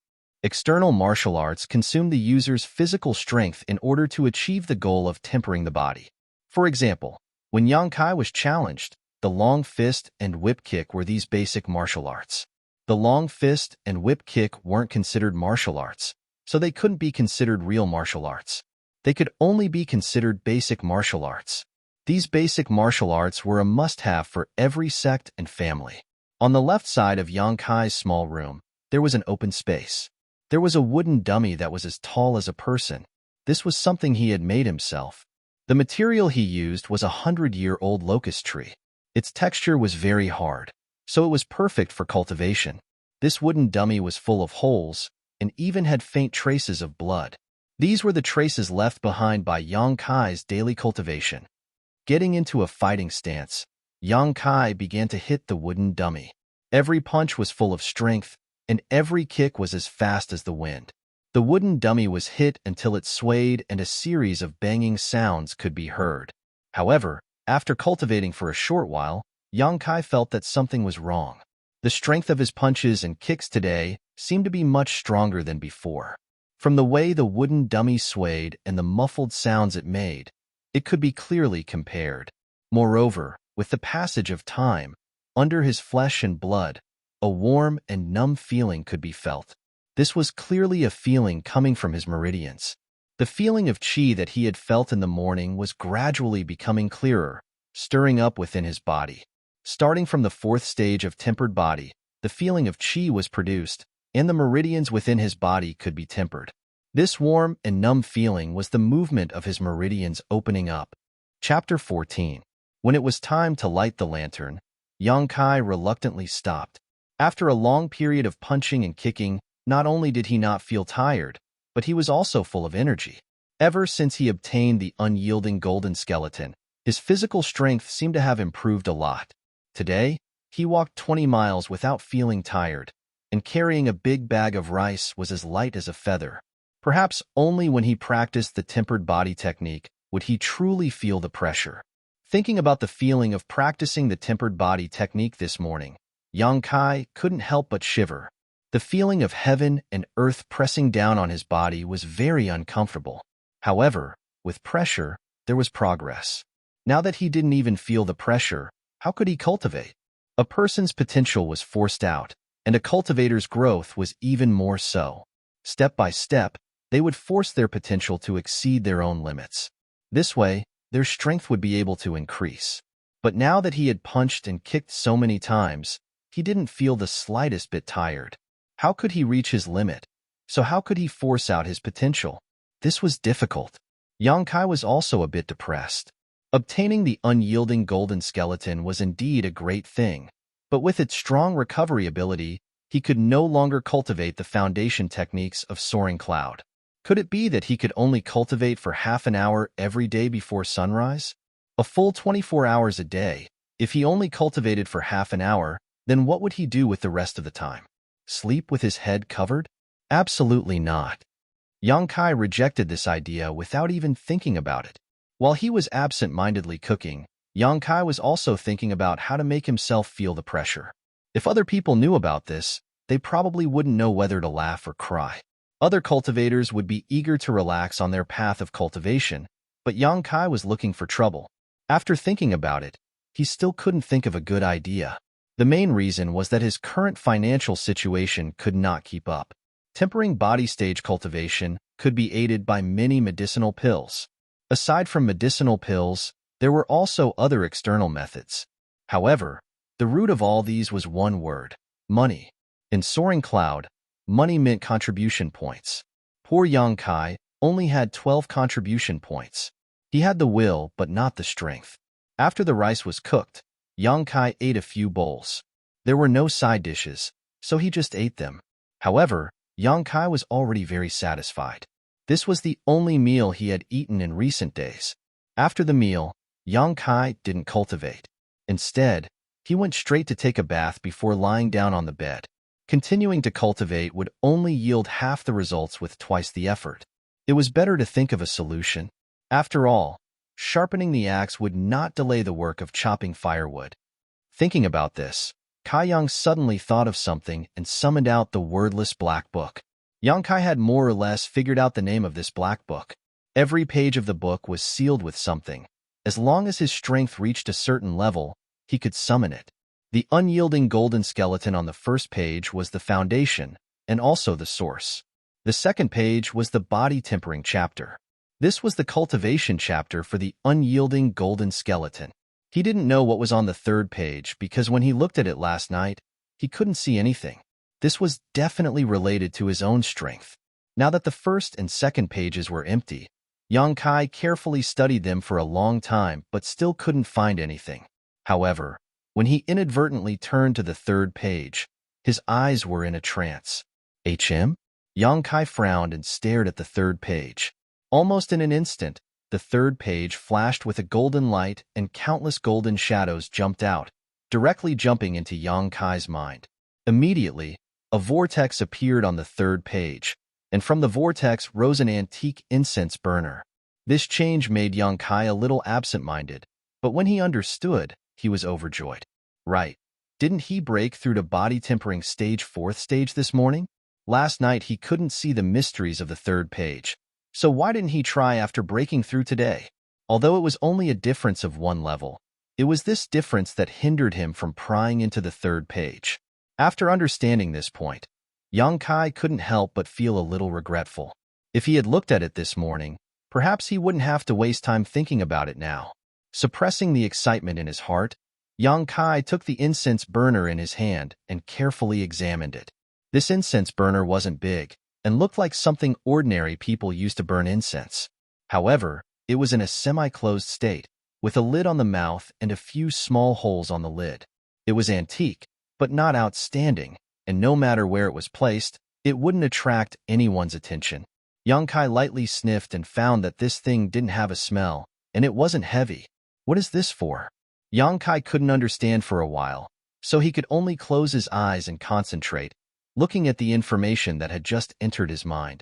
External martial arts consume the user's physical strength in order to achieve the goal of tempering the body. For example, when Yang Kai was challenged, the long fist and whip kick were these basic martial arts. The long fist and whip kick weren't considered martial arts, so they couldn't be considered real martial arts. They could only be considered basic martial arts. These basic martial arts were a must-have for every sect and family. On the left side of Yang Kai's small room, there was an open space. There was a wooden dummy that was as tall as a person. This was something he had made himself. The material he used was a 100-year-old locust tree. Its texture was very hard, so it was perfect for cultivation. This wooden dummy was full of holes and even had faint traces of blood. These were the traces left behind by Yang Kai's daily cultivation. Getting into a fighting stance, Yang Kai began to hit the wooden dummy. Every punch was full of strength, and every kick was as fast as the wind. The wooden dummy was hit until it swayed and a series of banging sounds could be heard. However, after cultivating for a short while, Yang Kai felt that something was wrong. The strength of his punches and kicks today seemed to be much stronger than before. From the way the wooden dummy swayed and the muffled sounds it made, it could be clearly compared. Moreover, with the passage of time, under his flesh and blood, a warm and numb feeling could be felt. This was clearly a feeling coming from his meridians. The feeling of qi that he had felt in the morning was gradually becoming clearer, stirring up within his body. Starting from the fourth stage of tempered body, the feeling of qi was produced, and the meridians within his body could be tempered. This warm and numb feeling was the movement of his meridians opening up. Chapter 14. When it was time to light the lantern, Yang Kai reluctantly stopped. After a long period of punching and kicking, not only did he not feel tired, but he was also full of energy. Ever since he obtained the unyielding golden skeleton, his physical strength seemed to have improved a lot. Today, he walked 20 miles without feeling tired, and carrying a big bag of rice was as light as a feather. Perhaps only when he practiced the tempered body technique would he truly feel the pressure. Thinking about the feeling of practicing the tempered body technique this morning, Yang Kai couldn't help but shiver. The feeling of heaven and earth pressing down on his body was very uncomfortable. However, with pressure, there was progress. Now that he didn't even feel the pressure, how could he cultivate? A person's potential was forced out, and a cultivator's growth was even more so. Step by step, they would force their potential to exceed their own limits. This way, their strength would be able to increase. But now that he had punched and kicked so many times, he didn't feel the slightest bit tired. How could he reach his limit? So how could he force out his potential? This was difficult. Yang Kai was also a bit depressed. Obtaining the unyielding golden skeleton was indeed a great thing, but with its strong recovery ability, he could no longer cultivate the foundation techniques of soaring cloud. Could it be that he could only cultivate for half an hour every day before sunrise? A full 24 hours a day. If he only cultivated for half an hour, then what would he do with the rest of the time? Sleep with his head covered? Absolutely not. Yang Kai rejected this idea without even thinking about it. While he was absent-mindedly cooking, Yang Kai was also thinking about how to make himself feel the pressure. If other people knew about this, they probably wouldn't know whether to laugh or cry. Other cultivators would be eager to relax on their path of cultivation, but Yang Kai was looking for trouble. After thinking about it, he still couldn't think of a good idea. The main reason was that his current financial situation could not keep up. Tempering body stage cultivation could be aided by many medicinal pills. Aside from medicinal pills, there were also other external methods. However, the root of all these was one word: money. In Soaring Cloud, money meant contribution points. Poor Yang Kai only had 12 contribution points. He had the will, but not the strength. After the rice was cooked, Yang Kai ate a few bowls. There were no side dishes, so he just ate them. However, Yang Kai was already very satisfied. This was the only meal he had eaten in recent days. After the meal, Yang Kai didn't cultivate. Instead, he went straight to take a bath before lying down on the bed. Continuing to cultivate would only yield half the results with twice the effort. It was better to think of a solution. After all, sharpening the axe would not delay the work of chopping firewood. Thinking about this, Kai Yang suddenly thought of something and summoned out the wordless black book. Yang Kai had more or less figured out the name of this black book. Every page of the book was sealed with something. As long as his strength reached a certain level, he could summon it. The unyielding golden skeleton on the first page was the foundation and also the source. The second page was the body tempering chapter. This was the cultivation chapter for the unyielding golden skeleton. He didn't know what was on the third page because when he looked at it last night, he couldn't see anything. This was definitely related to his own strength. Now that the first and second pages were empty, Yang Kai carefully studied them for a long time but still couldn't find anything. However, when he inadvertently turned to the third page, his eyes were in a trance. HM? Yang Kai frowned and stared at the third page. Almost in an instant, the third page flashed with a golden light and countless golden shadows jumped out, directly jumping into Yang Kai's mind. Immediately, a vortex appeared on the third page, and from the vortex rose an antique incense burner. This change made Yang Kai a little absent-minded, but when he understood, he was overjoyed. Right. Didn't he break through to body tempering fourth stage this morning? Last night he couldn't see the mysteries of the third page. So why didn't he try after breaking through today? Although it was only a difference of one level, it was this difference that hindered him from prying into the third page. After understanding this point, Yang Kai couldn't help but feel a little regretful. If he had looked at it this morning, perhaps he wouldn't have to waste time thinking about it now. Suppressing the excitement in his heart, Yang Kai took the incense burner in his hand and carefully examined it. This incense burner wasn't big and looked like something ordinary people used to burn incense. However, it was in a semi-closed state, with a lid on the mouth and a few small holes on the lid. It was antique, but not outstanding, and no matter where it was placed, it wouldn't attract anyone's attention. Yang Kai lightly sniffed and found that this thing didn't have a smell, and it wasn't heavy. What is this for? Yang Kai couldn't understand for a while, so he could only close his eyes and concentrate, looking at the information that had just entered his mind.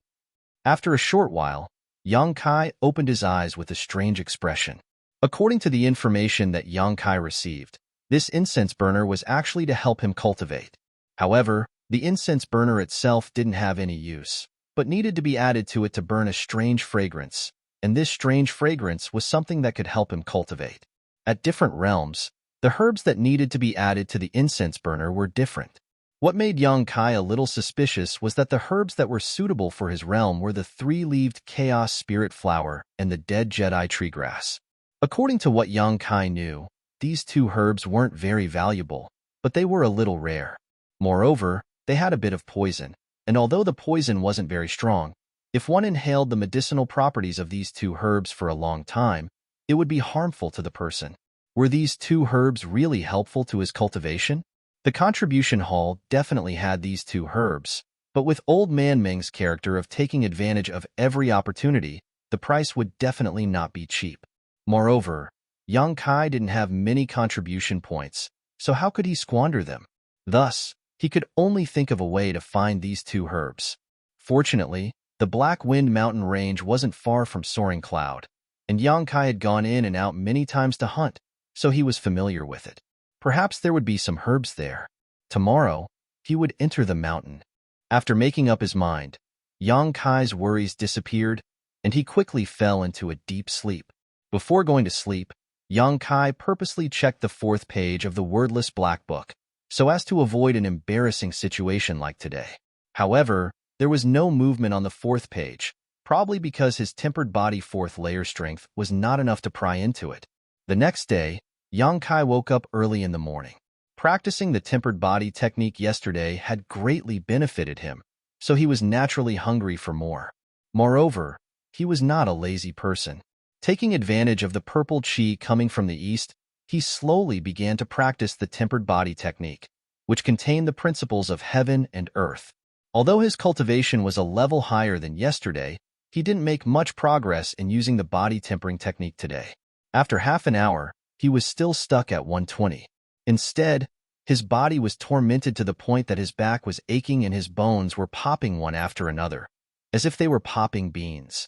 After a short while, Yang Kai opened his eyes with a strange expression. According to the information that Yang Kai received, this incense burner was actually to help him cultivate. However, the incense burner itself didn't have any use, but needed to be added to it to burn a strange fragrance, and this strange fragrance was something that could help him cultivate. At different realms, the herbs that needed to be added to the incense burner were different. What made Yang Kai a little suspicious was that the herbs that were suitable for his realm were the three-leaved Chaos Spirit Flower and the Dead Jedi Tree Grass. According to what Yang Kai knew, these two herbs weren't very valuable, but they were a little rare. Moreover, they had a bit of poison, and although the poison wasn't very strong, if one inhaled the medicinal properties of these two herbs for a long time, it would be harmful to the person. Were these two herbs really helpful to his cultivation? The contribution hall definitely had these two herbs, but with Old Man Ming's character of taking advantage of every opportunity, the price would definitely not be cheap. Moreover, Yang Kai didn't have many contribution points, so how could he squander them? Thus, he could only think of a way to find these two herbs. Fortunately, the Black Wind Mountain Range wasn't far from Soaring Cloud, and Yang Kai had gone in and out many times to hunt, so he was familiar with it. Perhaps there would be some herbs there. Tomorrow, he would enter the mountain. After making up his mind, Yang Kai's worries disappeared, and he quickly fell into a deep sleep. Before going to sleep, Yang Kai purposely checked the fourth page of the wordless black book, so as to avoid an embarrassing situation like today. However, there was no movement on the fourth page, probably because his tempered body fourth layer strength was not enough to pry into it. The next day, Yang Kai woke up early in the morning. Practicing the tempered body technique yesterday had greatly benefited him, so he was naturally hungry for more. Moreover, he was not a lazy person. Taking advantage of the purple chi coming from the east, he slowly began to practice the tempered body technique, which contained the principles of heaven and earth. Although his cultivation was a level higher than yesterday, he didn't make much progress in using the body tempering technique today. After half an hour, he was still stuck at 120. Instead, his body was tormented to the point that his back was aching and his bones were popping one after another, as if they were popping beans.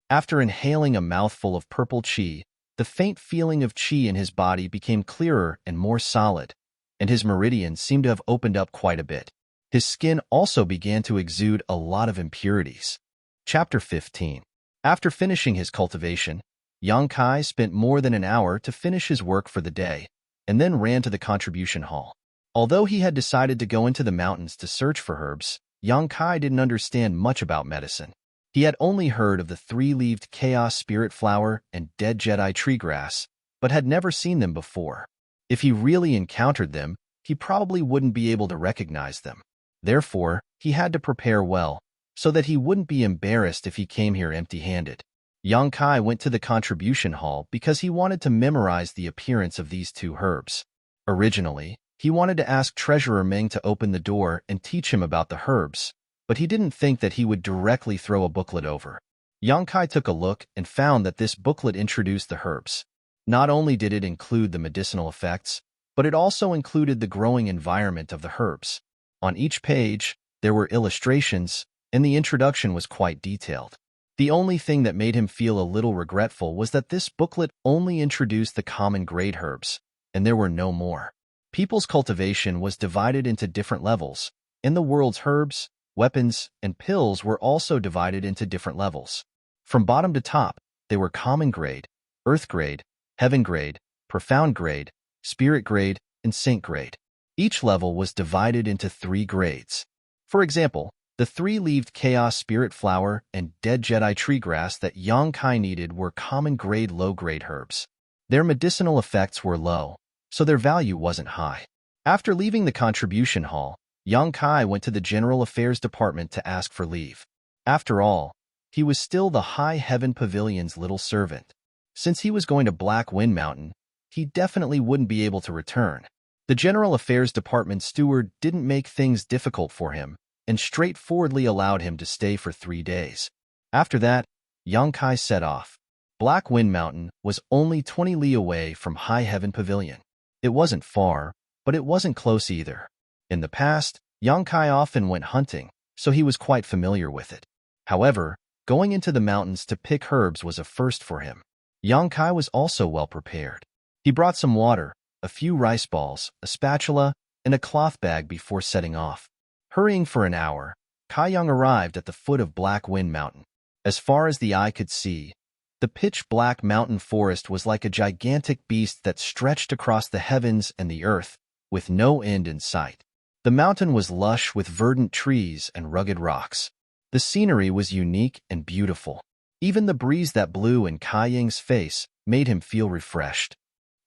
After inhaling a mouthful of purple chi, the faint feeling of chi in his body became clearer and more solid, and his meridians seemed to have opened up quite a bit. His skin also began to exude a lot of impurities. Chapter 15. After finishing his cultivation, Yang Kai spent more than an hour to finish his work for the day, and then ran to the contribution hall. Although he had decided to go into the mountains to search for herbs, Yang Kai didn't understand much about medicine. He had only heard of the three-leaved chaos spirit flower and dead Jedi tree grass, but had never seen them before. If he really encountered them, he probably wouldn't be able to recognize them. Therefore, he had to prepare well, so that he wouldn't be embarrassed if he came here empty-handed. Yang Kai went to the contribution hall because he wanted to memorize the appearance of these two herbs. Originally, he wanted to ask Treasurer Meng to open the door and teach him about the herbs, but he didn't think that he would directly throw a booklet over. Yang Kai took a look and found that this booklet introduced the herbs. Not only did it include the medicinal effects, but it also included the growing environment of the herbs. On each page, there were illustrations, and the introduction was quite detailed. The only thing that made him feel a little regretful was that this booklet only introduced the common grade herbs, and there were no more. People's cultivation was divided into different levels, and the world's herbs, weapons, and pills were also divided into different levels. From bottom to top, they were common grade, earth grade, heaven grade, profound grade, spirit grade, and saint grade. Each level was divided into 3 grades. For example, the three-leaved chaos spirit flower and dead Jedi tree grass that Yang Kai needed were common grade low-grade herbs. Their medicinal effects were low, so their value wasn't high. After leaving the contribution hall, Yang Kai went to the General Affairs Department to ask for leave. After all, he was still the High Heaven Pavilion's little servant. Since he was going to Black Wind Mountain, he definitely wouldn't be able to return. The General Affairs Department steward didn't make things difficult for him and straightforwardly allowed him to stay for 3 days. After that, Yang Kai set off. Black Wind Mountain was only 20 li away from High Heaven Pavilion. It wasn't far, but it wasn't close either. In the past, Yang Kai often went hunting, so he was quite familiar with it. However, going into the mountains to pick herbs was a first for him. Yang Kai was also well prepared. He brought some water, a few rice balls, a spatula, and a cloth bag before setting off. Hurrying for an hour, Kai Yang arrived at the foot of Black Wind Mountain. As far as the eye could see, the pitch-black mountain forest was like a gigantic beast that stretched across the heavens and the earth, with no end in sight. The mountain was lush with verdant trees and rugged rocks. The scenery was unique and beautiful. Even the breeze that blew in Kai Yang's face made him feel refreshed.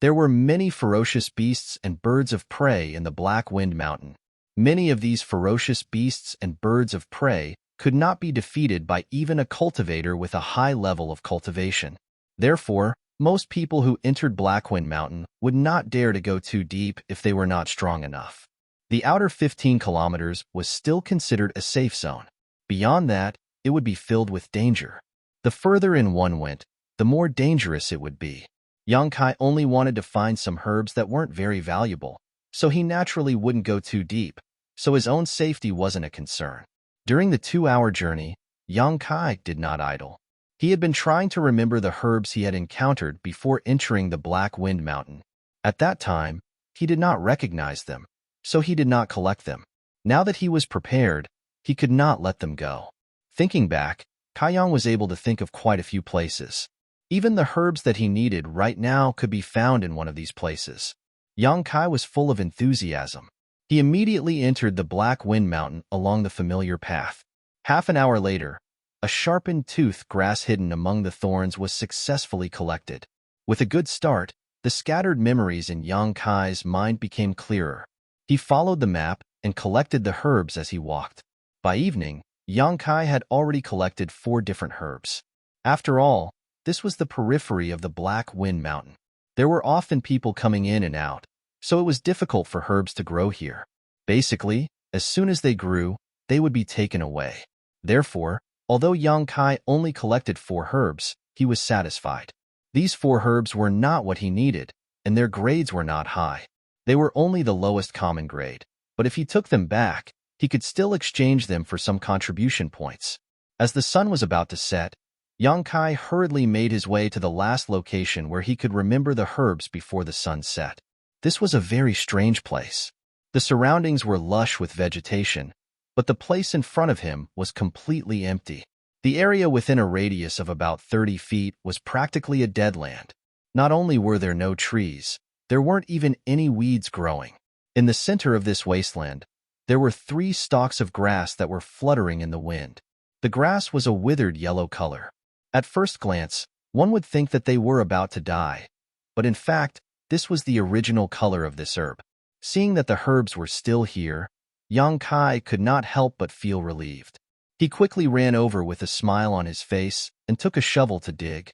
There were many ferocious beasts and birds of prey in the Black Wind Mountain. Many of these ferocious beasts and birds of prey could not be defeated by even a cultivator with a high level of cultivation. Therefore, most people who entered Black Wind Mountain would not dare to go too deep if they were not strong enough. The outer 15 kilometers was still considered a safe zone. Beyond that, it would be filled with danger. The further in one went, the more dangerous it would be. Yang Kai only wanted to find some herbs that weren't very valuable, so he naturally wouldn't go too deep, so his own safety wasn't a concern. During the 2-hour journey, Yang Kai did not idle. He had been trying to remember the herbs he had encountered before entering the Black Wind Mountain. At that time, he did not recognize them, so he did not collect them. Now that he was prepared, he could not let them go. Thinking back, Kai Yang was able to think of quite a few places. Even the herbs that he needed right now could be found in one of these places. Yang Kai was full of enthusiasm. He immediately entered the Black Wind Mountain along the familiar path. Half an hour later, a sharpened tooth grass hidden among the thorns was successfully collected. With a good start, the scattered memories in Yang Kai's mind became clearer. He followed the map and collected the herbs as he walked. By evening, Yang Kai had already collected 4 different herbs. After all, this was the periphery of the Black Wind Mountain. There were often people coming in and out, so it was difficult for herbs to grow here. Basically, as soon as they grew, they would be taken away. Therefore, although Yang Kai only collected 4 herbs, he was satisfied. These 4 herbs were not what he needed, and their grades were not high. They were only the lowest common grade, but if he took them back, he could still exchange them for some contribution points. As the sun was about to set, Yang Kai hurriedly made his way to the last location where he could remember the herbs before the sun set. This was a very strange place. The surroundings were lush with vegetation, but the place in front of him was completely empty. The area within a radius of about 30 feet was practically a dead land. Not only were there no trees, there weren't even any weeds growing. In the center of this wasteland, there were 3 stalks of grass that were fluttering in the wind. The grass was a withered yellow color. At first glance, one would think that they were about to die, but in fact, this was the original color of this herb. Seeing that the herbs were still here, Yang Kai could not help but feel relieved. He quickly ran over with a smile on his face and took a shovel to dig.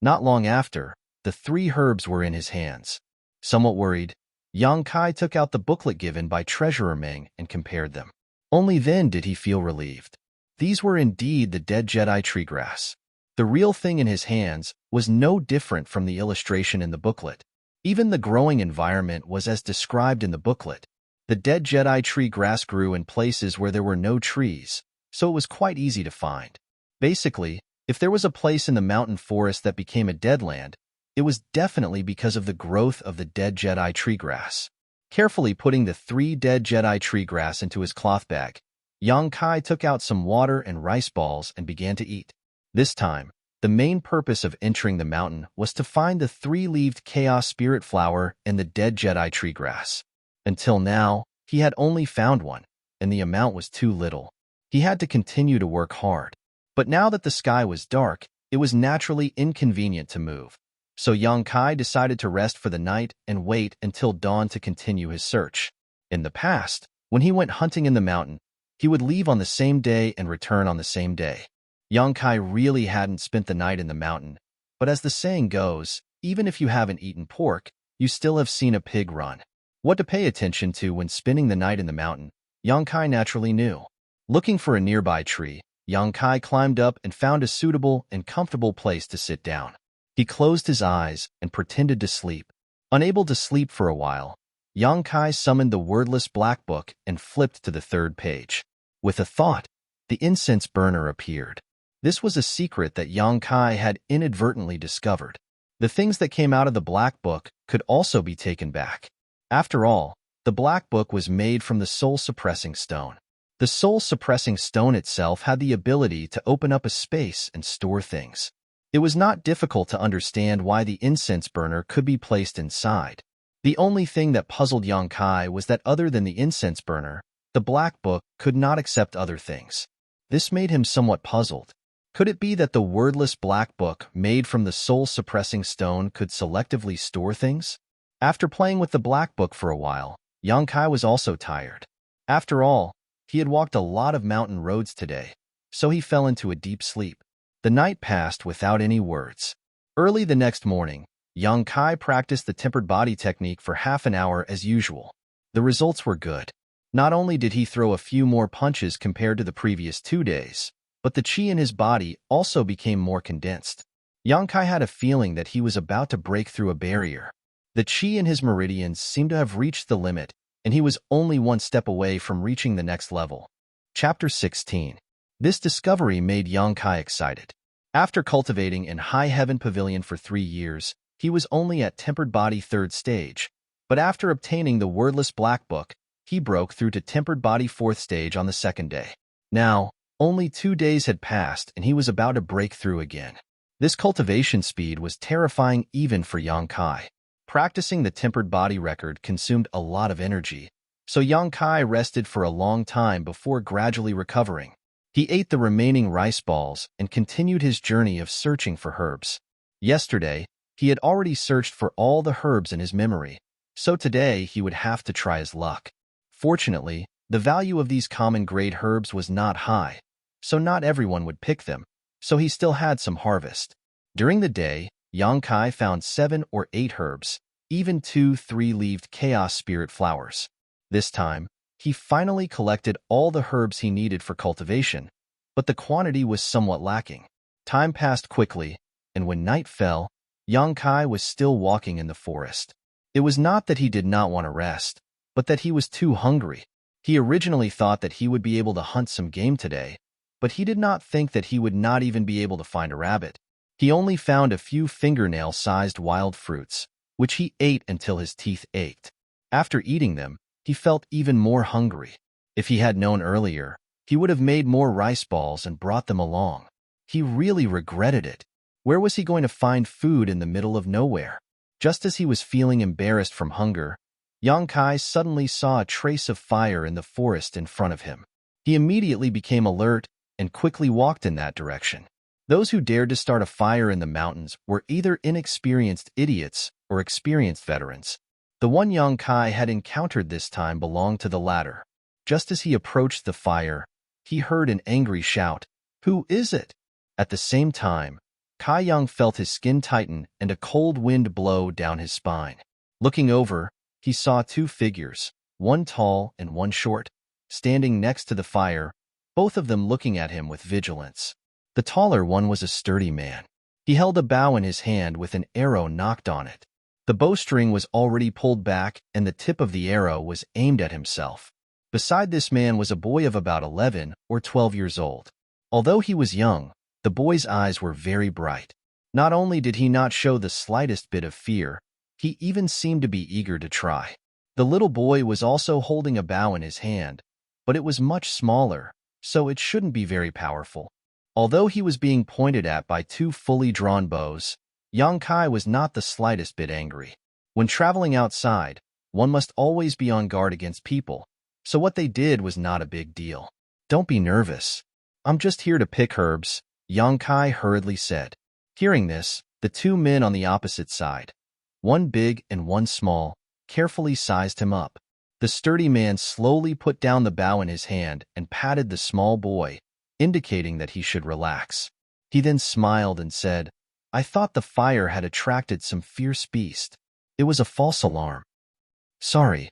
Not long after, the 3 herbs were in his hands. Somewhat worried, Yang Kai took out the booklet given by Treasurer Meng and compared them. Only then did he feel relieved. These were indeed the dead Jedi tree grass. The real thing in his hands was no different from the illustration in the booklet. Even the growing environment was as described in the booklet. The dead Jedi tree grass grew in places where there were no trees, so it was quite easy to find. Basically, if there was a place in the mountain forest that became a dead land, it was definitely because of the growth of the dead Jedi tree grass. Carefully putting the 3 dead Jedi tree grass into his cloth bag, Yang Kai took out some water and rice balls and began to eat. This time, the main purpose of entering the mountain was to find the 3-leaved chaos spirit flower and the dead Jedi tree grass. Until now, he had only found one, and the amount was too little. He had to continue to work hard. But now that the sky was dark, it was naturally inconvenient to move. So Yang Kai decided to rest for the night and wait until dawn to continue his search. In the past, when he went hunting in the mountain, he would leave on the same day and return on the same day. Yang Kai really hadn't spent the night in the mountain, but as the saying goes, even if you haven't eaten pork, you still have seen a pig run. What to pay attention to when spending the night in the mountain, Yang Kai naturally knew. Looking for a nearby tree, Yang Kai climbed up and found a suitable and comfortable place to sit down. He closed his eyes and pretended to sleep. Unable to sleep for a while, Yang Kai summoned the wordless black book and flipped to the 3rd page. With a thought, the incense burner appeared. This was a secret that Yang Kai had inadvertently discovered. The things that came out of the black book could also be taken back. After all, the black book was made from the soul-suppressing stone. The soul-suppressing stone itself had the ability to open up a space and store things. It was not difficult to understand why the incense burner could be placed inside. The only thing that puzzled Yang Kai was that other than the incense burner, the black book could not accept other things. This made him somewhat puzzled. Could it be that the wordless black book made from the soul-suppressing stone could selectively store things? After playing with the black book for a while, Yang Kai was also tired. After all, he had walked a lot of mountain roads today, so he fell into a deep sleep. The night passed without any words. Early the next morning, Yang Kai practiced the tempered body technique for half an hour as usual. The results were good. Not only did he throw a few more punches compared to the previous 2 days, but the chi in his body also became more condensed. Yang Kai had a feeling that he was about to break through a barrier. The chi in his meridians seemed to have reached the limit, and he was only 1 step away from reaching the next level. Chapter 16. This discovery made Yang Kai excited. After cultivating in High Heaven Pavilion for 3 years, he was only at Tempered Body 3rd stage, but after obtaining the wordless black book, he broke through to Tempered Body 4th stage on the 2nd day. Now, only 2 days had passed and he was about to break through again. This cultivation speed was terrifying even for Yang Kai. Practicing the tempered body record consumed a lot of energy, so Yang Kai rested for a long time before gradually recovering. He ate the remaining rice balls and continued his journey of searching for herbs. Yesterday, he had already searched for all the herbs in his memory, so today he would have to try his luck. Fortunately, the value of these common grade herbs was not high, so not everyone would pick them, so he still had some harvest. During the day, Yang Kai found 7 or 8 herbs, even 2 3-leaved chaos spirit flowers. This time, he finally collected all the herbs he needed for cultivation, but the quantity was somewhat lacking. Time passed quickly, and when night fell, Young Kai was still walking in the forest. It was not that he did not want to rest, but that he was too hungry. He originally thought that he would be able to hunt some game today, but he did not think that he would not even be able to find a rabbit. He only found a few fingernail-sized wild fruits, which he ate until his teeth ached. After eating them, he felt even more hungry. If he had known earlier, he would have made more rice balls and brought them along. He really regretted it. Where was he going to find food in the middle of nowhere? Just as he was feeling embarrassed from hunger, Young Kai suddenly saw a trace of fire in the forest in front of him. He immediately became alert and quickly walked in that direction. Those who dared to start a fire in the mountains were either inexperienced idiots or experienced veterans. The one Young Kai had encountered this time belonged to the latter. Just as he approached the fire, he heard an angry shout, "Who is it?" At the same time, Kai Young felt his skin tighten and a cold wind blow down his spine. Looking over, he saw two figures, one tall and one short, standing next to the fire, both of them looking at him with vigilance. The taller one was a sturdy man. He held a bow in his hand with an arrow nocked on it. The bowstring was already pulled back and the tip of the arrow was aimed at himself. Beside this man was a boy of about 11 or 12 years old. Although he was young, the boy's eyes were very bright. Not only did he not show the slightest bit of fear, he even seemed to be eager to try. The little boy was also holding a bow in his hand, but it was much smaller, so it shouldn't be very powerful. Although he was being pointed at by two fully drawn bows, Young Kai was not the slightest bit angry. When traveling outside, one must always be on guard against people, so what they did was not a big deal. "Don't be nervous. I'm just here to pick herbs," Young Kai hurriedly said. Hearing this, the two men on the opposite side, one big and one small, carefully sized him up. The sturdy man slowly put down the bow in his hand and patted the small boy, indicating that he should relax. He then smiled and said, "I thought the fire had attracted some fierce beast. It was a false alarm." Sorry.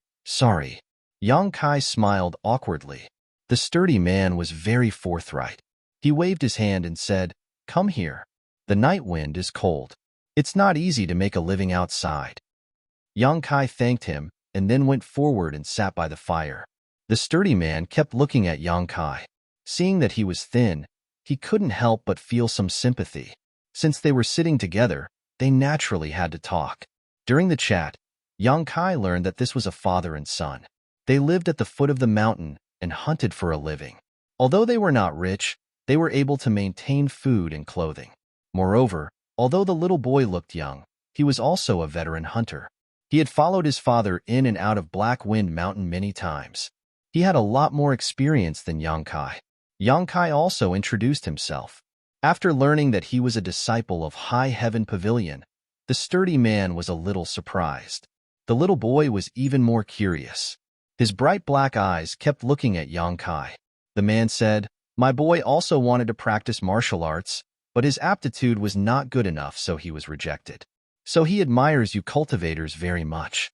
Young Kai smiled awkwardly. The sturdy man was very forthright. He waved his hand and said, "Come here. The night wind is cold. It's not easy to make a living outside." Young Kai thanked him and then went forward and sat by the fire. The sturdy man kept looking at Young Kai. Seeing that he was thin, he couldn't help but feel some sympathy. Since they were sitting together, they naturally had to talk. During the chat, Young Kai learned that this was a father and son. They lived at the foot of the mountain and hunted for a living. Although they were not rich, they were able to maintain food and clothing. Moreover, although the little boy looked young, he was also a veteran hunter. He had followed his father in and out of Black Wind Mountain many times. He had a lot more experience than Young Kai. Young Kai also introduced himself. After learning that he was a disciple of High Heaven Pavilion, the sturdy man was a little surprised. The little boy was even more curious. His bright black eyes kept looking at Young Kai. The man said, "My boy also wanted to practice martial arts, but his aptitude was not good enough, so he was rejected. So he admires you cultivators very much."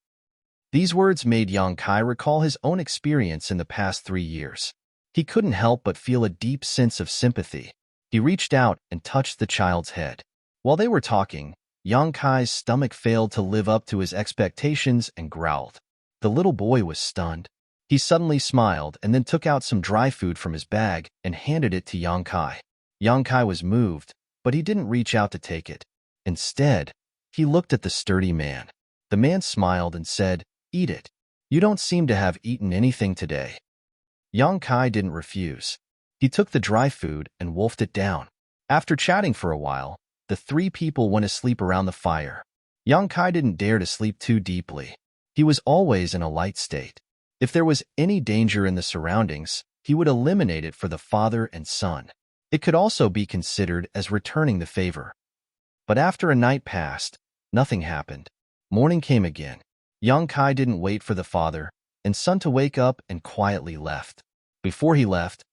These words made Young Kai recall his own experience in the past 3 years. He couldn't help but feel a deep sense of sympathy. He reached out and touched the child's head. While they were talking, Young Kai's stomach failed to live up to his expectations and growled. The little boy was stunned. He suddenly smiled and then took out some dry food from his bag and handed it to Young Kai. Young Kai was moved, but he didn't reach out to take it. Instead, he looked at the sturdy man. The man smiled and said, "Eat it. You don't seem to have eaten anything today." Young Kai didn't refuse. He took the dry food and wolfed it down. After chatting for a while, the three people went to sleep around the fire. Young Kai didn't dare to sleep too deeply. He was always in a light state. If there was any danger in the surroundings, he would eliminate it for the father and son. It could also be considered as returning the favor. But after a night passed, nothing happened. Morning came again. Young Kai didn't wait for the father and son to wake up and quietly left. Before he left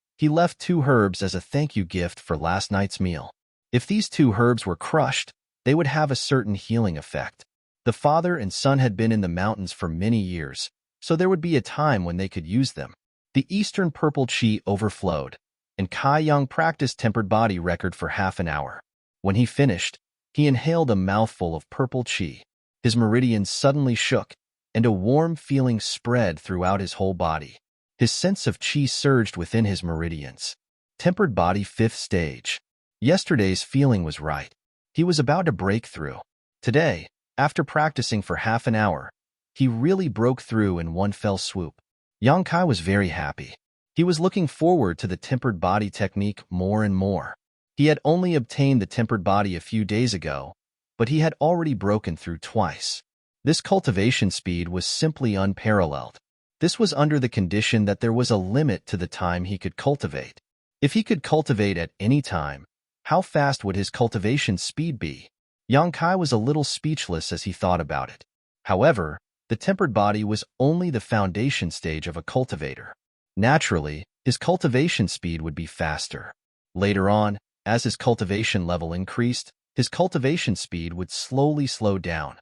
2 herbs as a thank you gift for last night's meal. If these 2 herbs were crushed, they would have a certain healing effect. The father and son had been in the mountains for many years, so there would be a time when they could use them. The Eastern Purple Chi overflowed, and Kai Young practiced tempered body record for half an hour. When he finished, He inhaled a mouthful of purple qi. His meridians suddenly shook, and a warm feeling spread throughout his whole body. His sense of qi surged within his meridians. Tempered body, 5th stage. Yesterday's feeling was right. He was about to break through. Today, after practicing for half an hour, he really broke through in one fell swoop. Yang Kai was very happy. He was looking forward to the tempered body technique more and more. He had only obtained the tempered body a few days ago, but he had already broken through twice. This cultivation speed was simply unparalleled. This was under the condition that there was a limit to the time he could cultivate. If he could cultivate at any time, how fast would his cultivation speed be? Yang Kai was a little speechless as he thought about it. However, the tempered body was only the foundation stage of a cultivator. Naturally, his cultivation speed would be faster. Later on, as his cultivation level increased, his cultivation speed would slowly slow down.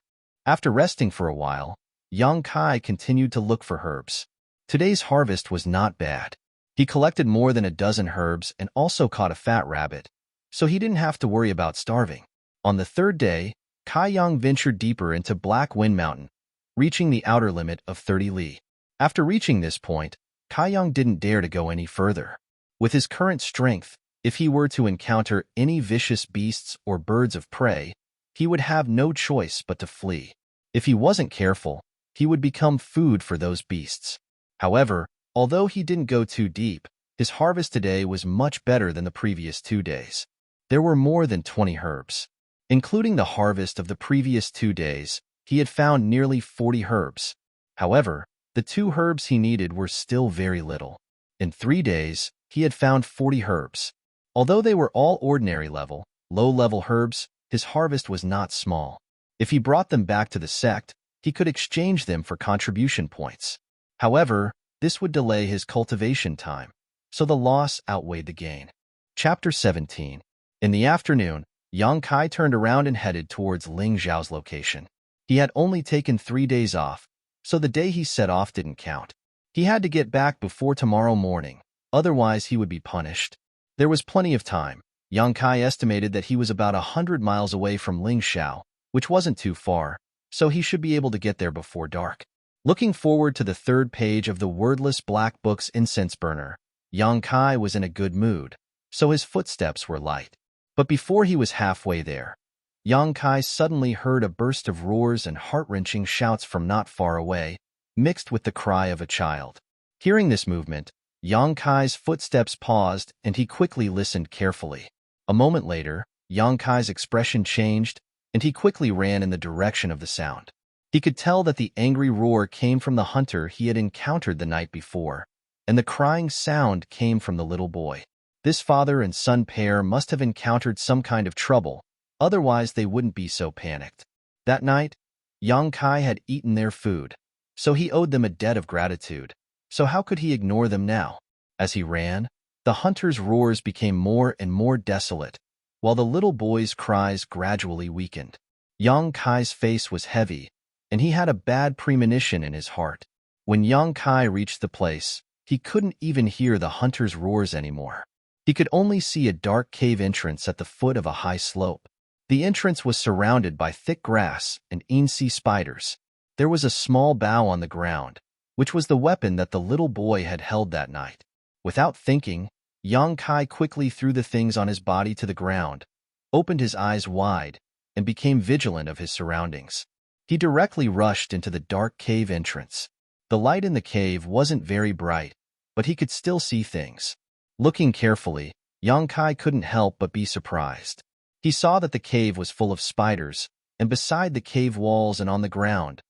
After resting for a while, Yang Kai continued to look for herbs. Today's harvest was not bad. He collected more than a dozen herbs and also caught a fat rabbit, so he didn't have to worry about starving. On the third day, Kai Yang ventured deeper into Black Wind Mountain, reaching the outer limit of 30 li. After reaching this point, Kai Yang didn't dare to go any further. With his current strength, if he were to encounter any vicious beasts or birds of prey, he would have no choice but to flee. If he wasn't careful, he would become food for those beasts. However, although he didn't go too deep, his harvest today was much better than the previous 2 days. There were more than 20 herbs. Including the harvest of the previous 2 days, he had found nearly 40 herbs. However, the 2 herbs he needed were still very little. In 3 days, he had found 40 herbs. Although they were all ordinary level, low-level herbs, his harvest was not small. If he brought them back to the sect, he could exchange them for contribution points. However, this would delay his cultivation time, so the loss outweighed the gain. Chapter 17. In the afternoon, Yang Kai turned around and headed towards Ling Zhao's location. He had only taken 3 days off, so the day he set off didn't count. He had to get back before tomorrow morning, otherwise he would be punished. There was plenty of time. Yang Kai estimated that he was about 100 miles away from Ling Zhao, which wasn't too far, so he should be able to get there before dark. Looking forward to the 3rd page of the wordless black book's incense burner, Yang Kai was in a good mood, so his footsteps were light. But before he was halfway there, Yang Kai suddenly heard a burst of roars and heart-wrenching shouts from not far away, mixed with the cry of a child. Hearing this movement, Yang Kai's footsteps paused and he quickly listened carefully. A moment later, Yang Kai's expression changed and he quickly ran in the direction of the sound. He could tell that the angry roar came from the hunter he had encountered the night before, and the crying sound came from the little boy. This father and son pair must have encountered some kind of trouble, otherwise they wouldn't be so panicked. That night, Yang Kai had eaten their food, so he owed them a debt of gratitude. So how could he ignore them now? As he ran, the hunter's roars became more and more desolate, while the little boy's cries gradually weakened. Yang Kai's face was heavy, and he had a bad premonition in his heart. When Yang Kai reached the place, he couldn't even hear the hunter's roars anymore. He could only see a dark cave entrance at the foot of a high slope. The entrance was surrounded by thick grass and sea spiders. There was a small bough on the ground, which was the weapon that the little boy had held that night. Without thinking, Yang Kai quickly threw the things on his body to the ground, opened his eyes wide, and became vigilant of his surroundings. He directly rushed into the dark cave entrance. The light in the cave wasn't very bright, but he could still see things. Looking carefully, Yang Kai couldn't help but be surprised. He saw that the cave was full of spiders, and beside the cave walls and on the ground,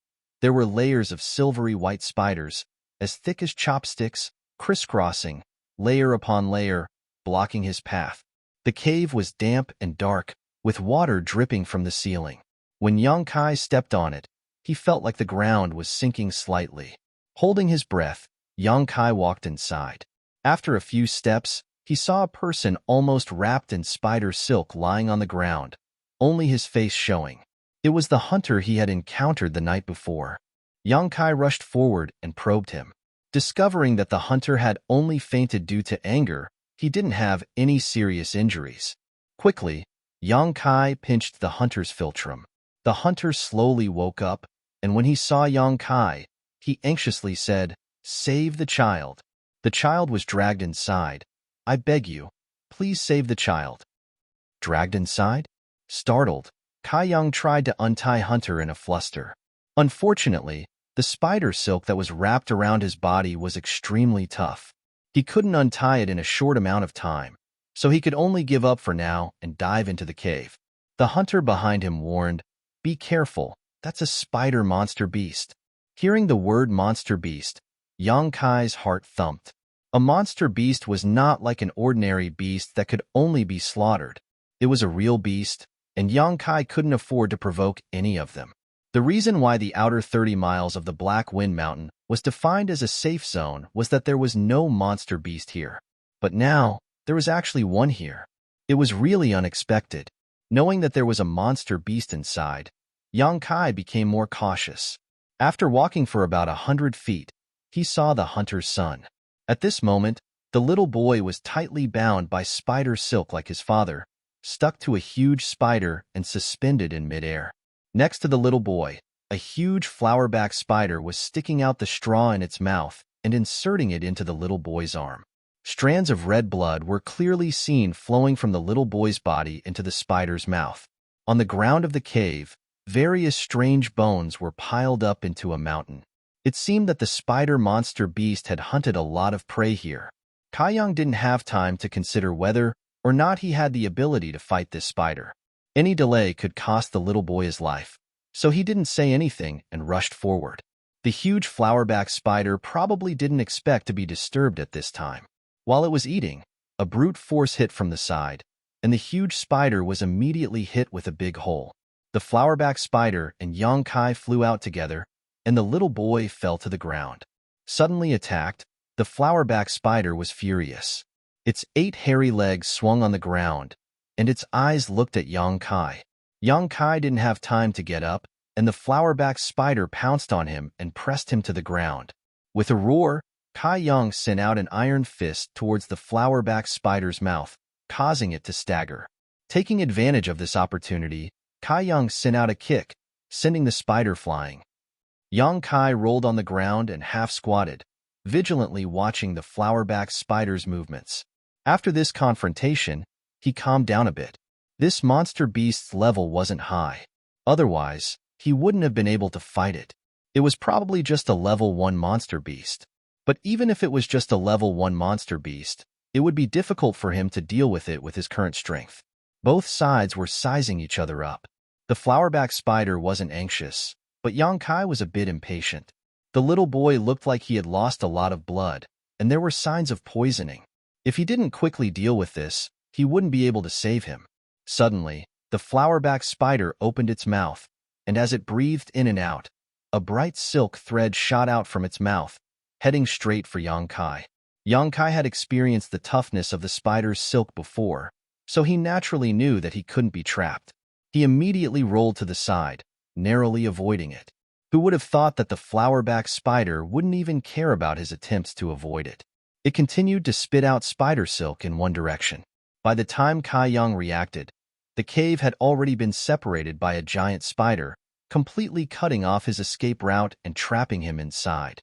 there were layers of silvery white spiders, as thick as chopsticks, crisscrossing, layer upon layer, blocking his path. The cave was damp and dark, with water dripping from the ceiling. When Yang Kai stepped on it, he felt like the ground was sinking slightly. Holding his breath, Yang Kai walked inside. After a few steps, he saw a person almost wrapped in spider silk lying on the ground, only his face showing. It was the hunter he had encountered the night before. Yang Kai rushed forward and probed him. Discovering that the hunter had only fainted due to anger, he didn't have any serious injuries. Quickly, Yang Kai pinched the hunter's philtrum. The hunter slowly woke up, and when he saw Yang Kai, he anxiously said, "Save the child." The child was dragged inside. "I beg you, please save the child." Dragged inside? Startled, Kai Yang tried to untie Hunter in a fluster. Unfortunately, the spider silk that was wrapped around his body was extremely tough. He couldn't untie it in a short amount of time, so he could only give up for now and dive into the cave. The hunter behind him warned, "Be careful, that's a spider monster beast." Hearing the word monster beast, Yang Kai's heart thumped. A monster beast was not like an ordinary beast that could only be slaughtered. It was a real beast, and Yang Kai couldn't afford to provoke any of them. The reason why the outer 30 miles of the Black Wind Mountain was defined as a safe zone was that there was no monster beast here. But now, there was actually one here. It was really unexpected. Knowing that there was a monster beast inside, Yang Kai became more cautious. After walking for about 100 feet, he saw the hunter's son. At this moment, the little boy was tightly bound by spider silk like his father, stuck to a huge spider and suspended in midair. Next to the little boy, a huge flowerback spider was sticking out the straw in its mouth and inserting it into the little boy's arm. Strands of red blood were clearly seen flowing from the little boy's body into the spider's mouth. On the ground of the cave, various strange bones were piled up into a mountain. It seemed that the spider monster beast had hunted a lot of prey here. Kai Yang didn't have time to consider whether or not he had the ability to fight this spider. Any delay could cost the little boy his life, so he didn't say anything and rushed forward. The huge flowerback spider probably didn't expect to be disturbed at this time. While it was eating, a brute force hit from the side, and the huge spider was immediately hit with a big hole. The flowerback spider and Yang Kai flew out together, and the little boy fell to the ground. Suddenly attacked, the flowerback spider was furious. Its 8 hairy legs swung on the ground, and its eyes looked at Yang Kai. Yang Kai didn't have time to get up, and the flowerback spider pounced on him and pressed him to the ground. With a roar, Kai Yang sent out an iron fist towards the flowerback spider's mouth, causing it to stagger. Taking advantage of this opportunity, Kai Yang sent out a kick, sending the spider flying. Yang Kai rolled on the ground and half-squatted, vigilantly watching the flowerback spider's movements. After this confrontation, he calmed down a bit. This monster beast's level wasn't high. Otherwise, he wouldn't have been able to fight it. It was probably just a level 1 monster beast. But even if it was just a level 1 monster beast, it would be difficult for him to deal with it with his current strength. Both sides were sizing each other up. The flowerback spider wasn't anxious, but Yang Kai was a bit impatient. The little boy looked like he had lost a lot of blood, and there were signs of poisoning. If he didn't quickly deal with this, he wouldn't be able to save him. Suddenly, the flowerback spider opened its mouth, and as it breathed in and out, a bright silk thread shot out from its mouth, heading straight for Yang Kai. Yang Kai had experienced the toughness of the spider's silk before, so he naturally knew that he couldn't be trapped. He immediately rolled to the side, narrowly avoiding it. Who would have thought that the flowerback spider wouldn't even care about his attempts to avoid it? It continued to spit out spider silk in one direction. By the time Kai Yang reacted, the cave had already been separated by a giant spider, completely cutting off his escape route and trapping him inside.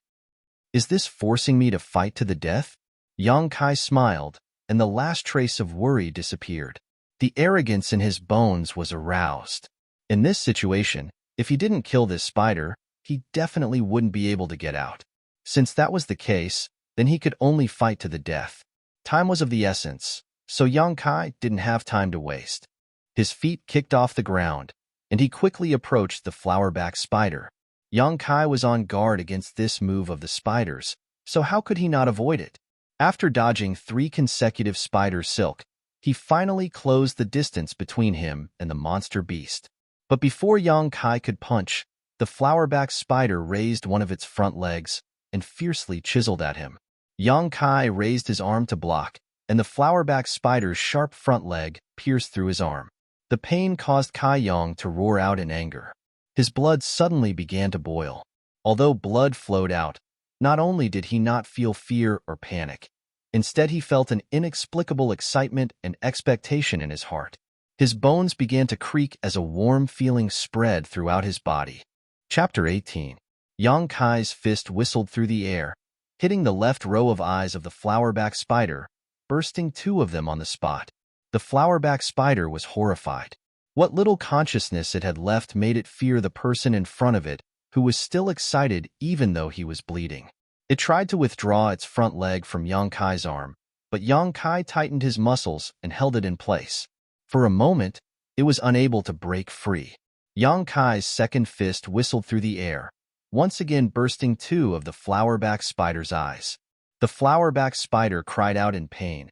Is this forcing me to fight to the death? Yang Kai smiled, and the last trace of worry disappeared. The arrogance in his bones was aroused. In this situation, if he didn't kill this spider, he definitely wouldn't be able to get out. Since that was the case, then he could only fight to the death. Time was of the essence, so Yang Kai didn't have time to waste. His feet kicked off the ground, and he quickly approached the flowerback spider. Yang Kai was on guard against this move of the spiders, so how could he not avoid it? After dodging 3 consecutive spider silk, he finally closed the distance between him and the monster beast. But before Yang Kai could punch, the flowerback spider raised one of its front legs and fiercely chiseled at him. Yang Kai raised his arm to block, and the flowerback spider's sharp front leg pierced through his arm. The pain caused Kai Yang to roar out in anger. His blood suddenly began to boil. Although blood flowed out, not only did he not feel fear or panic, instead he felt an inexplicable excitement and expectation in his heart. His bones began to creak as a warm feeling spread throughout his body. Chapter 18. Yang Kai's fist whistled through the air, hitting the left row of eyes of the flowerback spider, bursting two of them on the spot. The flowerback spider was horrified. What little consciousness it had left made it fear the person in front of it, who was still excited even though he was bleeding. It tried to withdraw its front leg from Yang Kai's arm, but Yang Kai tightened his muscles and held it in place. For a moment, it was unable to break free. Yang Kai's second fist whistled through the air, once again bursting two of the flowerback spider's eyes. The flowerback spider cried out in pain,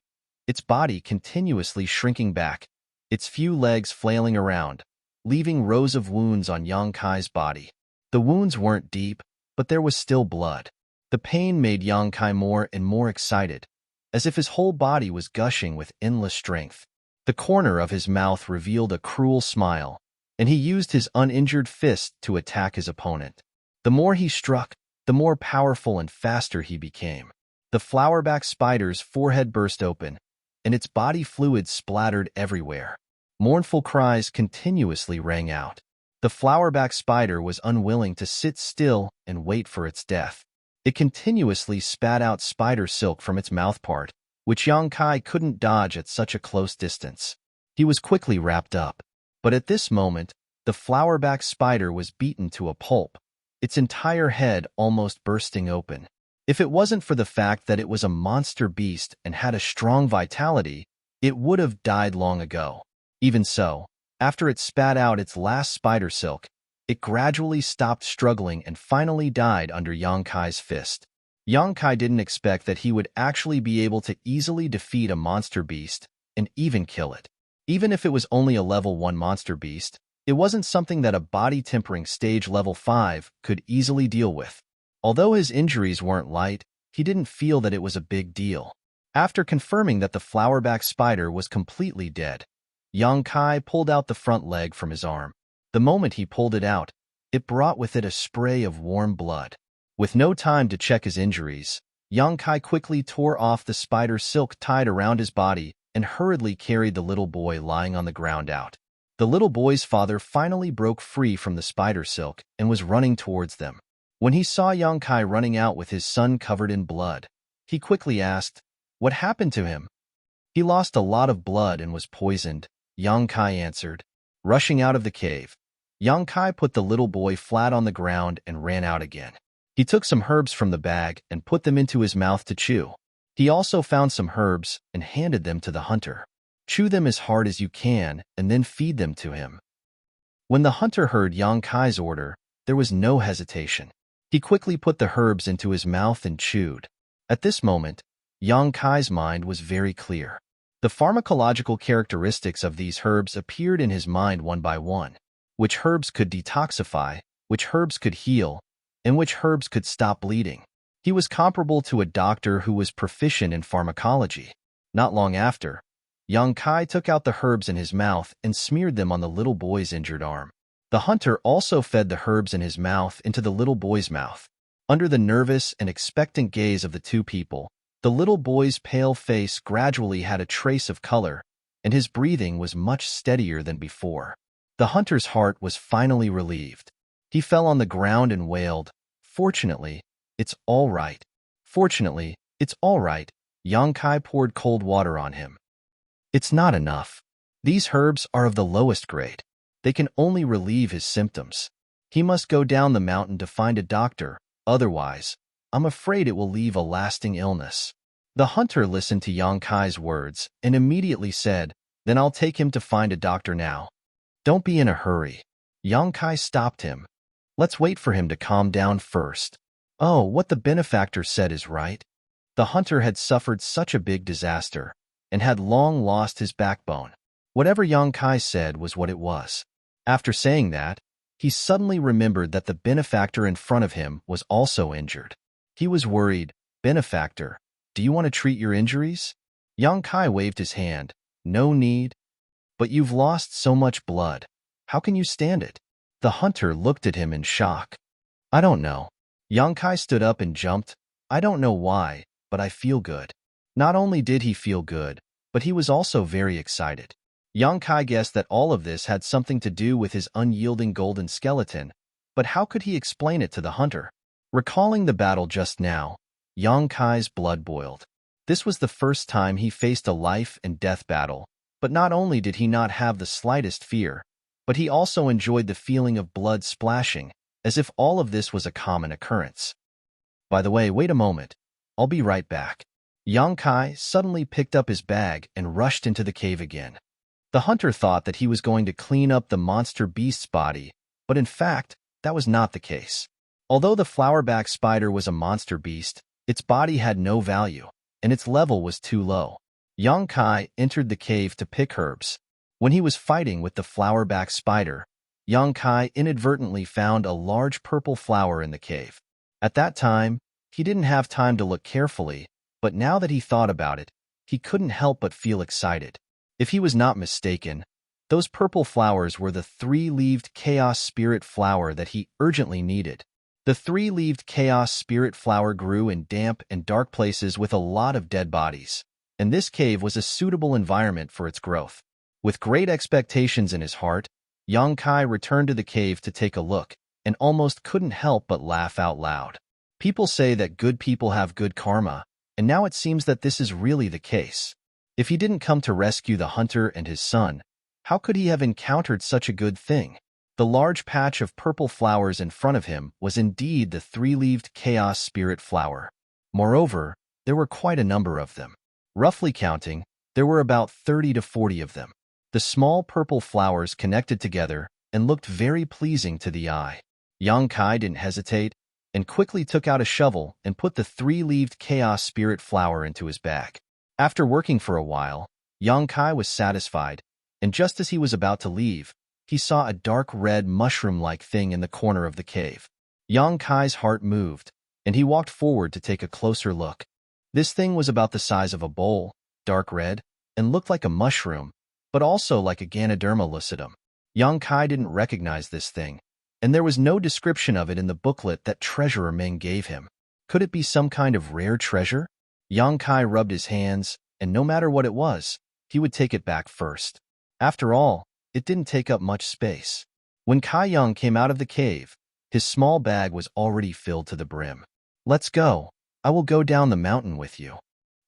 its body continuously shrinking back, its few legs flailing around, leaving rows of wounds on Yang Kai's body. The wounds weren't deep, but there was still blood. The pain made Yang Kai more and more excited, as if his whole body was gushing with endless strength. The corner of his mouth revealed a cruel smile, and he used his uninjured fist to attack his opponent. The more he struck, the more powerful and faster he became. The flowerback spider's forehead burst open, and its body fluids splattered everywhere. Mournful cries continuously rang out. The flowerback spider was unwilling to sit still and wait for its death. It continuously spat out spider silk from its mouthpart, which Yang Kai couldn't dodge at such a close distance. He was quickly wrapped up. But at this moment, the flowerback spider was beaten to a pulp, its entire head almost bursting open. If it wasn't for the fact that it was a monster beast and had a strong vitality, it would have died long ago. Even so, after it spat out its last spider silk, it gradually stopped struggling and finally died under Yang Kai's fist. Yang Kai didn't expect that he would actually be able to easily defeat a monster beast and even kill it. Even if it was only a level 1 monster beast, it wasn't something that a body-tempering stage level 5 could easily deal with. Although his injuries weren't light, he didn't feel that it was a big deal. After confirming that the flowerback spider was completely dead, Yang Kai pulled out the front leg from his arm. The moment he pulled it out, it brought with it a spray of warm blood. With no time to check his injuries, Yang Kai quickly tore off the spider silk tied around his body and hurriedly carried the little boy lying on the ground out. The little boy's father finally broke free from the spider silk and was running towards them. When he saw Yang Kai running out with his son covered in blood, he quickly asked, "What happened to him?" "He lost a lot of blood and was poisoned," Yang Kai answered. Rushing out of the cave, Yang Kai put the little boy flat on the ground and ran out again. He took some herbs from the bag and put them into his mouth to chew. He also found some herbs and handed them to the hunter. "Chew them as hard as you can and then feed them to him." When the hunter heard Yang Kai's order, there was no hesitation. He quickly put the herbs into his mouth and chewed. At this moment, Yang Kai's mind was very clear. The pharmacological characteristics of these herbs appeared in his mind one by one. Which herbs could detoxify, which herbs could heal, and which herbs could stop bleeding. He was comparable to a doctor who was proficient in pharmacology. Not long after, Yang Kai took out the herbs in his mouth and smeared them on the little boy's injured arm. The hunter also fed the herbs in his mouth into the little boy's mouth. Under the nervous and expectant gaze of the two people, the little boy's pale face gradually had a trace of color, and his breathing was much steadier than before. The hunter's heart was finally relieved. He fell on the ground and wailed, "Fortunately, it's all right. Fortunately, it's all right." Yang Kai poured cold water on him. "It's not enough. These herbs are of the lowest grade. They can only relieve his symptoms. He must go down the mountain to find a doctor, otherwise, I'm afraid it will leave a lasting illness." The hunter listened to Yang Kai's words and immediately said, "Then I'll take him to find a doctor now." "Don't be in a hurry." Yang Kai stopped him. "Let's wait for him to calm down first." "Oh, what the benefactor said is right." The hunter had suffered such a big disaster and had long lost his backbone. Whatever Yang Kai said was what it was. After saying that, he suddenly remembered that the benefactor in front of him was also injured. He was worried. "Benefactor, do you want to treat your injuries?" Yang Kai waved his hand. "No need." "But you've lost so much blood. How can you stand it?" The hunter looked at him in shock. "I don't know." Yang Kai stood up and jumped. "I don't know why, but I feel good." Not only did he feel good, but he was also very excited. Yang Kai guessed that all of this had something to do with his unyielding golden skeleton, but how could he explain it to the hunter? Recalling the battle just now, Yang Kai's blood boiled. This was the first time he faced a life-and-death battle, but not only did he not have the slightest fear, but he also enjoyed the feeling of blood splashing, as if all of this was a common occurrence. By the way, wait a moment. I'll be right back. Yang Kai suddenly picked up his bag and rushed into the cave again. The hunter thought that he was going to clean up the monster beast's body, but in fact, that was not the case. Although the flowerback spider was a monster beast, its body had no value, and its level was too low. Yang Kai entered the cave to pick herbs. When he was fighting with the flowerback spider, Yang Kai inadvertently found a large purple flower in the cave. At that time, he didn't have time to look carefully, but now that he thought about it, he couldn't help but feel excited. If he was not mistaken, those purple flowers were the three-leaved chaos spirit flower that he urgently needed. The three-leaved chaos spirit flower grew in damp and dark places with a lot of dead bodies, and this cave was a suitable environment for its growth. With great expectations in his heart, Yang Kai returned to the cave to take a look, and almost couldn't help but laugh out loud. People say that good people have good karma, and now it seems that this is really the case. If he didn't come to rescue the hunter and his son, how could he have encountered such a good thing? The large patch of purple flowers in front of him was indeed the three-leaved chaos spirit flower. Moreover, there were quite a number of them. Roughly counting, there were about 30 to 40 of them. The small purple flowers connected together and looked very pleasing to the eye. Yang Kai didn't hesitate and quickly took out a shovel and put the three-leaved chaos spirit flower into his bag. After working for a while, Yang Kai was satisfied, and just as he was about to leave, he saw a dark red mushroom-like thing in the corner of the cave. Yang Kai's heart moved, and he walked forward to take a closer look. This thing was about the size of a bowl, dark red, and looked like a mushroom, but also like a Ganoderma lucidum. Yang Kai didn't recognize this thing, and there was no description of it in the booklet that Treasurer Ming gave him. Could it be some kind of rare treasure? Yang Kai rubbed his hands, and no matter what it was, he would take it back first. After all, it didn't take up much space. When Kai Yang came out of the cave, his small bag was already filled to the brim. "Let's go. I will go down the mountain with you,"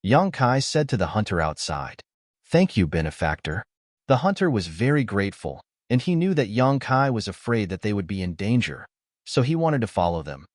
Yang Kai said to the hunter outside. "Thank you, benefactor." The hunter was very grateful, and he knew that Yang Kai was afraid that they would be in danger, so he wanted to follow them.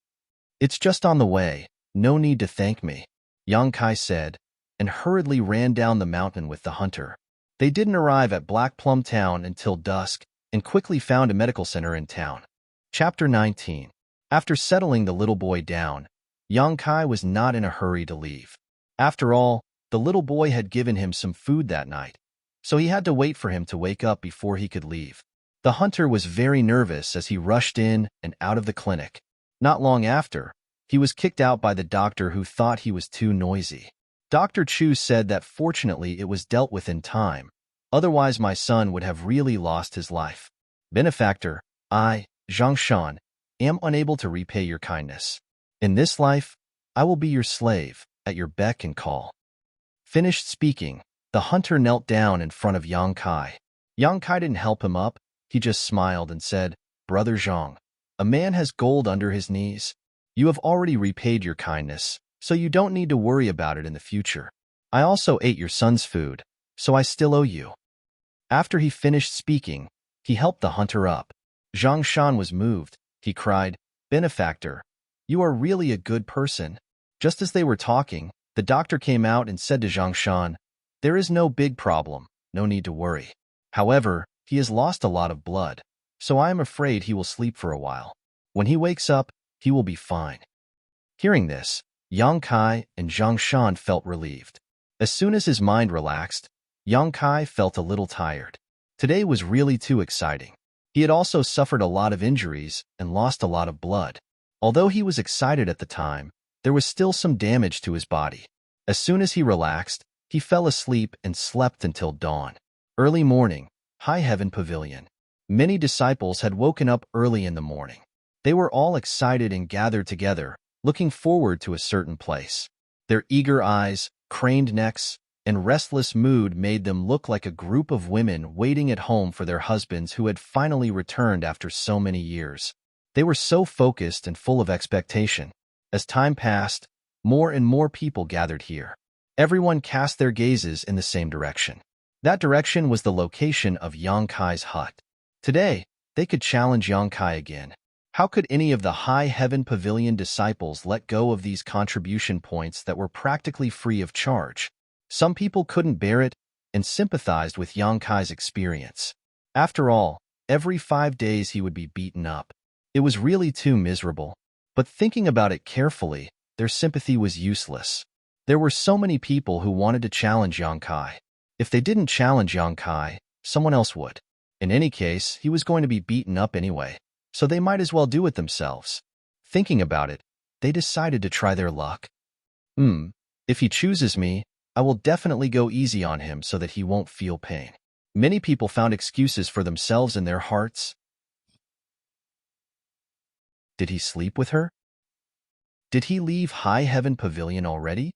"It's just on the way. No need to thank me," Yang Kai said, and hurriedly ran down the mountain with the hunter. They didn't arrive at Black Plum Town until dusk and quickly found a medical center in town. Chapter 19. After settling the little boy down, Yang Kai was not in a hurry to leave. After all, the little boy had given him some food that night, so he had to wait for him to wake up before he could leave. The hunter was very nervous as he rushed in and out of the clinic. Not long after, he was kicked out by the doctor who thought he was too noisy. Dr. Chu said that fortunately it was dealt with in time, otherwise my son would have really lost his life. "Benefactor, I, Zhang Shan, am unable to repay your kindness. In this life, I will be your slave, at your beck and call." Finished speaking, the hunter knelt down in front of Yang Kai. Yang Kai didn't help him up, he just smiled and said, "Brother Zhang, a man has gold under his knees. You have already repaid your kindness, so you don't need to worry about it in the future. I also ate your son's food, so I still owe you." After he finished speaking, he helped the hunter up. Zhang Shan was moved. He cried, "Benefactor, you are really a good person." Just as they were talking, the doctor came out and said to Zhang Shan, "There is no big problem, no need to worry. However, he has lost a lot of blood, so I am afraid he will sleep for a while. When he wakes up, he will be fine." Hearing this, Yang Kai and Zhang Shan felt relieved. As soon as his mind relaxed, Yang Kai felt a little tired. Today was really too exciting. He had also suffered a lot of injuries and lost a lot of blood. Although he was excited at the time, there was still some damage to his body. As soon as he relaxed, he fell asleep and slept until dawn. Early morning, High Heaven Pavilion. Many disciples had woken up early in the morning. They were all excited and gathered together, looking forward to a certain place. Their eager eyes, craned necks, and restless mood made them look like a group of women waiting at home for their husbands who had finally returned after so many years. They were so focused and full of expectation. As time passed, more and more people gathered here. Everyone cast their gazes in the same direction. That direction was the location of Yang Kai's hut. Today, they could challenge Yang Kai again. How could any of the High Heaven Pavilion disciples let go of these contribution points that were practically free of charge? Some people couldn't bear it and sympathized with Yang Kai's experience. After all, every 5 days he would be beaten up. It was really too miserable. But thinking about it carefully, their sympathy was useless. There were so many people who wanted to challenge Yang Kai. If they didn't challenge Yang Kai, someone else would. In any case, he was going to be beaten up anyway, so they might as well do it themselves. Thinking about it, they decided to try their luck. If he chooses me, I will definitely go easy on him so that he won't feel pain. Many people found excuses for themselves in their hearts. Did he sleep with her? Did he leave High Heaven Pavilion already?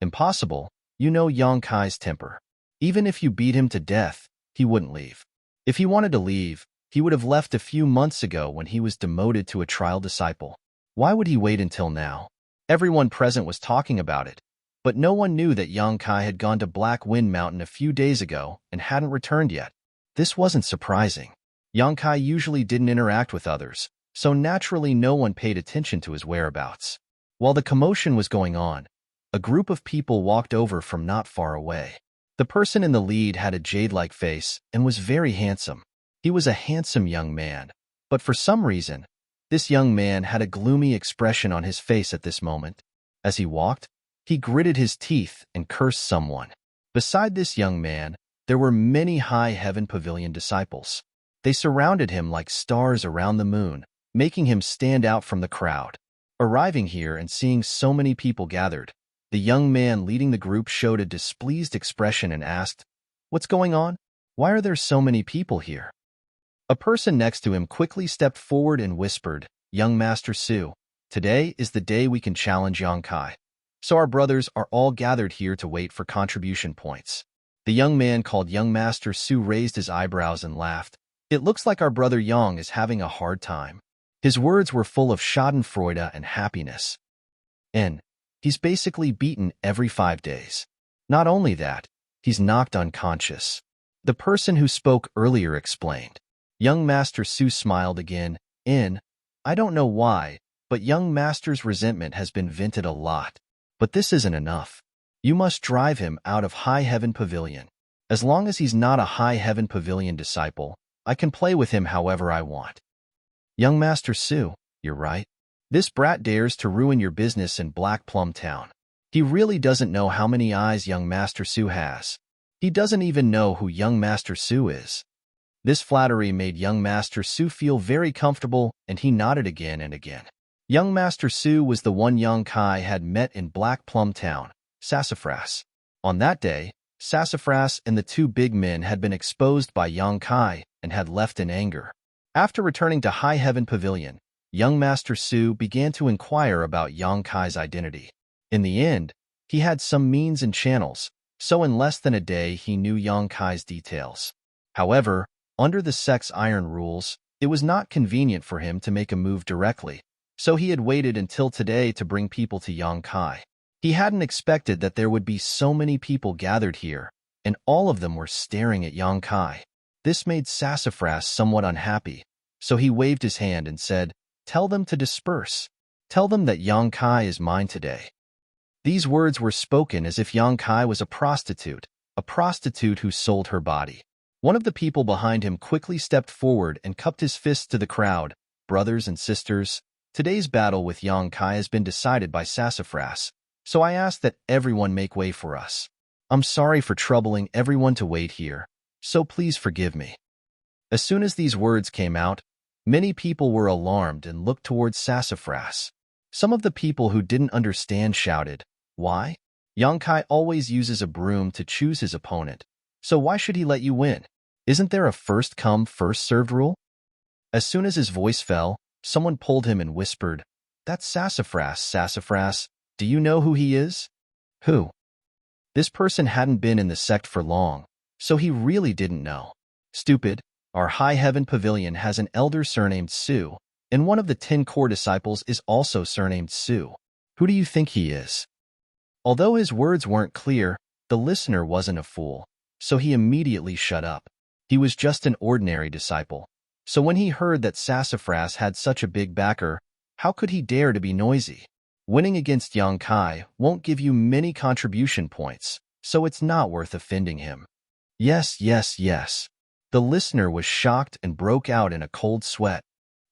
Impossible. You know Yang Kai's temper. Even if you beat him to death, he wouldn't leave. If he wanted to leave, he would have left a few months ago when he was demoted to a trial disciple. Why would he wait until now? Everyone present was talking about it, but no one knew that Yang Kai had gone to Black Wind Mountain a few days ago and hadn't returned yet. This wasn't surprising. Yang Kai usually didn't interact with others, so naturally no one paid attention to his whereabouts. While the commotion was going on, a group of people walked over from not far away. The person in the lead had a jade-like face and was very handsome. He was a handsome young man, but for some reason, this young man had a gloomy expression on his face at this moment. As he walked, he gritted his teeth and cursed someone. Beside this young man, there were many High Heaven Pavilion disciples. They surrounded him like stars around the moon, making him stand out from the crowd. Arriving here and seeing so many people gathered, the young man leading the group showed a displeased expression and asked, "What's going on? Why are there so many people here?" A person next to him quickly stepped forward and whispered, "Young Master Su, today is the day we can challenge Yang Kai. So our brothers are all gathered here to wait for contribution points." The young man called Young Master Su raised his eyebrows and laughed. "It looks like our brother Yang is having a hard time." His words were full of schadenfreude and happiness. And he's basically beaten every 5 days. Not only that, he's knocked unconscious. The person who spoke earlier explained. Young Master Su smiled again. I don't know why, but Young Master's resentment has been vented a lot. But this isn't enough. You must drive him out of High Heaven Pavilion. As long as he's not a High Heaven Pavilion disciple, I can play with him however I want. Young Master Su, you're right. This brat dares to ruin your business in Black Plum Town. He really doesn't know how many eyes Young Master Su has. He doesn't even know who Young Master Su is. This flattery made Young Master Su feel very comfortable, and he nodded again and again. Young Master Su was the one Yang Kai had met in Black Plum Town, Sassafras. On that day, Sassafras and the two big men had been exposed by Yang Kai and had left in anger. After returning to High Heaven Pavilion, Young Master Su began to inquire about Yang Kai's identity. In the end, he had some means and channels, so in less than a day he knew Yang Kai's details. However, under the Sex Iron rules, it was not convenient for him to make a move directly, so he had waited until today to bring people to Yang Kai. He hadn't expected that there would be so many people gathered here, and all of them were staring at Yang Kai. This made Sassafras somewhat unhappy, so he waved his hand and said, "Tell them to disperse. Tell them that Yang Kai is mine today." These words were spoken as if Yang Kai was a prostitute who sold her body. One of the people behind him quickly stepped forward and cupped his fists to the crowd. "Brothers and sisters, today's battle with Yang Kai has been decided by Sassafras, so I ask that everyone make way for us. I'm sorry for troubling everyone to wait here, so please forgive me." As soon as these words came out, many people were alarmed and looked towards Sassafras. Some of the people who didn't understand shouted, "Why? Yang Kai always uses a broom to choose his opponent, so why should he let you win? Isn't there a first-come, first-served rule?" As soon as his voice fell, someone pulled him and whispered, "That's Sassafras. Sassafras, do you know who he is?" "Who?" This person hadn't been in the sect for long, so he really didn't know. Stupid, our High Heaven Pavilion has an elder surnamed Su, and one of the 10 core disciples is also surnamed Su. Who do you think he is? Although his words weren't clear, the listener wasn't a fool, so he immediately shut up. He was just an ordinary disciple. So when he heard that Sassafras had such a big backer, how could he dare to be noisy? Winning against Yang Kai won't give you many contribution points, so it's not worth offending him. Yes, yes, yes. The listener was shocked and broke out in a cold sweat.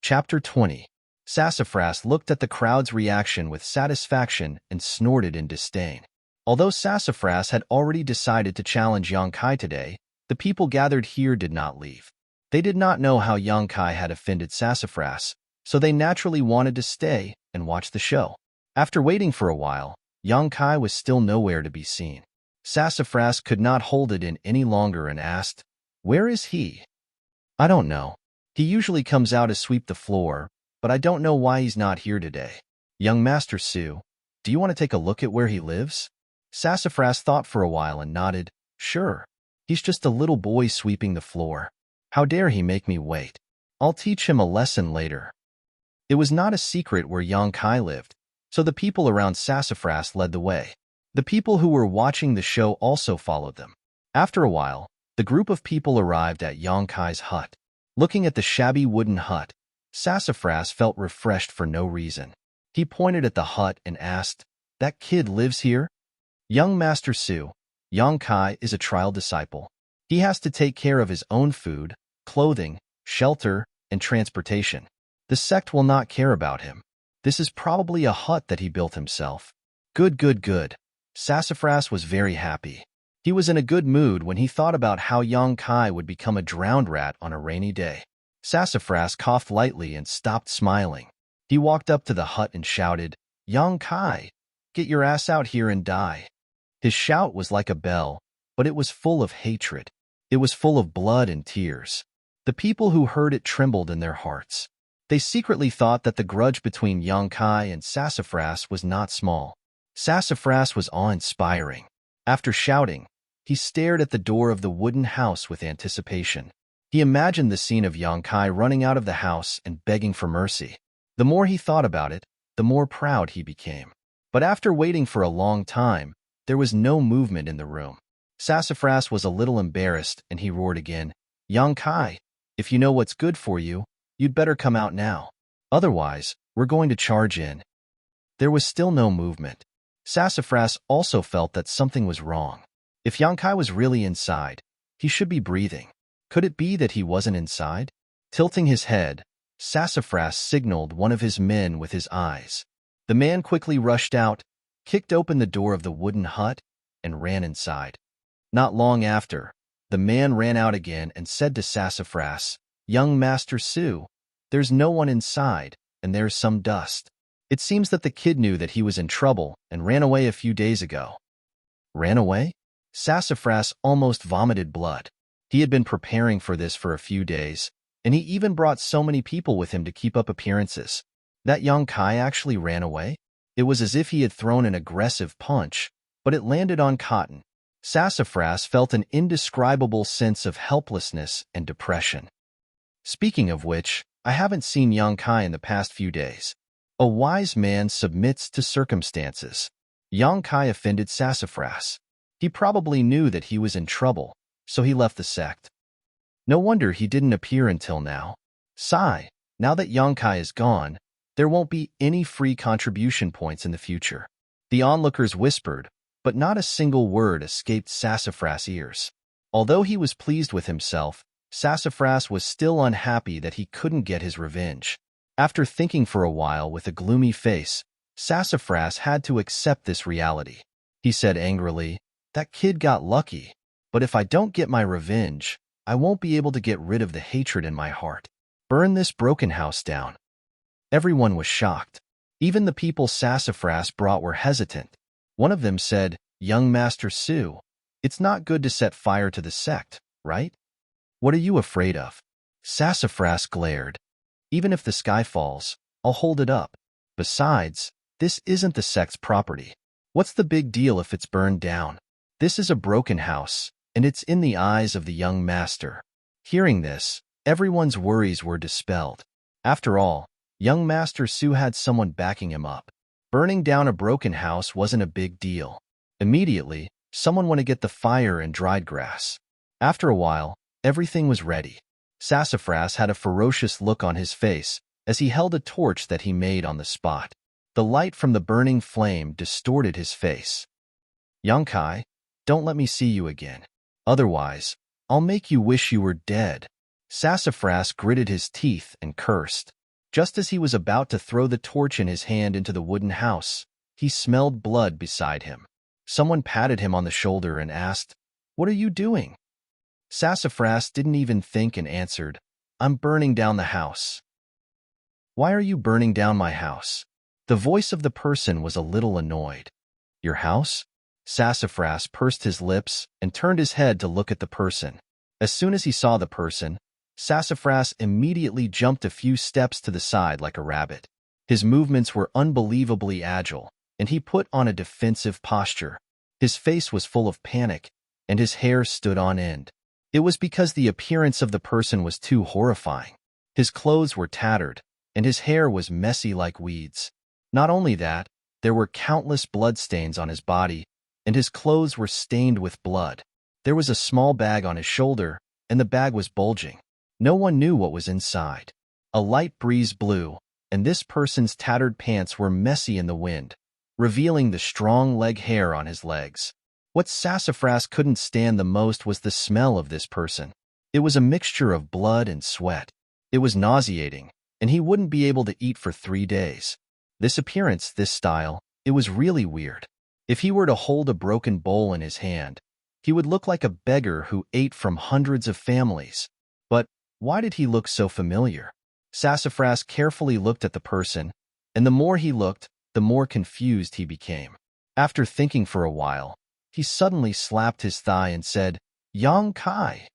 Chapter 20. Sassafras looked at the crowd's reaction with satisfaction and snorted in disdain. Although Sassafras had already decided to challenge Yang Kai today, the people gathered here did not leave. They did not know how Yang Kai had offended Sassafras, so they naturally wanted to stay and watch the show. After waiting for a while, Yang Kai was still nowhere to be seen. Sassafras could not hold it in any longer and asked, "Where is he?" "I don't know. He usually comes out to sweep the floor, but I don't know why he's not here today." "Young Master Su, do you want to take a look at where he lives?" Sassafras thought for a while and nodded. "Sure. He's just a little boy sweeping the floor. How dare he make me wait? I'll teach him a lesson later." It was not a secret where Yang Kai lived, so the people around Sassafras led the way. The people who were watching the show also followed them. After a while, the group of people arrived at Yang Kai's hut. Looking at the shabby wooden hut, Sassafras felt refreshed for no reason. He pointed at the hut and asked, "That kid lives here?" "Young Master Su, Yang Kai is a trial disciple. He has to take care of his own food, clothing, shelter, and transportation. The sect will not care about him. This is probably a hut that he built himself." Good, good, good. Sassafras was very happy. He was in a good mood when he thought about how Yang Kai would become a drowned rat on a rainy day. Sassafras coughed lightly and stopped smiling. He walked up to the hut and shouted, "Yang Kai, get your ass out here and die." His shout was like a bell, but it was full of hatred. It was full of blood and tears. The people who heard it trembled in their hearts. They secretly thought that the grudge between Yang Kai and Sassafras was not small. Sassafras was awe-inspiring. After shouting, he stared at the door of the wooden house with anticipation. He imagined the scene of Yang Kai running out of the house and begging for mercy. The more he thought about it, the more proud he became. But after waiting for a long time, there was no movement in the room. Sassafras was a little embarrassed, and he roared again, "Yang Kai, if you know what's good for you, you'd better come out now. Otherwise, we're going to charge in." There was still no movement. Sassafras also felt that something was wrong. If Yang Kai was really inside, he should be breathing. Could it be that he wasn't inside? Tilting his head, Sassafras signaled one of his men with his eyes. The man quickly rushed out, kicked open the door of the wooden hut, and ran inside. Not long after, the man ran out again and said to Sassafras, "Young Master Su, there's no one inside, and there's some dust." It seems that the kid knew that he was in trouble and ran away a few days ago. Ran away? Sassafras almost vomited blood. He had been preparing for this for a few days, and he even brought so many people with him to keep up appearances. That Yang Kai actually ran away? It was as if he had thrown an aggressive punch, but it landed on cotton. Sassafras felt an indescribable sense of helplessness and depression. Speaking of which, I haven't seen Yang Kai in the past few days. A wise man submits to circumstances. Yang Kai offended Sassafras. He probably knew that he was in trouble, so he left the sect. No wonder he didn't appear until now. Sigh, now that Yang Kai is gone, there won't be any free contribution points in the future. The onlookers whispered, but not a single word escaped Sassafras' ears. Although he was pleased with himself, Sassafras was still unhappy that he couldn't get his revenge. After thinking for a while with a gloomy face, Sassafras had to accept this reality. He said angrily, "That kid got lucky, but if I don't get my revenge, I won't be able to get rid of the hatred in my heart. Burn this broken house down." Everyone was shocked. Even the people Sassafras brought were hesitant. One of them said, "Young Master Su, it's not good to set fire to the sect, right? What are you afraid of?" Sassafras glared. "Even if the sky falls, I'll hold it up. Besides, this isn't the sect's property. What's the big deal if it's burned down?" This is a broken house, and it's in the eyes of the young master. Hearing this, everyone's worries were dispelled. After all, young Master Su had someone backing him up. Burning down a broken house wasn't a big deal. Immediately, someone went to get the fire and dried grass. After a while, everything was ready. Sassafras had a ferocious look on his face as he held a torch that he made on the spot. The light from the burning flame distorted his face. "Yongkai, don't let me see you again. Otherwise, I'll make you wish you were dead." Sassafras gritted his teeth and cursed. Just as he was about to throw the torch in his hand into the wooden house, he smelled blood beside him. Someone patted him on the shoulder and asked, "What are you doing?" Sassafras didn't even think and answered, "I'm burning down the house." "Why are you burning down my house?" The voice of the person was a little annoyed. "Your house?" Sassafras pursed his lips and turned his head to look at the person. As soon as he saw the person, Sassafras immediately jumped a few steps to the side like a rabbit. His movements were unbelievably agile, and he put on a defensive posture. His face was full of panic, and his hair stood on end. It was because the appearance of the person was too horrifying. His clothes were tattered, and his hair was messy like weeds. Not only that, there were countless bloodstains on his body, and his clothes were stained with blood. There was a small bag on his shoulder, and the bag was bulging. No one knew what was inside. A light breeze blew, and this person's tattered pants were messy in the wind, revealing the strong leg hair on his legs. What Sassafras couldn't stand the most was the smell of this person. It was a mixture of blood and sweat. It was nauseating, and he wouldn't be able to eat for 3 days. This appearance, this style, it was really weird. If he were to hold a broken bowl in his hand, he would look like a beggar who ate from hundreds of families. But why did he look so familiar? Sassafras carefully looked at the person, and the more he looked, the more confused he became. After thinking for a while, he suddenly slapped his thigh and said, "Yongkai."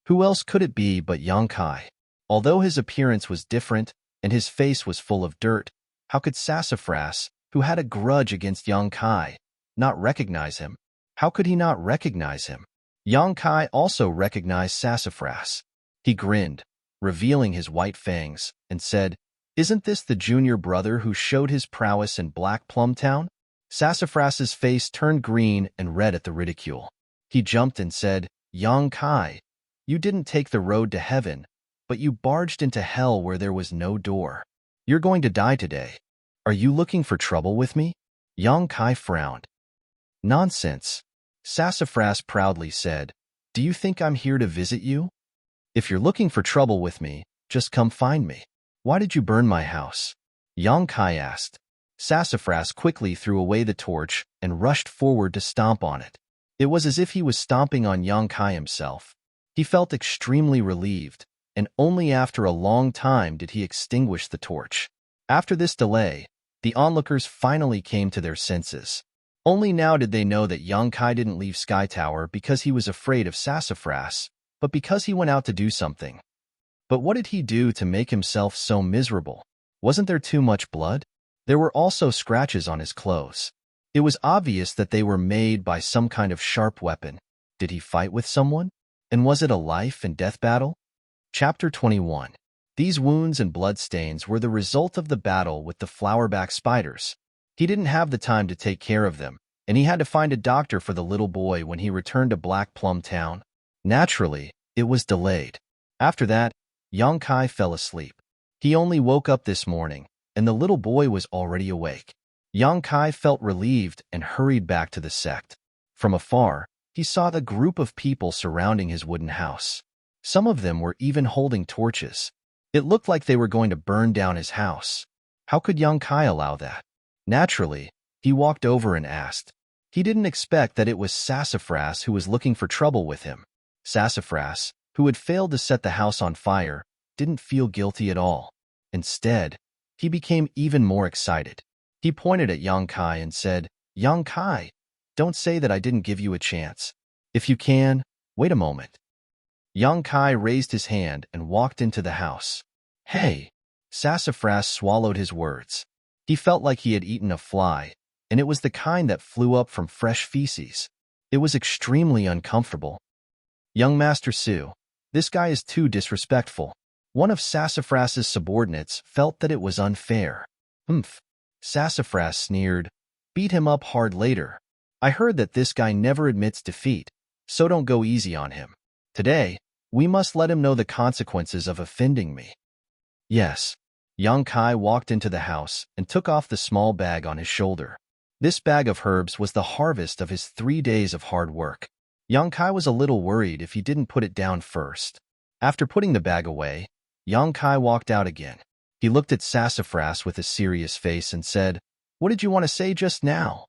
Who else could it be but Yongkai? Although his appearance was different and his face was full of dirt, how could Sassafras, who had a grudge against Yongkai, not recognize him? How could he not recognize him? Yongkai also recognized Sassafras. He grinned, revealing his white fangs, and said, "Isn't this the junior brother who showed his prowess in Black Plum Town?" Sassafras's face turned green and red at the ridicule. He jumped and said, "Yongkai, you didn't take the road to heaven, but you barged into hell where there was no door. You're going to die today. Are you looking for trouble with me?" Yongkai frowned. "Nonsense," Sassafras proudly said. "Do you think I'm here to visit you? If you're looking for trouble with me, just come find me." "Why did you burn my house?" Yongkai asked. Sassafras quickly threw away the torch and rushed forward to stomp on it. It was as if he was stomping on Yongkai himself. He felt extremely relieved, and only after a long time did he extinguish the torch. After this delay, the onlookers finally came to their senses. Only now did they know that Yongkai didn't leave Sky Tower because he was afraid of Sassafras, but because he went out to do something. But what did he do to make himself so miserable? Wasn't there too much blood? There were also scratches on his clothes. It was obvious that they were made by some kind of sharp weapon. Did he fight with someone? And was it a life and death battle? Chapter 21. These wounds and bloodstains were the result of the battle with the flowerback spiders. He didn't have the time to take care of them, and he had to find a doctor for the little boy when he returned to Black Plum Town. Naturally, it was delayed. After that, Yongkai fell asleep. He only woke up this morning, and the little boy was already awake. Yongkai felt relieved and hurried back to the sect. From afar, he saw the group of people surrounding his wooden house. Some of them were even holding torches. It looked like they were going to burn down his house. How could Yongkai allow that? Naturally, he walked over and asked. He didn't expect that it was Sassafras who was looking for trouble with him. Sassafras, who had failed to set the house on fire, didn't feel guilty at all. Instead, he became even more excited. He pointed at Yongkai and said, "Yongkai, don't say that I didn't give you a chance. If you can, wait a moment." Yongkai raised his hand and walked into the house. "Hey!" Sassafras swallowed his words. He felt like he had eaten a fly, and it was the kind that flew up from fresh feces. It was extremely uncomfortable. Young Master Su, this guy is too disrespectful. One of Sassafras's subordinates felt that it was unfair. Humph. Sassafras sneered. Beat him up hard later. I heard that this guy never admits defeat, so don't go easy on him. Today, we must let him know the consequences of offending me. Yes. Yang Kai walked into the house and took off the small bag on his shoulder. This bag of herbs was the harvest of his 3 days of hard work. Yang Kai was a little worried if he didn't put it down first. After putting the bag away, Yang Kai walked out again. He looked at Sassafras with a serious face and said, "What did you want to say just now?"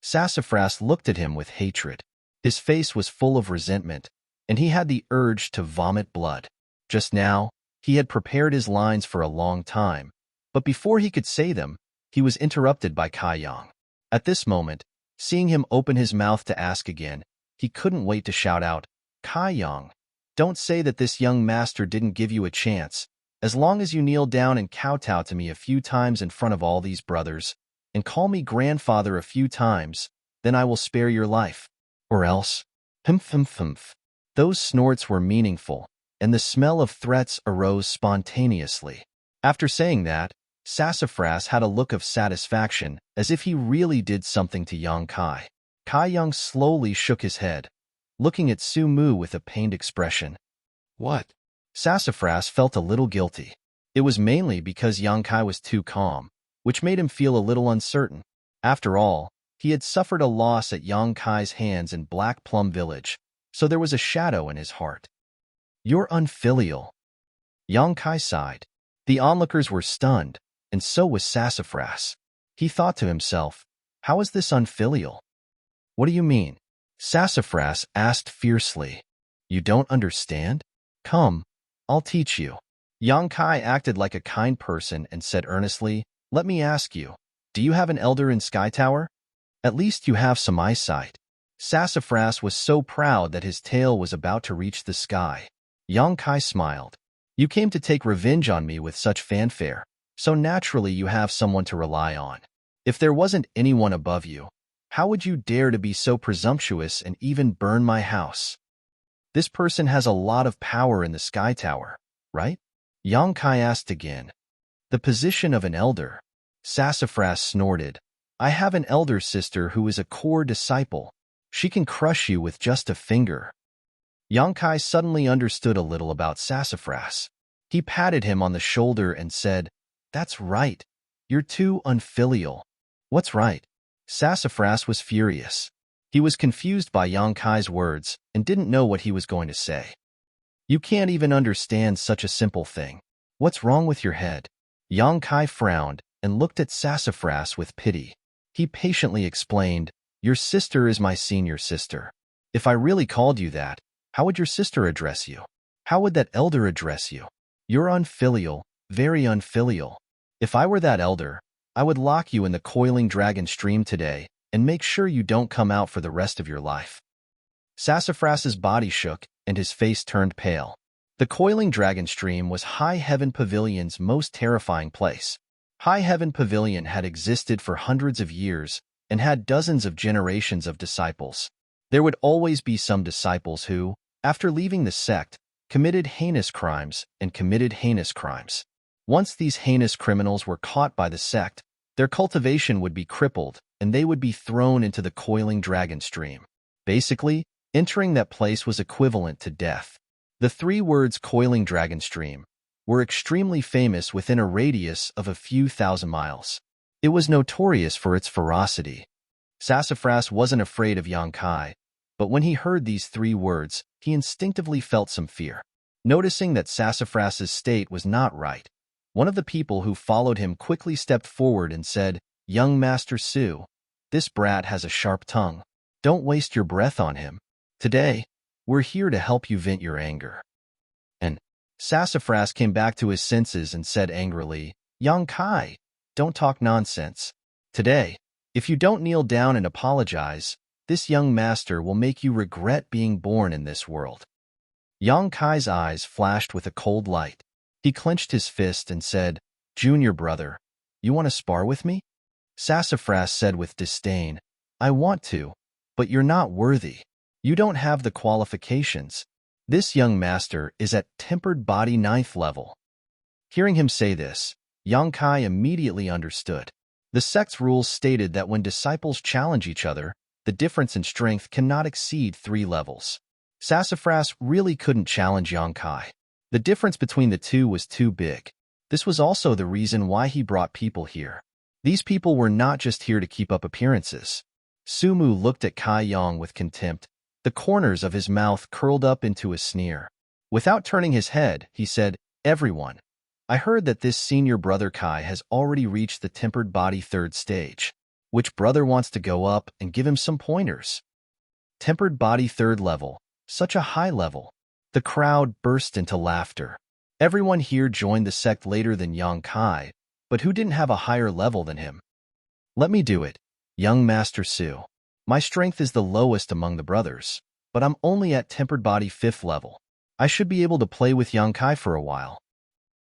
Sassafras looked at him with hatred. His face was full of resentment, and he had the urge to vomit blood. Just now, he had prepared his lines for a long time, but before he could say them, he was interrupted by Kai Yang. At this moment, seeing him open his mouth to ask again, he couldn't wait to shout out, "Kai Yang, don't say that this young master didn't give you a chance. As long as you kneel down and kowtow to me a few times in front of all these brothers, and call me grandfather a few times, then I will spare your life. Or else." Humph, humph, humph. Those snorts were meaningful, and the smell of threats arose spontaneously. After saying that, Sassafras had a look of satisfaction, as if he really did something to Yang Kai. Kai Yang slowly shook his head, looking at Su Mu with a pained expression. What? Sassafras felt a little guilty. It was mainly because Yang Kai was too calm, which made him feel a little uncertain. After all, he had suffered a loss at Yang Kai's hands in Black Plum Village, so there was a shadow in his heart. "You're unfilial." Yang Kai sighed. The onlookers were stunned, and so was Sassafras. He thought to himself, how is this unfilial? What do you mean? Sassafras asked fiercely. You don't understand? Come, I'll teach you. Yang Kai acted like a kind person and said earnestly, let me ask you, do you have an elder in Sky Tower? At least you have some eyesight. Sassafras was so proud that his tail was about to reach the sky. Yang Kai smiled. You came to take revenge on me with such fanfare, so naturally you have someone to rely on. If there wasn't anyone above you, how would you dare to be so presumptuous and even burn my house? This person has a lot of power in the Sky Tower, right? Yang Kai asked again. The position of an elder. Sassafras snorted. I have an elder sister who is a core disciple. She can crush you with just a finger. Yang Kai suddenly understood a little about Sassafras. He patted him on the shoulder and said, That's right. You're too unfilial. What's right? Sassafras was furious. He was confused by Yang Kai's words and didn't know what he was going to say. You can't even understand such a simple thing. What's wrong with your head? Yang Kai frowned and looked at Sassafras with pity. He patiently explained, Your sister is my senior sister. If I really called you that, how would your sister address you? How would that elder address you? You're unfilial, very unfilial. If I were that elder, I would lock you in the coiling dragon stream today and make sure you don't come out for the rest of your life. Sassafras's body shook and his face turned pale. The coiling dragon stream was High Heaven Pavilion's most terrifying place. High Heaven Pavilion had existed for hundreds of years and had dozens of generations of disciples. There would always be some disciples who, after leaving the sect, committed heinous crimes and committed heinous crimes. Once these heinous criminals were caught by the sect, their cultivation would be crippled and they would be thrown into the coiling dragon stream. Basically, entering that place was equivalent to death. The 3 words coiling dragon stream were extremely famous within a radius of a few thousand miles. It was notorious for its ferocity. Sassafras wasn't afraid of Yang Kai, but when he heard these 3 words, he instinctively felt some fear. Noticing that Sassafras's state was not right, one of the people who followed him quickly stepped forward and said, Young Master Su, this brat has a sharp tongue. Don't waste your breath on him. Today, we're here to help you vent your anger. And Sassafras came back to his senses and said angrily, Yang Kai, don't talk nonsense. Today, if you don't kneel down and apologize, this young master will make you regret being born in this world. Yang Kai's eyes flashed with a cold light. He clenched his fist and said, Junior brother, you want to spar with me? Sassafras said with disdain, I want to, But you're not worthy. You don't have the qualifications. This young master is at tempered body 9th level. Hearing him say this, Yang Kai immediately understood. The sect's rules stated that when disciples challenge each other, the difference in strength cannot exceed 3 levels. Sassafras really couldn't challenge Yang Kai. The difference between the two was too big. This was also the reason why he brought people here. These people were not just here to keep up appearances. Sumu looked at Kai Yang with contempt. The corners of his mouth curled up into a sneer. Without turning his head, he said, "Everyone, I heard that this senior brother Kai has already reached the tempered body 3rd stage. Which brother wants to go up and give him some pointers?" Tempered body 3rd level, such a high level. The crowd burst into laughter. Everyone here joined the sect later than Yang Kai, but who didn't have a higher level than him? "Let me do it, young Master Su. My strength is the lowest among the brothers, but I'm only at tempered body 5th level. I should be able to play with Yang Kai for a while."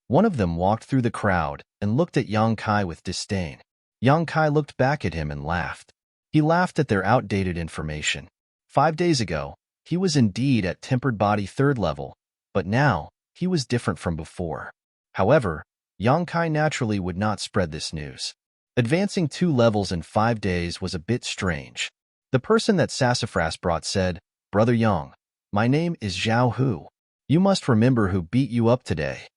One of them walked through the crowd and looked at Yang Kai with disdain. Yang Kai looked back at him and laughed. He laughed at their outdated information. 5 days ago, he was indeed at tempered body 3rd level, but now, he was different from before. However, Yang Kai naturally would not spread this news. Advancing 2 levels in 5 days was a bit strange. The person that Sassafras brought said, "Brother Yang, my name is Zhao Hu. You must remember who beat you up today."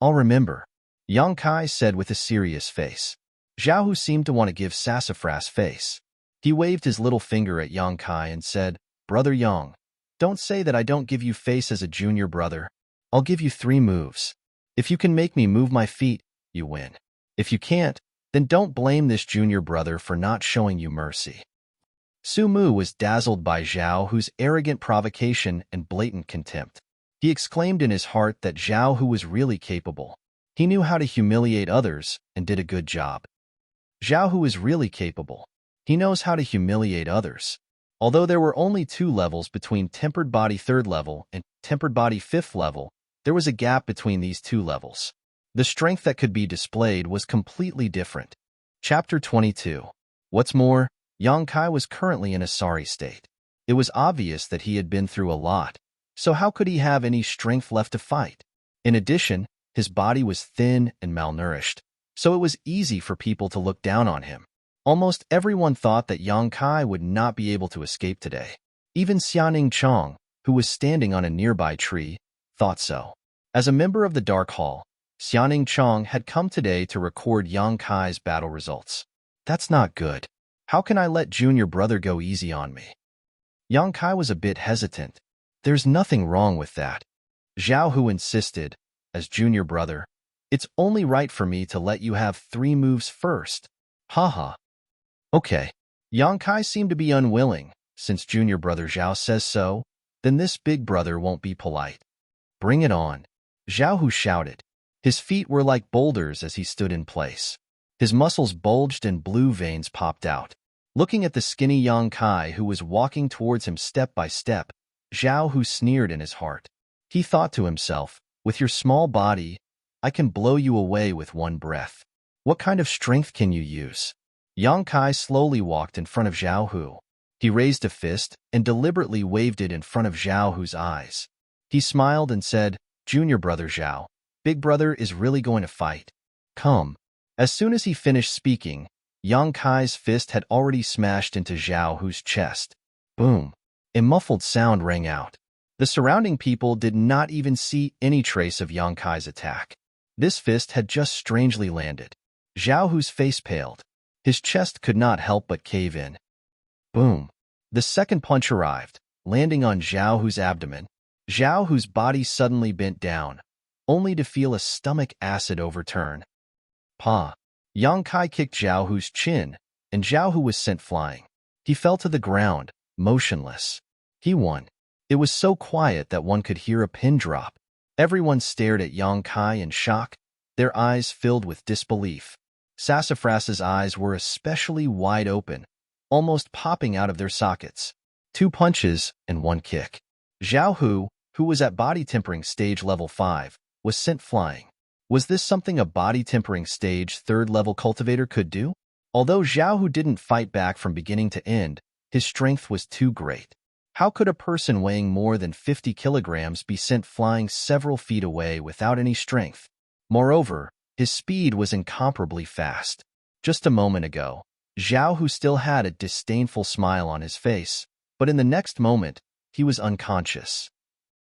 "I'll remember," Yang Kai said with a serious face. Zhao Hu seemed to want to give Sassafras face. He waved his little finger at Yang Kai and said, "Brother Yang, don't say that I don't give you face as a junior brother. I'll give you 3 moves. If you can make me move my feet, you win. If you can't, then don't blame this junior brother for not showing you mercy." Sumu was dazzled by Zhao Hu's arrogant provocation and blatant contempt. He exclaimed in his heart that Zhao Hu was really capable. He knew how to humiliate others and did a good job. Zhao Hu is really capable. He knows how to humiliate others. Although there were only 2 levels between tempered body 3rd level and tempered body 5th level, there was a gap between these 2 levels. The strength that could be displayed was completely different. Chapter 22. What's more, Yang Kai was currently in a sorry state. It was obvious that he had been through a lot, so how could he have any strength left to fight? In addition, his body was thin and malnourished, so it was easy for people to look down on him. Almost everyone thought that Yang Kai would not be able to escape today. Even Xianing Chong, who was standing on a nearby tree, thought so. As a member of the Dark Hall, Xianing Chong had come today to record Yang Kai's battle results. That's not good. How can I let junior brother go easy on me? Yang Kai was a bit hesitant. There's nothing wrong with that. Zhao Hu insisted, as junior brother, it's only right for me to let you have 3 moves first. Haha. Okay. Yang Kai seemed to be unwilling. Since junior brother Zhao says so, then this big brother won't be polite. Bring it on. Zhao Hu shouted. His feet were like boulders as he stood in place. His muscles bulged and blue veins popped out. Looking at the skinny Yang Kai who was walking towards him step by step, Zhao Hu sneered in his heart. He thought to himself, with your small body, I can blow you away with one breath. What kind of strength can you use? Yang Kai slowly walked in front of Zhao Hu. He raised a fist and deliberately waved it in front of Zhao Hu's eyes. He smiled and said, Junior brother Zhao, big brother is really going to fight. Come. As soon as he finished speaking, Yang Kai's fist had already smashed into Zhao Hu's chest. Boom. A muffled sound rang out. The surrounding people did not even see any trace of Yang Kai's attack. This fist had just strangely landed. Zhao Hu's face paled. His chest could not help but cave in. Boom. The second punch arrived, landing on Zhao Hu's abdomen. Zhao Hu's body suddenly bent down, only to feel a stomach acid overturn. Pa. Yang Kai kicked Zhao Hu's chin, and Zhao Hu was sent flying. He fell to the ground, motionless. He won. It was so quiet that one could hear a pin drop. Everyone stared at Yang Kai in shock, their eyes filled with disbelief. Sassafras's eyes were especially wide open, almost popping out of their sockets. 2 punches and 1 kick. Zhao Hu, who was at body tempering stage level 5, was sent flying. Was this something a body tempering stage 3rd level cultivator could do? Although Zhao Hu didn't fight back from beginning to end, His strength was too great. How could a person weighing more than 50 kilograms be sent flying several feet away without any strength? Moreover, his speed was incomparably fast. Just a moment ago, Zhao Hu still had a disdainful smile on his face, but in the next moment, he was unconscious.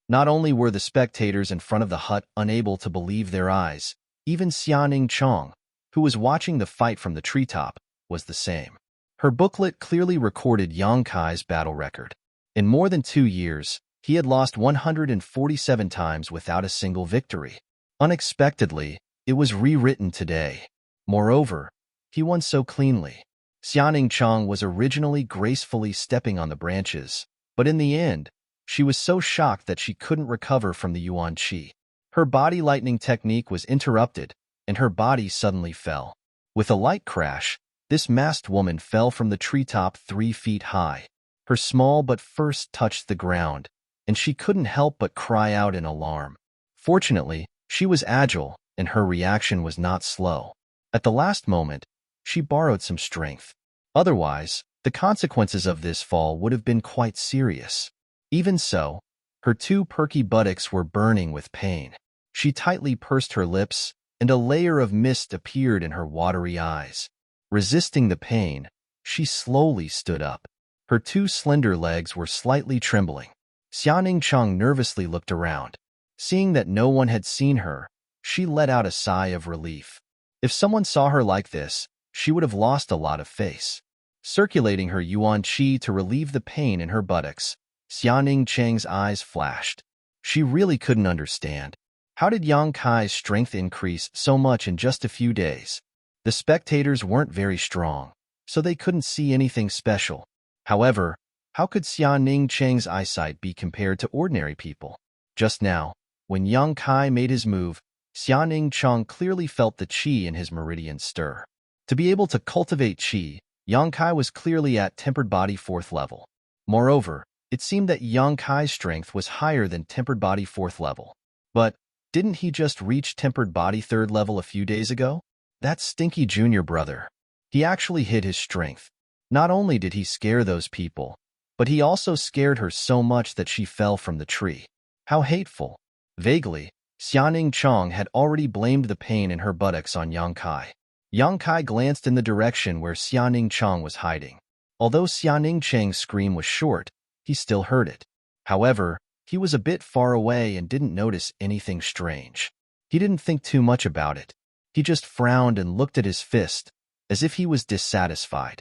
Not only were the spectators in front of the hut unable to believe their eyes, even Xianing Chong, who was watching the fight from the treetop, was the same. Her booklet clearly recorded Yang Kai's battle record. In more than 2 years, he had lost 147 times without a single victory. Unexpectedly, it was rewritten today. Moreover, he won so cleanly. Xianing Chong was originally gracefully stepping on the branches, but in the end, she was so shocked that she couldn't recover from the Yuan Qi. Her body lightning technique was interrupted, and her body suddenly fell. With a light crash, this masked woman fell from the treetop 3 feet high. Her small butt first touched the ground, and she couldn't help but cry out in alarm. Fortunately, she was agile, and her reaction was not slow. At the last moment, she borrowed some strength. Otherwise, the consequences of this fall would have been quite serious. Even so, her 2 perky buttocks were burning with pain. She tightly pursed her lips, and a layer of mist appeared in her watery eyes. Resisting the pain, she slowly stood up. Her 2 slender legs were slightly trembling. Xianing Chong nervously looked around. Seeing that no one had seen her, she let out a sigh of relief. If someone saw her like this, she would have lost a lot of face. Circulating her Yuan Qi to relieve the pain in her buttocks, Xianing Chang's eyes flashed. She really couldn't understand. How did Yang Kai's strength increase so much in just a few days? The spectators weren't very strong, so they couldn't see anything special. However, how could Xianing Chang's eyesight be compared to ordinary people? Just now, when Yang Kai made his move, Xianing Chang clearly felt the qi in his meridian stir. To be able to cultivate qi, Yang Kai was clearly at tempered body 4th level. Moreover, it seemed that Yang Kai's strength was higher than tempered body 4th level. But, didn't he just reach tempered body 3rd level a few days ago? That stinky junior brother. He actually hid his strength. Not only did he scare those people, but he also scared her so much that she fell from the tree. How hateful. Vaguely, Xianing Chong had already blamed the pain in her buttocks on Yang Kai. Yang Kai glanced in the direction where Xianing Chong was hiding. Although Xianing Chang's scream was short, he still heard it. However, he was a bit far away and didn't notice anything strange. He didn't think too much about it. He just frowned and looked at his fist, as if he was dissatisfied.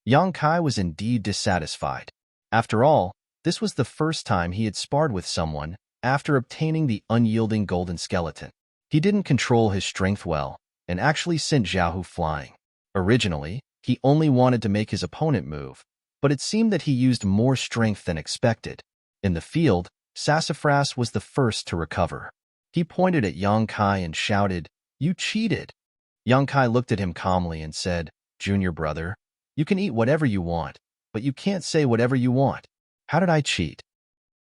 Yang Kai was indeed dissatisfied. After all, this was the first time he had sparred with someone after obtaining the unyielding golden skeleton. He didn't control his strength well, and actually sent Zhao Hu flying. Originally, he only wanted to make his opponent move, but it seemed that he used more strength than expected. In the field, Sassafras was the first to recover. He pointed at Yang Kai and shouted, "You cheated!" Yang Kai looked at him calmly and said, "Junior brother, you can eat whatever you want, but you can't say whatever you want. How did I cheat?"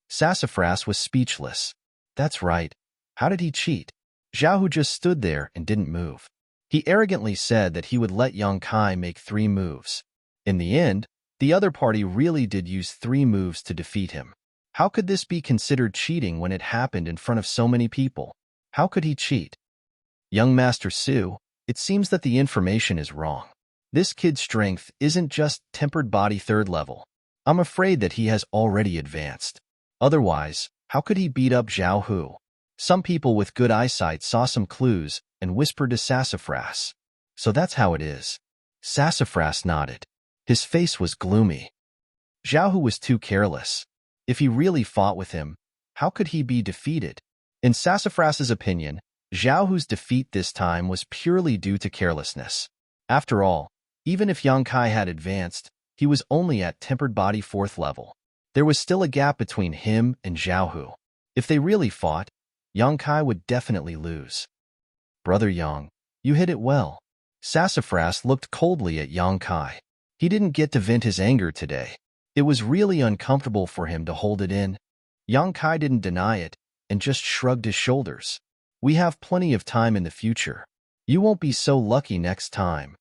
Sassafras was speechless. That's right. How did he cheat? Zhao Hu just stood there and didn't move. He arrogantly said that he would let Yang Kai make 3 moves. In the end, the other party really did use 3 moves to defeat him. How could this be considered cheating when it happened in front of so many people? How could he cheat? Young Master Su, it seems that the information is wrong. This kid's strength isn't just tempered body 3rd level. I'm afraid that he has already advanced. Otherwise, how could he beat up Zhao Hu? Some people with good eyesight saw some clues and whispered to Sassafras. So that's how it is. Sassafras nodded. His face was gloomy. Zhao Hu was too careless. If he really fought with him, how could he be defeated? In Sassafras's opinion, Zhao Hu's defeat this time was purely due to carelessness. After all, even if Yang Kai had advanced, he was only at tempered body 4th level. There was still a gap between him and Zhao Hu. If they really fought, Yang Kai would definitely lose. Brother Yang, you hit it well. Sassafras looked coldly at Yang Kai. He didn't get to vent his anger today. It was really uncomfortable for him to hold it in. Yang Kai didn't deny it and just shrugged his shoulders. We have plenty of time in the future. You won't be so lucky next time.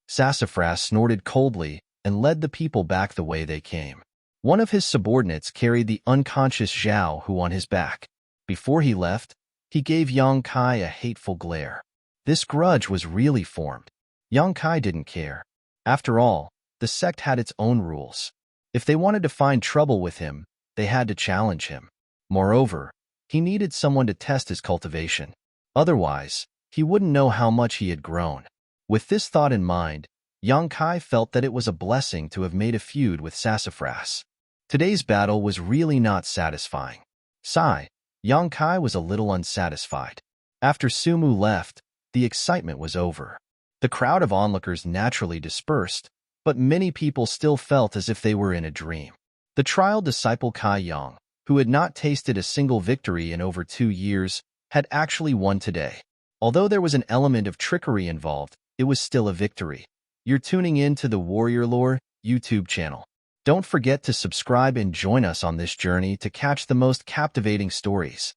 Sassafras snorted coldly and led the people back the way they came. One of his subordinates carried the unconscious Zhao Hu on his back. Before he left, he gave Yang Kai a hateful glare. This grudge was really formed. Yang Kai didn't care. After all, the sect had its own rules. If they wanted to find trouble with him, they had to challenge him. Moreover, he needed someone to test his cultivation. Otherwise, he wouldn't know how much he had grown. With this thought in mind, Yang Kai felt that it was a blessing to have made a feud with Sassafras. Today's battle was really not satisfying. Sigh, Yang Kai was a little unsatisfied. After Sumu left, the excitement was over. The crowd of onlookers naturally dispersed, but many people still felt as if they were in a dream. The trial disciple Kai Yang, who had not tasted a single victory in over 2 years, had actually won today. Although there was an element of trickery involved, it was still a victory. You're tuning in to the Warrior Lore YouTube channel. Don't forget to subscribe and join us on this journey to catch the most captivating stories.